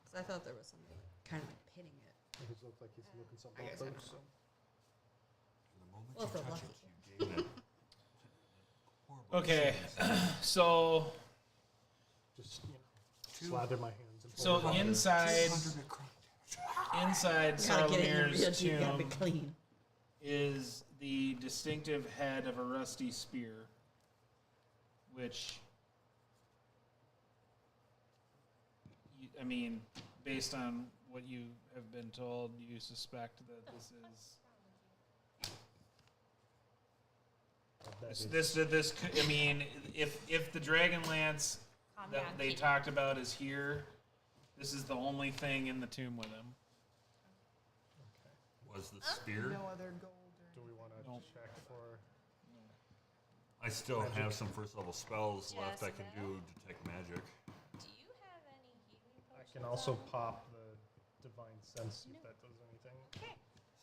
'Cause I thought there was something kind of like pinning it. It looks like he's looking something I guess close. I'm- So. The moment Well, you if we're touch lucky. it, you gain that horrible Okay, sickness. so Just slather my hands. And so hold it. inside 200 necrotic damage. inside You gotta get it in your Solomir's you gotta be tomb clean. is the distinctive head of a rusty spear, which, I mean, based on what you have been told, you suspect that this is That this. I mean, if the Dragonlance Calm that down, they Keith. talked about is here, this is the only thing in the tomb with him. Was the spear? No other gold Do or. we want to Nope. check for? I still have some first level spells Yes, left I can well. do detect magic. Do you have any healing I potions? can also on? pop the divine sense see if that does anything. Okay.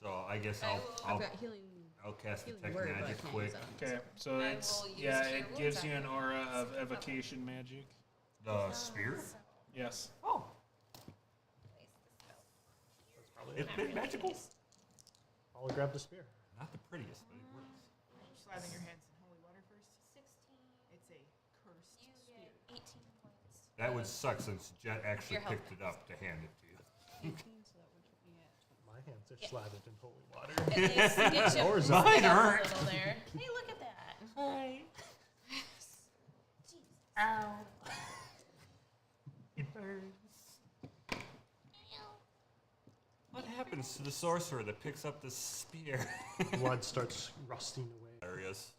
So I guess I I'll will- I've I'll, got healing. I'll cast healing detect word, but I magic can't quick. use it on this Okay, so I it's will use yeah, cure it wounds gives on you an you. aura of evocation magic. The spear? Yes. Oh, Place the spell. That's probably it's it. been magical. I'll grab the spear. Not the prettiest, but it works. Slathering your hands in holy water first. 16. It's a cursed You spear. get 18 points. That would suck since Jet actually Your health picked it up to hand it to you. 18, so that would put me at My hands are Yeah. slathered in holy water. At least get you Yours split Mine up a aren't. little there. Hey, look at that. Hi. Ow. It burns. What happens to the sorcerer that picks up the spear? Blood starts rusting away. Hilarious.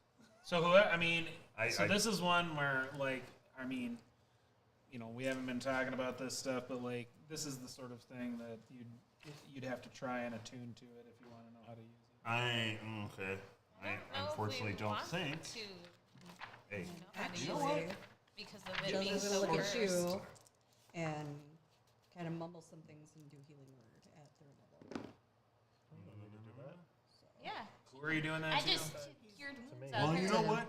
So who? I mean, I- so I- this is one where, like, I mean, you know, we haven't been talking about this stuff, but like, this is the sort of thing that you'd have to try and attune to it if you want to know how to use it. Okay. I don't know if unfortunately we don't want think. to Hey, know how to use Actually, it because of it Joe's being gonna so look at cursed. you and kind of mumble some things and do healing word at third level. Yeah. Who are you doing that I to? just cured wounds me. on well, her. you know what?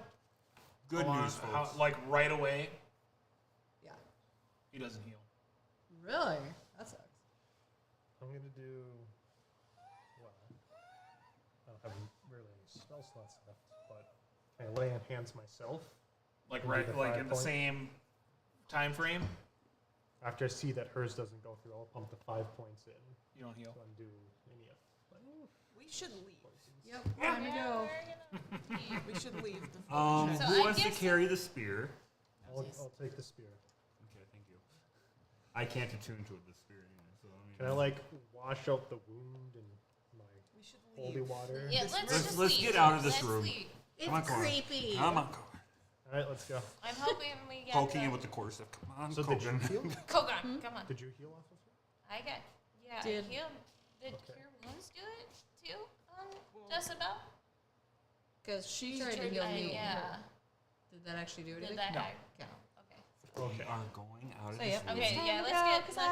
Good Hold on, news, how- folks. like right away, Yeah. he doesn't heal. Really? That sucks. I'm gonna do. Well, I don't have really any spell slots left, but can I lay on hands myself Like Can do right, the like 5 in the point? same time frame, after I see that hers doesn't go through. I'll pump the 5 points in you don't heal. to undo any of We should leave. Yep. Time to go. We should leave. The So Who I wants to guess- carry the spear? I'll take the spear. Okay, thank you. I can't attune to the spear anyway, so I mean. Can I like wash out the wound in my We should holy leave. water? Yeah, This let's room- just Let's leave. get out of this Let's room. leave. It's Come on, Cora. creepy. Come on, Cora. All right, let's go. I'm hoping we get Poking the you with the core stuff. Come on, So did you Kogan. heal? Kogan. Come on. Did you heal off of it? I got. Yeah, Did- I healed. Did Okay. Cure Wounds do it too? Jezebel? Because she She tried to tried heal to me. Yeah. Did that actually do Did anything? that? No. I- Okay. Okay. We are going out of So, this yep. room. Okay. Yeah. Let's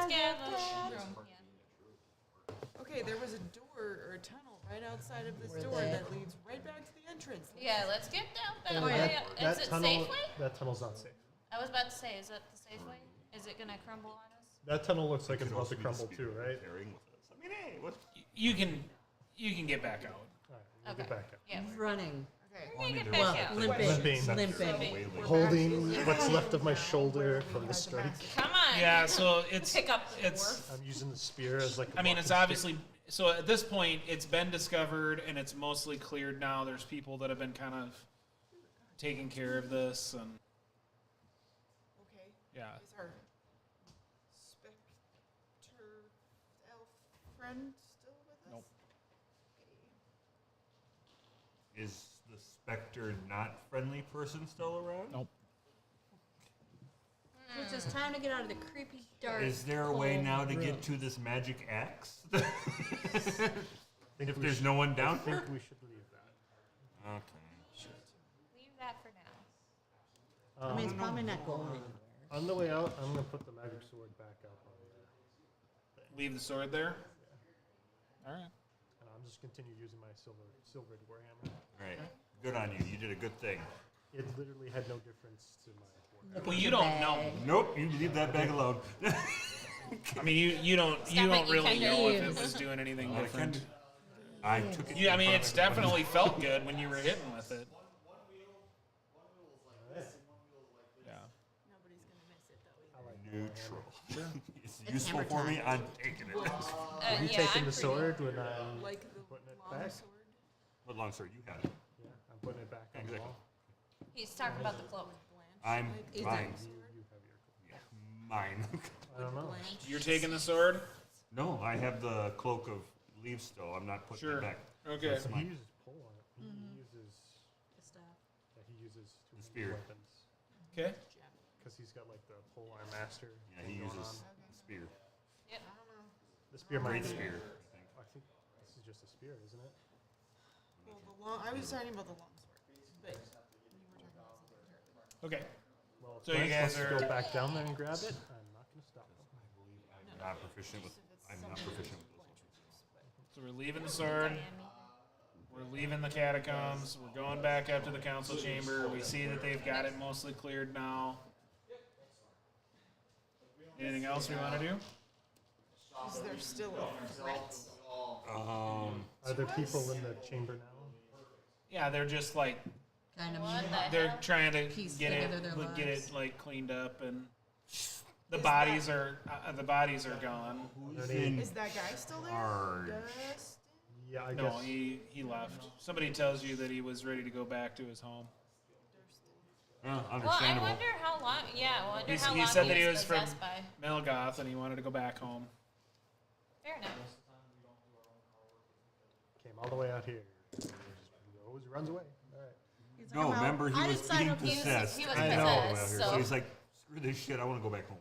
get out of the room. Yeah. Okay, there was a door or a tunnel right outside of this Where door the- that leads right back to the entrance. Yeah. Let's get down that Oh, way. that Is it tunnel, Safeway? that tunnel's not safe. I was about to say, is it the Safeway? Is it gonna crumble on us? That tunnel looks like it's Could about also to be the crumble spear too, right? carrying with us. I mean, hey, what? You can get back out. All right, we'll Okay. get back up. Yeah. Running. Okay. We're gonna get there's back Well, out. limping. Limping. Limping. Holding what's left of my shoulder from the strike. Come on. Yeah, so it's Pick up the it's. dwarf. I'm using the spear as like. A I mean, it's walking obviously so at this point it's been discovered and it's mostly cleared now. There's people that have been kind of taking care of this and Okay. yeah. Is our specter elf friend still with us? Nope. Is the specter not friendly person still around? Nope. So it's just time to get out of the creepy, dark. Is there a way cold now to get room. to this magic axe? stick. If there's no one I down think here? we should leave that. Okay. Leave that for now. I mean, it's probably not going anywhere. On the way out, I'm gonna put the magic sword back up on there, Leave the sword there. All right. and I'm just continue using my silvered warhammer. All right. Good on you. You did a good thing. It literally had no difference to my warhammer. Well, you don't know. Nope. You leave that bag alone. I mean, you don't It's not like you really can know if use. it was doing anything I different. can- I took it. You, I in mean, front it's of everyone. definitely felt good when you were hitting with it. Yeah. Nobody's gonna miss it though. I like Neutral. it's It's useful hammer for me. time. I'm taking it. Are you Yeah, taking I'm the pretty- sword when I'm Like the putting it long back? sword. What long sword you had? Yeah, I'm putting it back on the Exactly. wall. He's talking about the cloak. I'm Is mine. You have your. Yeah, mine. I don't know. Blanche. You're taking the sword. no, I have the cloak of leaves still. I'm not putting Sure. it back. Okay. That's He mine. uses pull on it. He uses. The stuff. Yeah, he uses two The spear. weapons Okay. because he's got like the polearm master. Yeah, he going uses on. the spear. Yep. I don't know. The spear might Great be- spear. I think. I think this is just a spear, isn't it? Well, the long. I was talking about the long sword, but you were talking about something entirely. Okay. Well, if So you Lance guys wants to are- go back down there and grab it, I'm not going to stop him. I'm not proficient with. I'm not proficient with those ones. So we're leaving the sword. We're leaving the catacombs. We're going back up to the council chamber. We see that they've got it mostly cleared now. Anything else we want to do? Is there still a threat? Are there people in the chamber now? Yeah, they're just like Kind of What mean. the they're hell? trying to Piece get together their it lives. like cleaned up and the Is bodies are gone. Who's Any- in Is that guy still there? charge? Dustin? Yeah, I No, guess. he left. Somebody tells you that he was ready to go back to his home. Well, I Understandable. wonder how long. Yeah, I wonder He's- how he long said that he was was from- possessed by. Melgoth, and he wanted to go back home. Fair enough. Came all the way out here. Runs away. All right. He's No, like, "I'm out. remember he I was decided eating to use it." possessed. he was and possessed, now so- so he's like, screw this shit. I want to go back home.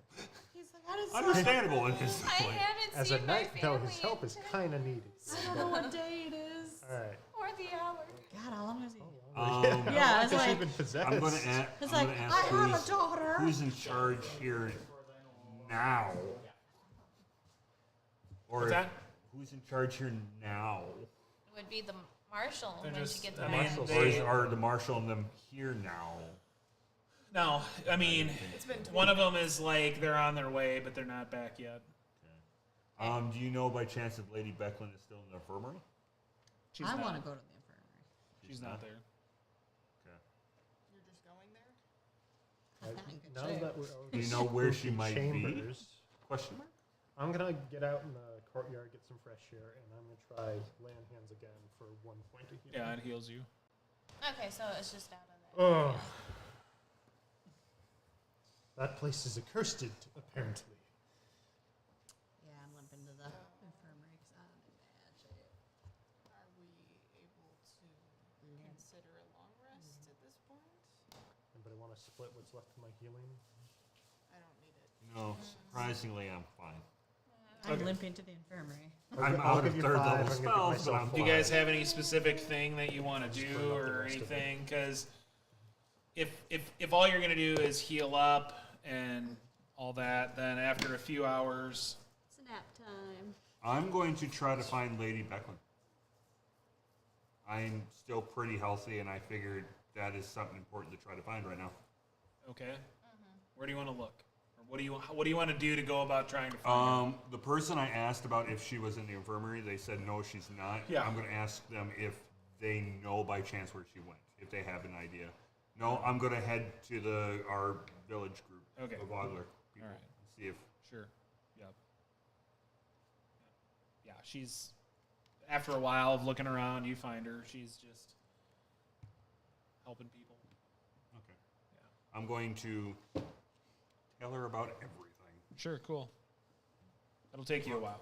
He's like, I decided. Understandable at this I point. haven't As a seen my knight, though, family his help is in kind of needed. I don't know what day it is. All right. or the hour. God, how long is he? Yeah, it's because like- you've been possessed. I'm gonna ask. It's I'm like, gonna I ask have a who's, daughter. who's in charge here now, or What's that? who's in charge here now, It would be the marshal They're when just- she gets I back. mean, Marshals. they- are the marshal and them here now? No, I mean, It's been one of them is like they're on their way, but they're not back yet. Do you know by chance if Lady Becklin is still in the infirmary? She's I not. want to go to the infirmary. She's not there. Okay. You're just going there? I'm not in good Now shape. that we're Do you know where she spooky might be? chambers, Question mark. I'm gonna get out in the courtyard, get some fresh air, and I'm gonna try laying hands again for 1 point of healing. Yeah, it heals you. Okay, so it's just out of that. Oh. That place is accursed, apparently. Yeah, I'm limping to the infirmary because I'm in bad shape. Are we able to consider a long rest? split what's left of my healing? I don't need it. No, surprisingly, I'm fine. I'm limping to the infirmary. I'm I'll out give of you third 5, level I'm gonna give spells, but myself I'm. Do you guys have any specific thing that you want to Just do burn up the or rest of it. anything? Because if all you're gonna do is heal up and all that, then after a few hours, It's nap time. I'm going to try to find Lady Becklin. I'm still pretty healthy, and I figured that is something important to try to find right now. okay. Where do you want to look? Or what do you want to do to go about trying to find her? The person I asked about if she was in the infirmary, they said no, she's not. Yeah. I'm going to ask them if they know by chance where she went, if they have an idea. No, I'm going to head to our village group, Okay. the Vogler people, All right. and see if. Sure. Yep. Yeah, she's after a while of looking around, you find her. She's just helping people. Okay. I'm going to tell her about everything. Sure, cool. That'll take you a while.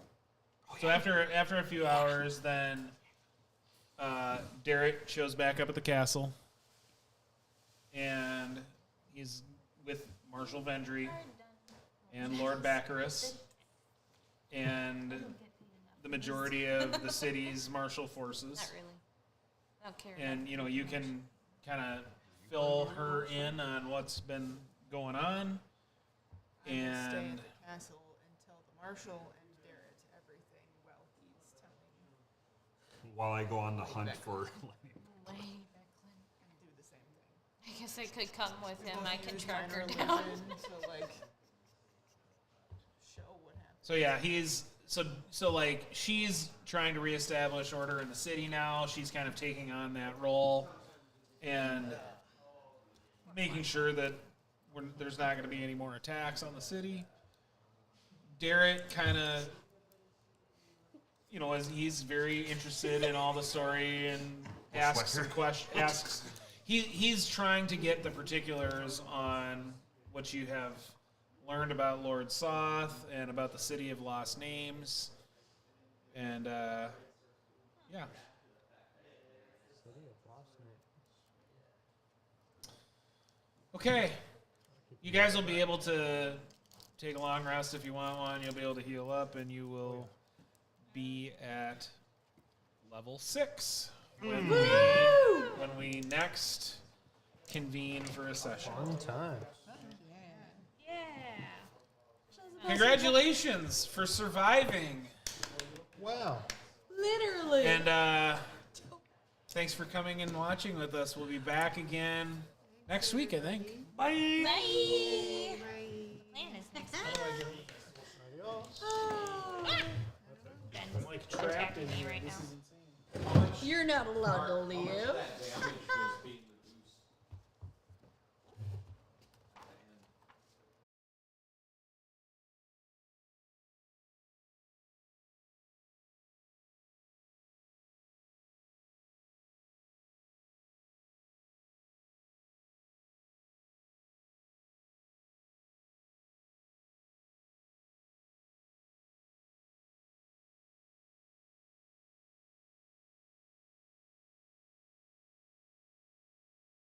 So after a few hours, then Derek shows back up at the castle, and he's with Marshal Vendry and Lord Baccarus and the majority of the city's martial forces. Not really. I don't care. And you can kind of fill her in on what's been going on. I'm gonna stay And at the castle and tell the marshal and Darrett everything while he's telling me. While I go on the hunt for. Lady Becklin. And do the same thing. I guess I could come with him. Both I can use track her minor down. illusion to like show what happened. so yeah, he's so like she's trying to reestablish order in the city now. She's kind of taking on that role and making sure that there's not going to be any more attacks on the city. Derek kind of, as he's very interested in all the story and asks some questions. He's trying to get the particulars on what you have learned about Lord Soth and about the City of Lost Names. And, yeah. Okay. You guys will be able to take a long rest if you want one. You'll be able to heal up, and you will be at level 6 when we next convene for a session. Fun time. Yeah. Congratulations for surviving. Wow. Literally. And thanks for coming and watching with us. We'll be back again next week, I think. Bye! Bye. Plan is next week. Adios. Ben's Like trapped in attacking me here. right This now. is insane. You're not allowed to leave.